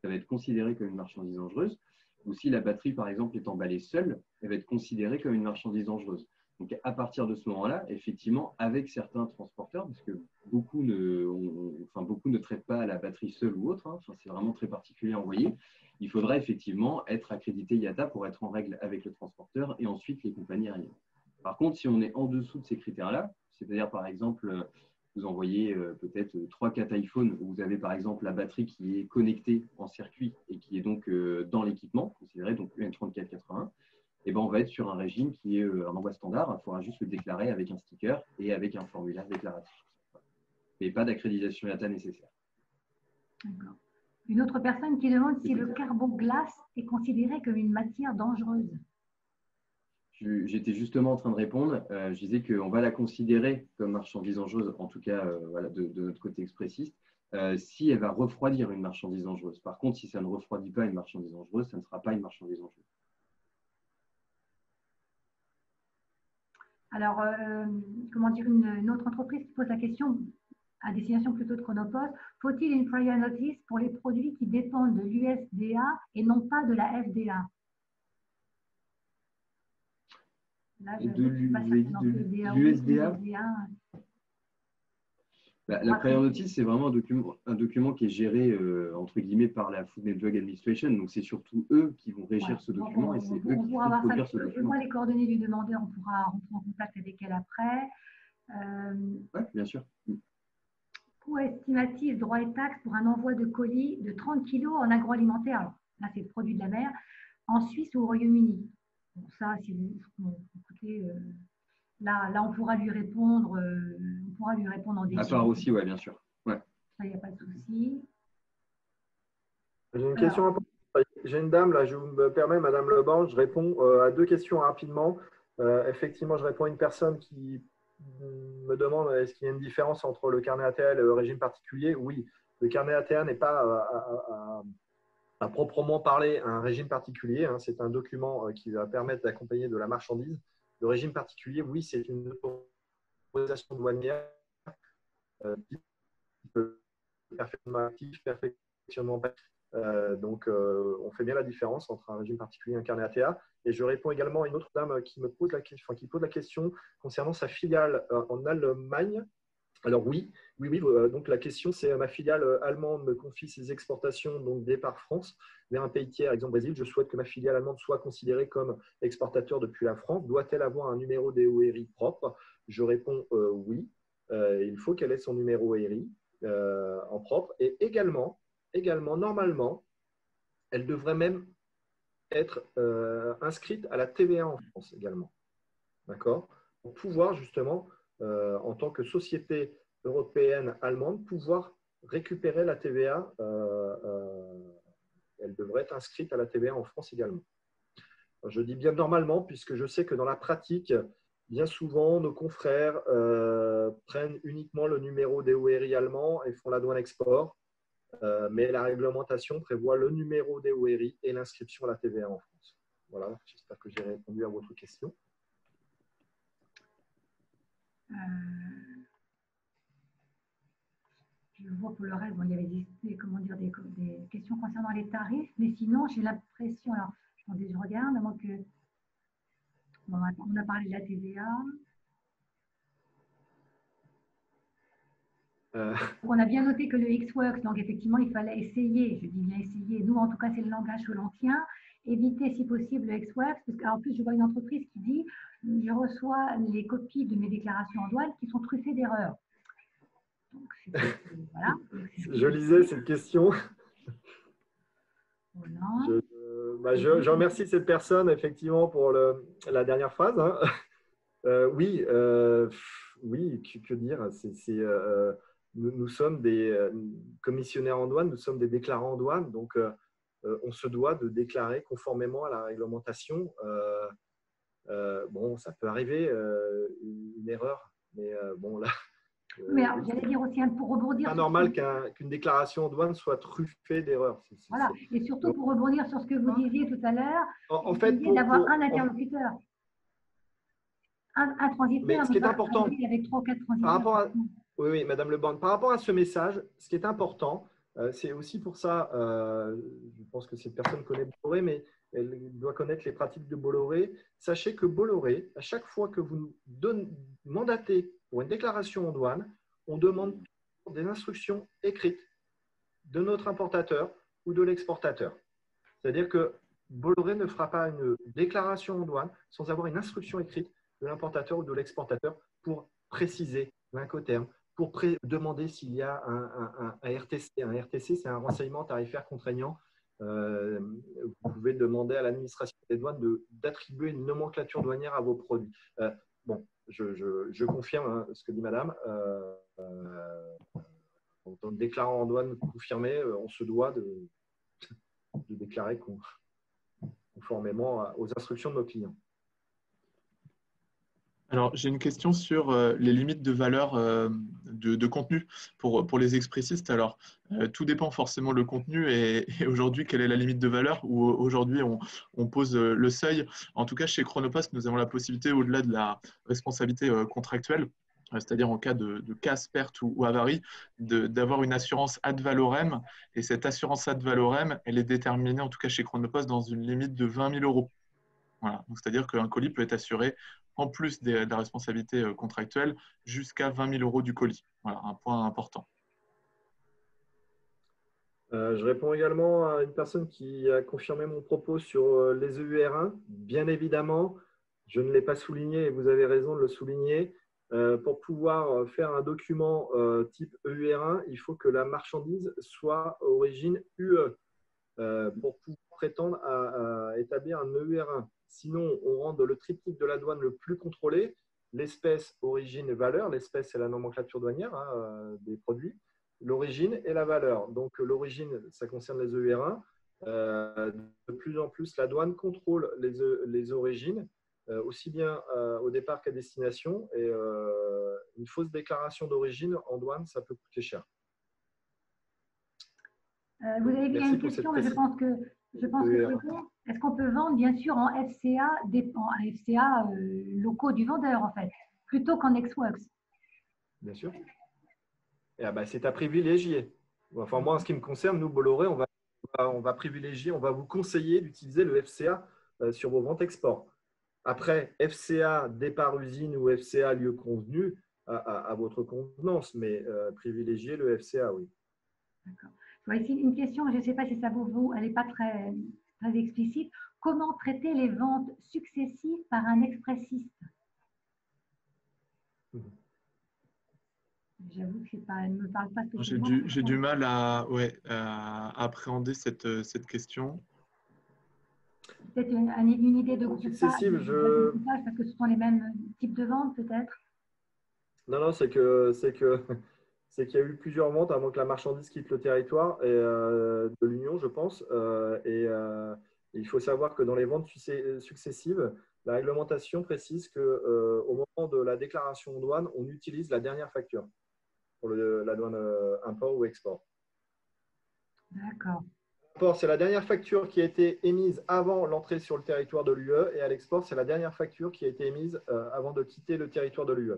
ça va être considéré comme une marchandise dangereuse. Ou si la batterie, par exemple, est emballée seule, elle va être considérée comme une marchandise dangereuse. Donc, à partir de ce moment-là, effectivement, avec certains transporteurs, parce que beaucoup ne traitent pas la batterie seule ou autre, hein, c'est vraiment très particulier à envoyer, il faudra effectivement être accrédité IATA pour être en règle avec le transporteur et ensuite les compagnies aériennes. Par contre, si on est en dessous de ces critères-là, c'est-à-dire, par exemple, vous envoyez peut-être 3-4 iPhones où vous avez par exemple la batterie qui est connectée en circuit et qui est donc dans l'équipement, considéré donc UN3481, et ben on va être sur un régime qui est un envoi standard. Il faudra juste le déclarer avec un sticker et avec un formulaire déclaratif. Mais pas d'accréditation IATA nécessaire. D'accord. Une autre personne qui demande si le carboglace est considéré comme une matière dangereuse. J'étais justement en train de répondre. Je disais qu'on va la considérer comme marchandise dangereuse, en tout cas voilà, de notre côté expressiste, si elle va refroidir une marchandise dangereuse. Par contre, si ça ne refroidit pas une marchandise dangereuse, ça ne sera pas une marchandise dangereuse. Alors, comment dire, une autre entreprise qui pose la question, à destination plutôt de Chronopost. Faut-il une prior notice pour les produits qui dépendent de l'USDA et non pas de la FDA? Là, je ne suis pas certaine dans l'USDA. La prior notice, c'est vraiment un document qui est géré entre guillemets par la Food and Drug Administration. Donc, c'est surtout eux qui vont régir ce document et c'est eux qui vont produire ce document. Moi, les coordonnées du demandeur, on pourra rentrer en contact avec elle après. Oui, bien sûr. Coût estimatif, droits et taxes pour un envoi de colis de 30 kg en agroalimentaire. Alors, là, c'est le produit de la mer, en Suisse ou au Royaume-Uni. Bon, ça, si vous écoutez, là, on pourra lui répondre. On pourra lui répondre en détail. À part aussi, oui, bien sûr. Ouais. Ça, il n'y a pas de souci. J'ai une question importante. J'ai une dame, là, je me permets, Madame Leban, je réponds à 2 questions rapidement. Effectivement, je réponds à une personne qui me demande est-ce qu'il y a une différence entre le carnet ATA et le régime particulier. Oui, le carnet ATA n'est pas à proprement parler un régime particulier. Hein. C'est un document qui va permettre d'accompagner de la marchandise. Le régime particulier, oui, c'est une autorisation douanière qui peut perfectionnement actif, perfectionnement pas. Donc, on fait bien la différence entre un régime particulier et un carnet ATA. Et je réponds également à une autre dame qui pose la question concernant sa filiale en Allemagne. Alors oui. Donc la question, c'est ma filiale allemande me confie ses exportations donc départ France vers un pays tiers, exemple Brésil. Je souhaite que ma filiale allemande soit considérée comme exportateur depuis la France. Doit-elle avoir un numéro DORI propre? Je réponds oui. Il faut qu'elle ait son numéro ERI en propre. Et également, normalement, elle devrait même être inscrite à la TVA en France également. D'accord? Pour pouvoir justement, en tant que société européenne allemande, pouvoir récupérer la TVA, elle devrait être inscrite à la TVA en France également. Alors, je dis bien normalement, puisque je sais que dans la pratique, bien souvent, nos confrères prennent uniquement le numéro DORI allemand et font la douane export. Mais la réglementation prévoit le numéro DORI et l'inscription à la TVA en France. Voilà, j'espère que j'ai répondu à votre question. Je vois pour le reste, bon, il y avait des questions concernant les tarifs, mais sinon, j'ai l'impression, alors, je regarde, avant que… Bon, on a parlé de la TVA. On a bien noté que le Xworks, donc effectivement, il fallait essayer, je dis bien essayer, nous en tout cas c'est le langage que l'on tient, éviter si possible le Xworks, parce qu'en plus je vois une entreprise qui dit je reçois les copies de mes déclarations en douane qui sont truffées d'erreurs. Voilà. Je lisais cette question. Voilà. Je remercie cette personne effectivement pour la dernière phrase. Hein. Oui, que dire nous sommes des commissionnaires en douane, nous sommes des déclarants en douane, donc on se doit de déclarer conformément à la réglementation. Bon, ça peut arriver, une erreur, mais bon, là… Mais j'allais dire aussi, pour rebondir… C'est pas normal qu'une déclaration en douane soit truffée d'erreurs. Voilà, et surtout pour rebondir sur ce que vous disiez tout à l'heure, en fait, d'avoir un interlocuteur. Un transiteur, mais ce qui est important, avec 3 ou 4 transiteurs. Par rapport à, oui, Madame Leborn, par rapport à ce message, ce qui est important, c'est aussi pour ça, je pense que cette personne connaît Bolloré, mais elle doit connaître les pratiques de Bolloré. Sachez que Bolloré, à chaque fois que vous nous mandatez pour une déclaration en douane, on demande des instructions écrites de notre importateur ou de l'exportateur. C'est-à-dire que Bolloré ne fera pas une déclaration en douane sans avoir une instruction écrite de l'importateur ou de l'exportateur pour préciser l'incoterm, pour demander s'il y a un RTC. Un RTC, c'est un renseignement tarifaire contraignant. Vous pouvez demander à l'administration des douanes d'attribuer une nomenclature douanière à vos produits. Bon, je confirme hein, ce que dit Madame. En tant que déclarant en douane confirmé, on se doit de déclarer conformément aux instructions de nos clients. Alors, j'ai une question sur les limites de valeur de contenu pour les expressistes. Alors, tout dépend forcément le contenu et aujourd'hui, quelle est la limite de valeur où aujourd'hui, on pose le seuil. En tout cas, chez Chronopost, nous avons la possibilité, au-delà de la responsabilité contractuelle, c'est-à-dire en cas de casse, perte ou avarie, d'avoir une assurance ad valorem. Et cette assurance ad valorem, elle est déterminée, en tout cas chez Chronopost, dans une limite de 20 000 euros. Voilà. C'est-à-dire qu'un colis peut être assuré, en plus de la responsabilité contractuelle, jusqu'à 20 000 euros du colis. Voilà, un point important. Je réponds également à une personne qui a confirmé mon propos sur les EUR1. Bien évidemment, je ne l'ai pas souligné et vous avez raison de le souligner. Pour pouvoir faire un document type EUR1, il faut que la marchandise soit origine UE pour pouvoir prétendre à établir un EUR1. Sinon, on rend le triptyque de la douane le plus contrôlé, l'espèce, origine et valeur. L'espèce, c'est la nomenclature douanière des produits. L'origine et la valeur. Donc, l'origine, ça concerne les EUR1. De plus en plus, la douane contrôle les origines, aussi bien au départ qu'à destination. Et une fausse déclaration d'origine en douane, ça peut coûter cher. Vous avez vu, il y a une question, mais je pense que c'est bon. Est-ce qu'on peut vendre, bien sûr, en FCA, locaux du vendeur, en fait, plutôt qu'en ex-works? Bien sûr. Et c'est à privilégier. Enfin, moi, en ce qui me concerne, nous, Bolloré, on va privilégier, on va vous conseiller d'utiliser le FCA sur vos ventes export. Après, FCA départ usine ou FCA lieu convenu à votre convenance, mais privilégier le FCA, oui. D'accord. Ici, une question, je ne sais pas si ça vous, elle n'est pas très, très explicite. Comment traiter les ventes successives par un expressiste? J'avoue que elle ne me parle pas spécialement. J'ai du mal à appréhender cette question. Peut-être une idée de groupage, parce que ce sont les mêmes types de ventes, peut-être? Non, c'est qu'il y a eu plusieurs ventes avant que la marchandise quitte le territoire de l'Union, je pense. Il faut savoir que dans les ventes successives, la réglementation précise qu'au moment de la déclaration en douane, on utilise la dernière facture pour la douane import ou export. D'accord. L'import, c'est la dernière facture qui a été émise avant l'entrée sur le territoire de l'UE, et à l'export, c'est la dernière facture qui a été émise avant de quitter le territoire de l'UE.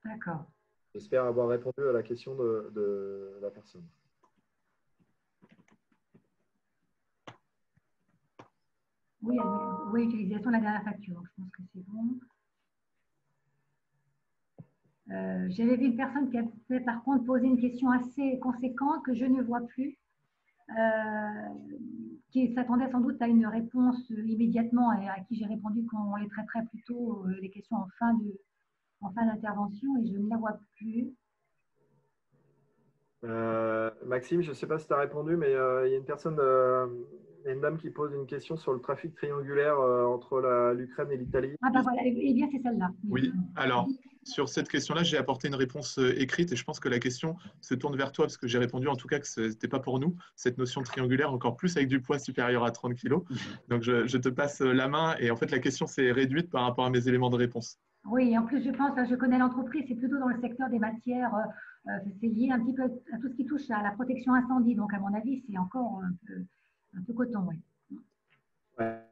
D'accord. J'espère avoir répondu à la question de la personne. Oui, utilisation de la dernière facture. Je pense que c'est bon. J'avais vu une personne qui avait par contre posé une question assez conséquente que je ne vois plus, qui s'attendait sans doute à une réponse immédiatement et à qui j'ai répondu qu'on les traiterait plutôt les questions en fin d'intervention, et je ne la vois plus. Maxime, je ne sais pas si tu as répondu, mais il y a une dame qui pose une question sur le trafic triangulaire entre l'Ukraine et l'Italie. Ah bah voilà, et bien c'est celle-là. Oui, alors sur cette question-là, j'ai apporté une réponse écrite et je pense que la question se tourne vers toi parce que j'ai répondu en tout cas que ce n'était pas pour nous, cette notion triangulaire, encore plus avec du poids supérieur à 30 kg. Donc je te passe la main et en fait la question s'est réduite par rapport à mes éléments de réponse. Oui, en plus je pense, je connais l'entreprise, c'est plutôt dans le secteur des matières, c'est lié un petit peu à tout ce qui touche à la protection incendie, donc à mon avis c'est encore un peu coton. Oui. Ouais.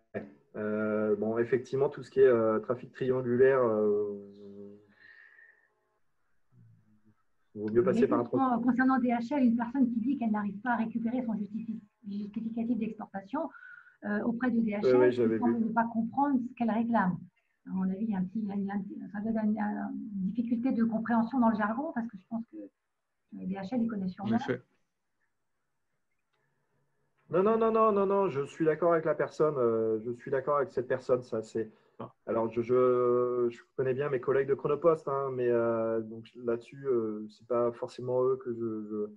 Bon, effectivement, tout ce qui est trafic triangulaire, il vaut mieux passer par un trottoir. Concernant DHL, une personne qui dit qu'elle n'arrive pas à récupérer son justificatif d'exportation auprès de DHL, qui semble ne pas comprendre ce qu'elle réclame. À mon avis, ça doit être une difficulté de compréhension dans le jargon, parce que je pense que DHL, ils connaissent sûrement. Non, je suis d'accord avec la personne. Je suis d'accord avec cette personne. Alors, je connais bien mes collègues de Chronopost, hein, mais donc là-dessus, ce n'est pas forcément eux que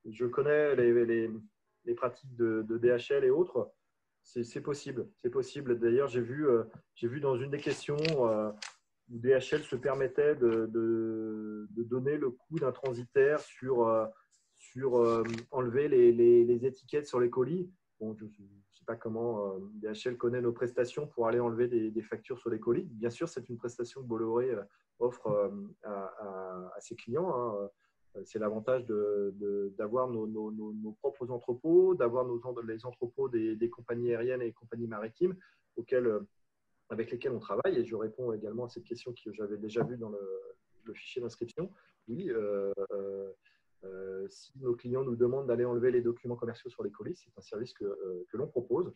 je connais les pratiques de DHL et autres. C'est possible. C'est possible. D'ailleurs, j'ai vu dans une des questions où DHL se permettait de donner le coût d'un transitaire sur enlever les étiquettes sur les colis. Bon, je ne sais pas comment DHL connaît nos prestations pour aller enlever des factures sur les colis. Bien sûr, c'est une prestation que Bolloré offre à ses clients. Hein. C'est l'avantage d'avoir nos propres entrepôts, d'avoir les entrepôts des compagnies aériennes et compagnies maritimes avec lesquelles on travaille. Et je réponds également à cette question que j'avais déjà vue dans le fichier d'inscription. Oui, si nos clients nous demandent d'aller enlever les documents commerciaux sur les colis, c'est un service que l'on propose,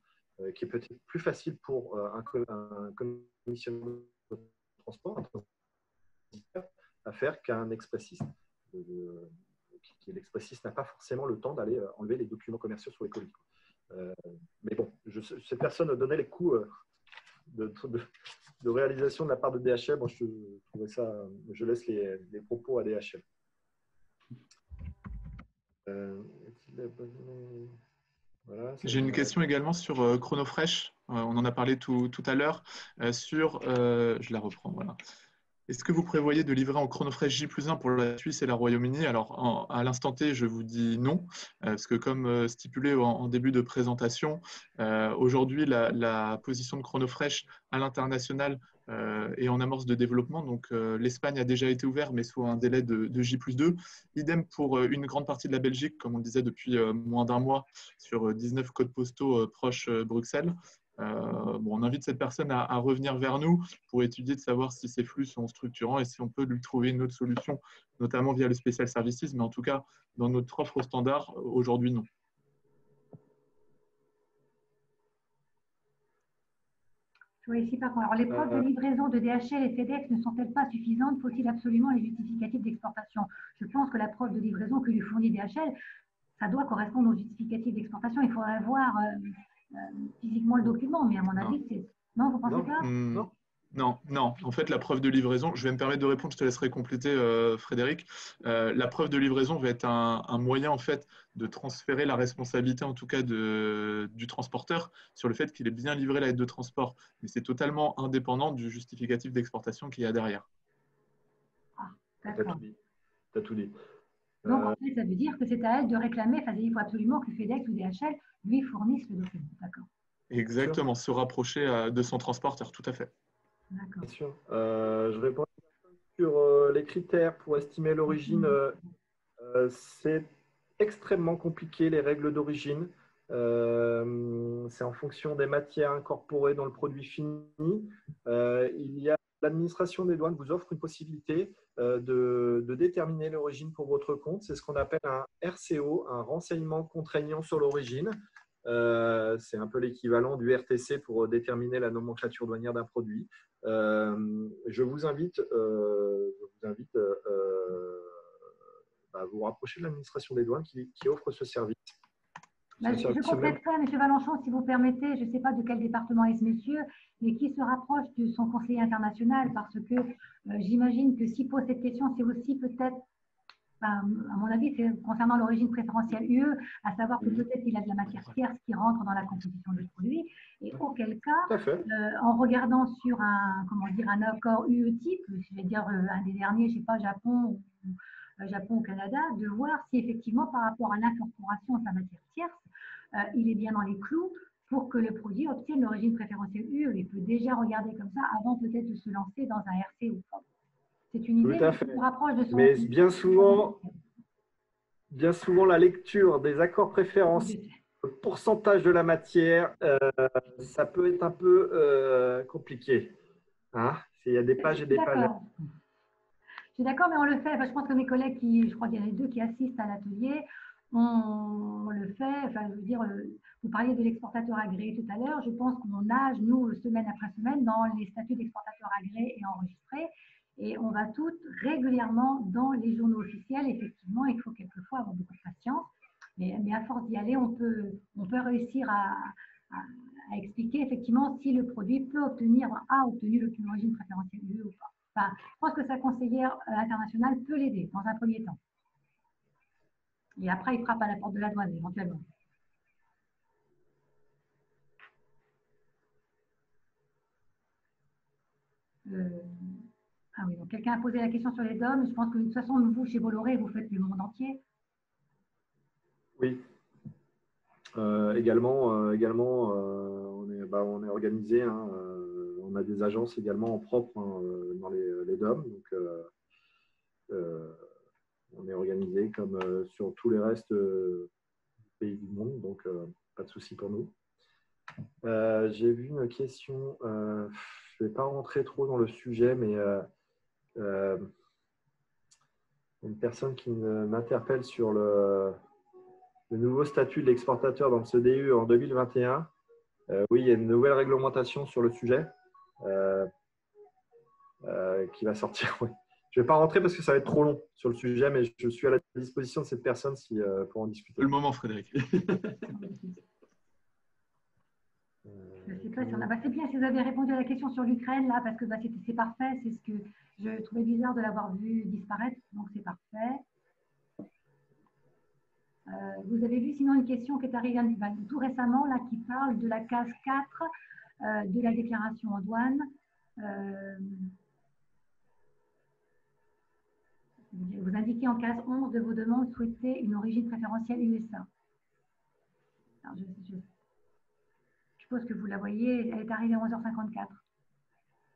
qui est peut-être plus facile pour un commissionnaire de transport, un transiteur, à faire qu'un expressiste. L'expressiste n'a pas forcément le temps d'aller enlever les documents commerciaux sur les colis. Mais bon, cette personne donnait les coûts de réalisation de la part de DHL. Bon, je trouvais ça, je laisse les propos à DHL. Voilà, j'ai une question également sur Chronofresh. On en a parlé tout à l'heure. Je la reprends. Voilà. Est-ce que vous prévoyez de livrer en Chronofresh J+1 pour la Suisse et la Royaume-Uni? Alors, à l'instant T, je vous dis non, parce que comme stipulé en début de présentation, aujourd'hui, la position de Chronofresh à l'international est en amorce de développement. Donc, l'Espagne a déjà été ouverte, mais sous un délai de J+2. Idem pour une grande partie de la Belgique, comme on le disait, depuis moins d'un mois, sur 19 codes postaux proches Bruxelles. On invite cette personne à revenir vers nous pour étudier de savoir si ces flux sont structurants et si on peut lui trouver une autre solution, notamment via le Special Services, mais en tout cas, dans notre offre standard, aujourd'hui, non. Je vois ici par contre. Alors, les preuves de livraison de DHL et FedEx ne sont-elles pas suffisantes? Faut-il absolument les justificatifs d'exportation? Je pense que la preuve de livraison que lui fournit DHL, ça doit correspondre aux justificatifs d'exportation. Il faudrait voir physiquement le document, mais à mon avis, c'est… Non, vous pensez pas? Non. En fait, la preuve de livraison, je vais me permettre de répondre, je te laisserai compléter, Frédéric. La preuve de livraison va être un moyen, en fait, de transférer la responsabilité, en tout cas, du transporteur sur le fait qu'il ait bien livré la lettre de transport. Mais c'est totalement indépendant du justificatif d'exportation qu'il y a derrière. Ah, d'accord. Tu as tout dit. Donc, en fait, ça veut dire que c'est à elle de réclamer, enfin, il faut absolument que FedEx ou DHL lui fournissent le document. D'accord. Exactement, se rapprocher de son transporteur, tout à fait. D'accord. Bien sûr. Je réponds sur les critères pour estimer l'origine. C'est extrêmement compliqué, les règles d'origine. C'est en fonction des matières incorporées dans le produit fini. L'administration des douanes vous offre une possibilité de déterminer l'origine pour votre compte. C'est ce qu'on appelle un RCO, un renseignement contraignant sur l'origine. C'est un peu l'équivalent du RTC pour déterminer la nomenclature douanière d'un produit. Je vous invite à vous rapprocher de l'administration des douanes qui offre ce service. Je compléterai, M. Valenchon, si vous permettez, je ne sais pas de quel département est ce monsieur, mais qui se rapproche de son conseiller international, parce que j'imagine que s'il pose cette question, c'est aussi peut-être, à mon avis, c'est concernant l'origine préférentielle UE, à savoir que peut-être il a de la matière tierce qui rentre dans la composition du produit, et auquel cas, en regardant sur un accord UE type, je vais dire un des derniers, je ne sais pas, Japon au Canada, de voir si effectivement par rapport à l'incorporation de sa matière tierce, il est bien dans les clous pour que le produit obtienne l'origine préférentielle UE. Il peut déjà regarder comme ça avant peut-être de se lancer dans un RC ou pas. C'est une idée qui se rapproche de son… Mais bien souvent, la lecture des accords préférentiels, le pourcentage de la matière, ça peut être un peu compliqué. Hein, il y a des pages et des pages. Je suis d'accord, mais on le fait. Enfin, je pense que mes collègues, je crois qu'il y en a 2 qui assistent à l'atelier, on le fait. Enfin, je veux dire, vous parliez de l'exportateur agréé tout à l'heure. Je pense qu'on nage, nous, semaine après semaine, dans les statuts d'exportateur agréé et enregistré. Et on va toutes régulièrement dans les journaux officiels. Effectivement, il faut quelquefois avoir beaucoup de patience. Mais à force d'y aller, on peut réussir à expliquer effectivement si le produit a obtenu l'origine préférentielle UE ou pas. Enfin, je pense que sa conseillère internationale peut l'aider dans un premier temps. Et après, il frappe à la porte de la douane, éventuellement. Ah oui, donc quelqu'un a posé la question sur les DOM. Je pense que de toute façon, vous, chez Bolloré, vous faites le monde entier. Oui. Également, on est organisé. Hein, on a des agences également en propre dans les DOM. Donc, on est organisé comme sur tous les restes du pays du monde. Donc, pas de souci pour nous. J'ai vu une question. Je ne vais pas rentrer trop dans le sujet, mais Une personne qui m'interpelle sur le nouveau statut de l'exportateur dans le CDU en 2021. Oui, il y a une nouvelle réglementation sur le sujet qui va sortir. Oui. Je ne vais pas rentrer parce que ça va être trop long sur le sujet, mais je suis à la disposition de cette personne pour en discuter. Le moment, Frédéric. Je sais pas si on a... c'est bien si vous avez répondu à la question sur l'Ukraine, là, parce que c'est parfait. C'est ce que je trouvais bizarre de l'avoir vu disparaître, donc c'est parfait. Vous avez vu sinon une question qui est arrivée tout récemment, là, qui parle de la case 4 de la déclaration en douane. Vous indiquez en case 11 de vos demandes souhaiter une origine préférentielle USA. Alors, je suppose que vous la voyez, elle est arrivée à 11h54.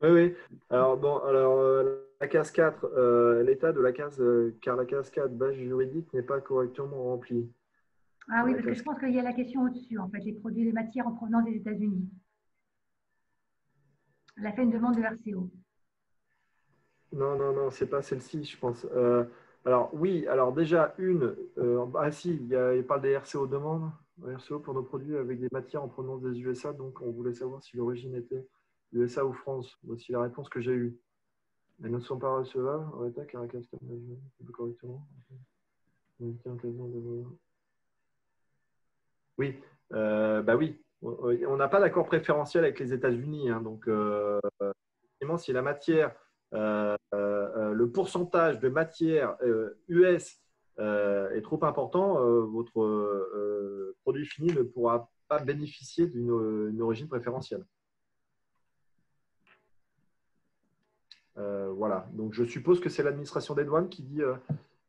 Oui, oui. Alors, bon, la case 4, l'état de la case, car la case 4, base juridique, n'est pas correctement remplie. Ah oui, parce que je pense qu'il y a la question au-dessus, en fait, les produits, les matières en provenance des États-Unis. Elle a fait une demande de RCO. Non, c'est pas celle-ci, je pense. Alors, oui, alors déjà, si, il parle des RCO demandes, RCO pour nos produits avec des matières en provenance des USA, donc on voulait savoir si l'origine était USA ou France. Voici la réponse que j'ai eue. Elles ne sont pas recevables en état car la case correctement. Oui, oui. On n'a pas d'accord préférentiel avec les États-Unis, hein, donc si la matière, le pourcentage de matière US est trop important, votre produit fini ne pourra pas bénéficier d'une origine préférentielle. Voilà, donc je suppose que c'est l'administration des douanes qui dit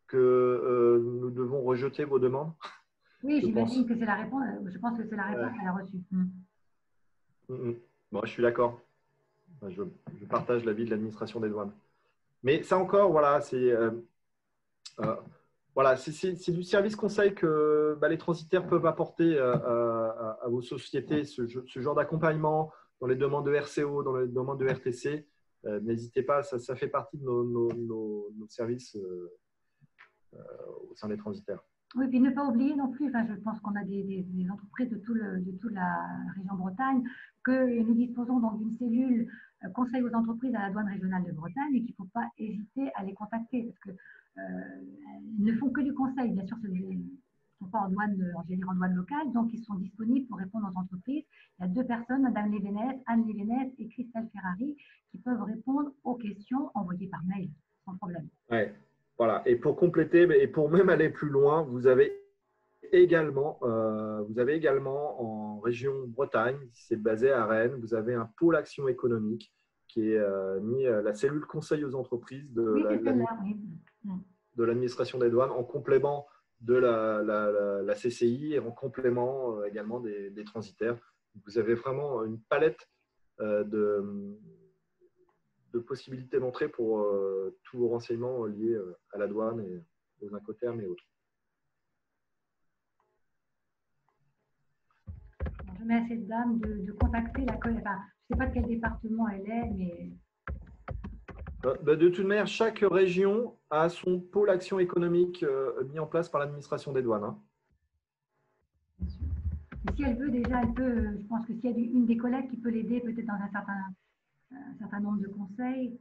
que nous devons rejeter vos demandes. Oui, j'imagine que c'est la réponse. Je pense que c'est la réponse qu'elle a reçue. Bon, je suis d'accord. Je partage l'avis de l'administration des douanes. Mais ça encore, voilà, c'est du service conseil que les transitaires peuvent apporter à vos sociétés, ce genre d'accompagnement dans les demandes de RCO, dans les demandes de RTC. N'hésitez pas, ça fait partie de nos services au sein des transitaires. Oui, puis ne pas oublier non plus, je pense qu'on a des entreprises de toute la région Bretagne, que nous disposons donc d'une cellule conseil aux entreprises à la douane régionale de Bretagne et qu'il ne faut pas hésiter à les contacter parce qu'ils ne font que du conseil. Bien sûr, ils ne sont pas en douane locale, donc ils sont disponibles pour répondre aux entreprises. Il y a deux personnes, Madame Lévénès, Anne Lévénès et Christelle Ferrari, qui peuvent répondre aux questions envoyées par mail, sans problème. Ouais. Voilà. Et pour compléter, et pour même aller plus loin, vous avez également en région Bretagne, c'est basé à Rennes, vous avez un pôle action économique qui est la cellule conseil aux entreprises de l'administration des douanes en complément de la CCI et en complément également des transitaires. Vous avez vraiment une palette de possibilités d'entrée pour tous vos renseignements liés à la douane et aux incoterms et autres. Je mets à cette dame de contacter la collègue. Enfin, je ne sais pas de quel département elle est, mais… De toute manière, chaque région a son pôle action économique mis en place par l'administration des douanes. Hein. Bien sûr. Et si elle veut, déjà, elle peut, je pense que s'il y a une des collègues qui peut l'aider, peut-être dans un certain nombre de conseils,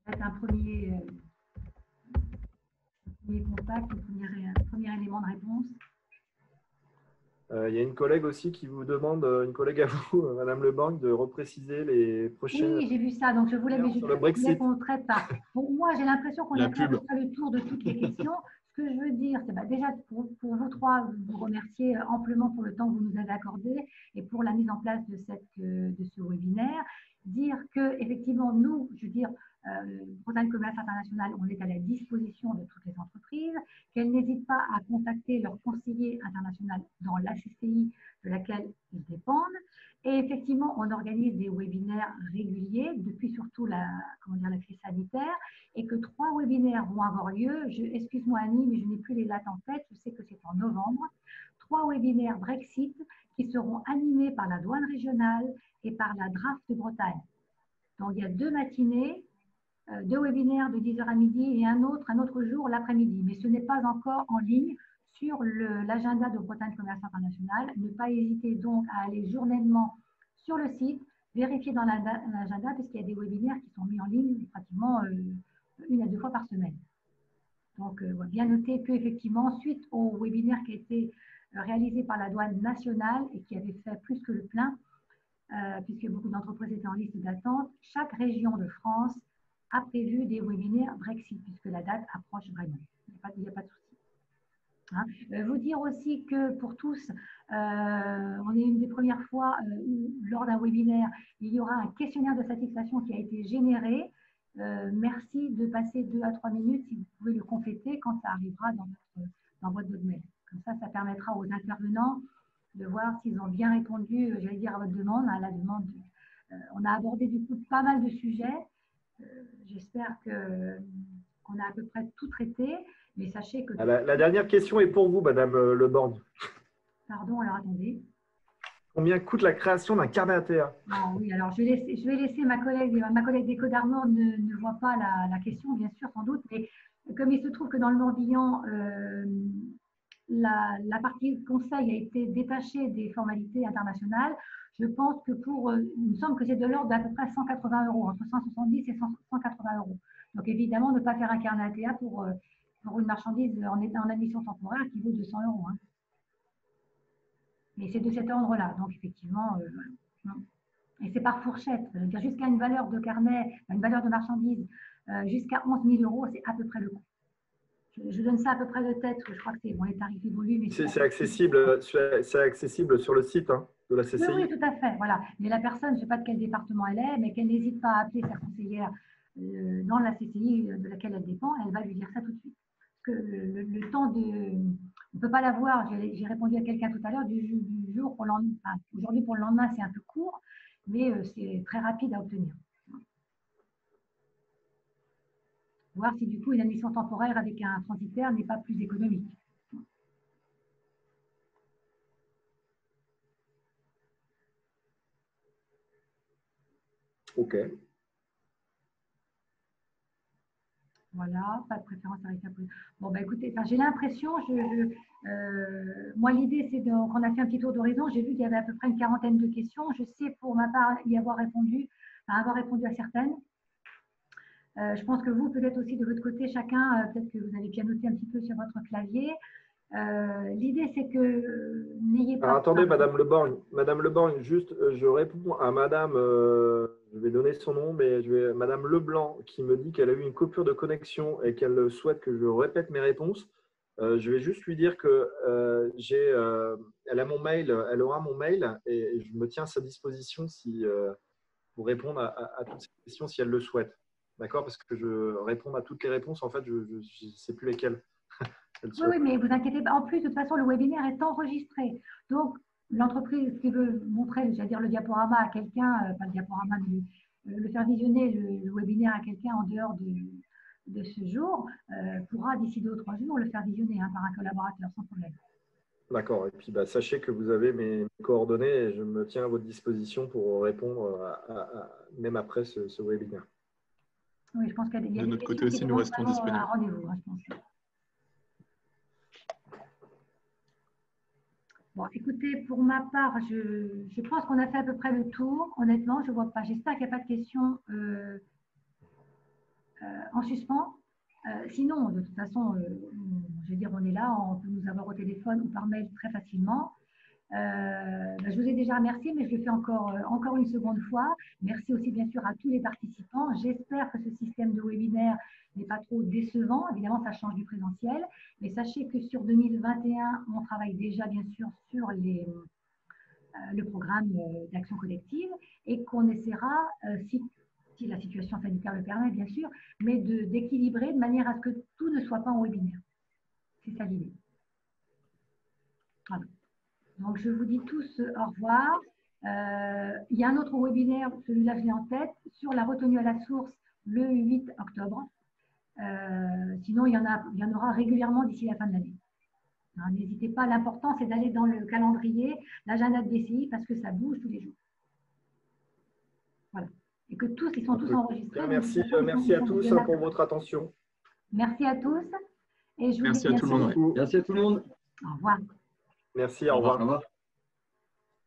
c'est un premier contact, un premier élément de réponse. Il y a une collègue aussi qui vous demande, une collègue à vous, Madame Lebanc, de repréciser les prochaines… Oui, j'ai vu ça, donc je voulais qu'on traite ça. Bon, moi, j'ai l'impression qu'on a fait le tour de toutes les questions. Ce que je veux dire, c'est déjà pour vous trois, vous remercier amplement pour le temps que vous nous avez accordé et pour la mise en place de ce webinaire. Dire que effectivement, nous, je veux dire, Bretagne Commerce International, on est à la disposition de toutes les entreprises, qu'elles n'hésitent pas à contacter leur conseiller international dans la CCI de laquelle ils dépendent. Et effectivement, on organise des webinaires réguliers depuis surtout la crise sanitaire et que 3 webinaires vont avoir lieu. Excuse-moi Annie, mais je n'ai plus les dates en tête, je sais que c'est en novembre. 3 webinaires Brexit qui seront animés par la douane régionale et par la DRAF de Bretagne. Donc, il y a 2 matinées 2 webinaires de 10h à midi et un autre jour l'après-midi. Mais ce n'est pas encore en ligne sur l'agenda de Bretagne Commerce International. Ne pas hésiter donc à aller journellement sur le site, vérifier dans l'agenda, puisqu'il y a des webinaires qui sont mis en ligne pratiquement 1 à 2 fois par semaine. Donc, bien noter qu'effectivement, suite au webinaire qui a été réalisé par la douane nationale et qui avait fait plus que le plein, puisque beaucoup d'entreprises étaient en liste d'attente, chaque région de France a prévu des webinaires Brexit, puisque la date approche vraiment. Il n'y a pas de souci. Hein. Vous dire aussi que pour tous, on est une des premières fois où, lors d'un webinaire, il y aura un questionnaire de satisfaction qui a été généré. Merci de passer 2 à 3 minutes si vous pouvez le compléter quand ça arrivera dans votre boîte mail. Comme ça permettra aux intervenants de voir s'ils ont bien répondu, j'allais dire, à votre demande, à la demande. On a abordé du coup pas mal de sujets. J'espère qu'on a à peu près tout traité, mais sachez que… La dernière question est pour vous, Madame Leborgne. Pardon, alors attendez. Combien coûte la création d'un carnet ATA? Ah oui, alors je vais laisser ma collègue d'Eco d'Armor ne voit pas la question, bien sûr, sans doute, mais comme il se trouve que dans le Morbihan, la partie conseil a été détachée des formalités internationales, je pense que il me semble que c'est de l'ordre d'à peu près 180 €, entre 170 et 180 €. Donc évidemment, ne pas faire un carnet ATA pour une marchandise en admission temporaire qui vaut 200 €. Hein. Mais c'est de cet ordre-là. Donc, effectivement, et c'est par fourchette. C'est-à-dire jusqu'à une valeur de carnet, une valeur de marchandise, jusqu'à 11 000 €, c'est à peu près le coût. Je donne ça à peu près de tête. Je crois que c'est bon, les tarifs évoluent. Mais c'est accessible sur le site de la CCI. Oui, tout à fait. Voilà. Mais la personne, je ne sais pas de quel département elle est, mais qu'elle n'hésite pas à appeler sa conseillère dans la CCI de laquelle elle dépend, elle va lui dire ça tout de suite. Parce que le temps de… On ne peut pas l'avoir. J'ai répondu à quelqu'un tout à l'heure, du jour pour le lendemain. Enfin, aujourd'hui, pour le lendemain, c'est un peu court, mais c'est très rapide à obtenir. Voir si du coup, une admission temporaire avec un transitaire n'est pas plus économique. OK. Voilà, pas de préférence tarifaire. Bon, bah écoutez, j'ai l'impression, moi l'idée c'est qu'on a fait un petit tour d'horizon, j'ai vu qu'il y avait à peu près une quarantaine de questions, je sais pour ma part avoir répondu à certaines. Je pense que vous, peut-être aussi de votre côté, chacun, peut-être que vous avez bien noté un petit peu sur votre clavier. L'idée c'est que n'ayez pas… Alors, attendez, Madame Leborgne, juste, je réponds à Madame, je vais donner son nom, mais Madame Leblanc qui me dit qu'elle a eu une coupure de connexion et qu'elle souhaite que je répète mes réponses. Je vais juste lui dire que elle a mon mail, elle aura mon mail et je me tiens à sa disposition pour répondre à toutes ces questions si elle le souhaite. D'accord? Parce que je réponds à toutes les réponses, en fait, je ne sais plus lesquelles. Oui, mais vous inquiétez pas. En plus, de toute façon, le webinaire est enregistré. Donc, l'entreprise qui veut montrer, j'allais dire le diaporama à quelqu'un, pas le diaporama, mais le faire visionner le webinaire à quelqu'un en dehors de ce jour, pourra d'ici 2 ou 3 jours le faire visionner par un collaborateur sans problème. D'accord. Et puis, sachez que vous avez mes coordonnées et je me tiens à votre disposition pour répondre même après ce webinaire. Oui, je pense qu'il y a de notre côté aussi, nous restons disponibles. Rendez-vous, je pense. Bon, écoutez, pour ma part, je pense qu'on a fait à peu près le tour. Honnêtement, je ne vois pas. J'espère qu'il n'y a pas de questions en suspens. Sinon, de toute façon, je veux dire, on est là, on peut nous avoir au téléphone ou par mail très facilement. Je vous ai déjà remercié, mais je le fais encore une seconde fois. Merci aussi, bien sûr, à tous les participants. J'espère que ce système de webinaire n'est pas trop décevant. Évidemment, ça change du présentiel. Mais sachez que sur 2021, on travaille déjà, bien sûr, sur le programme d'action collective et qu'on essaiera, si la situation sanitaire le permet, bien sûr, mais d'équilibrer de manière à ce que tout ne soit pas en webinaire. C'est ça l'idée. Voilà. Donc, je vous dis tous au revoir. Il y a un autre webinaire, celui-là, je l'ai en tête, sur la retenue à la source le 8 octobre. Sinon, il y en aura régulièrement d'ici la fin de l'année. N'hésitez pas, l'important, c'est d'aller dans le calendrier, l'agenda de BCI, parce que ça bouge tous les jours. Voilà. et que tous, ils sont tous enregistrés. Bien, merci à tous pour votre attention. Merci à tous. Et je vous Merci dis à tout le monde. Merci à tout le monde. Au revoir. Merci, au revoir. Au revoir.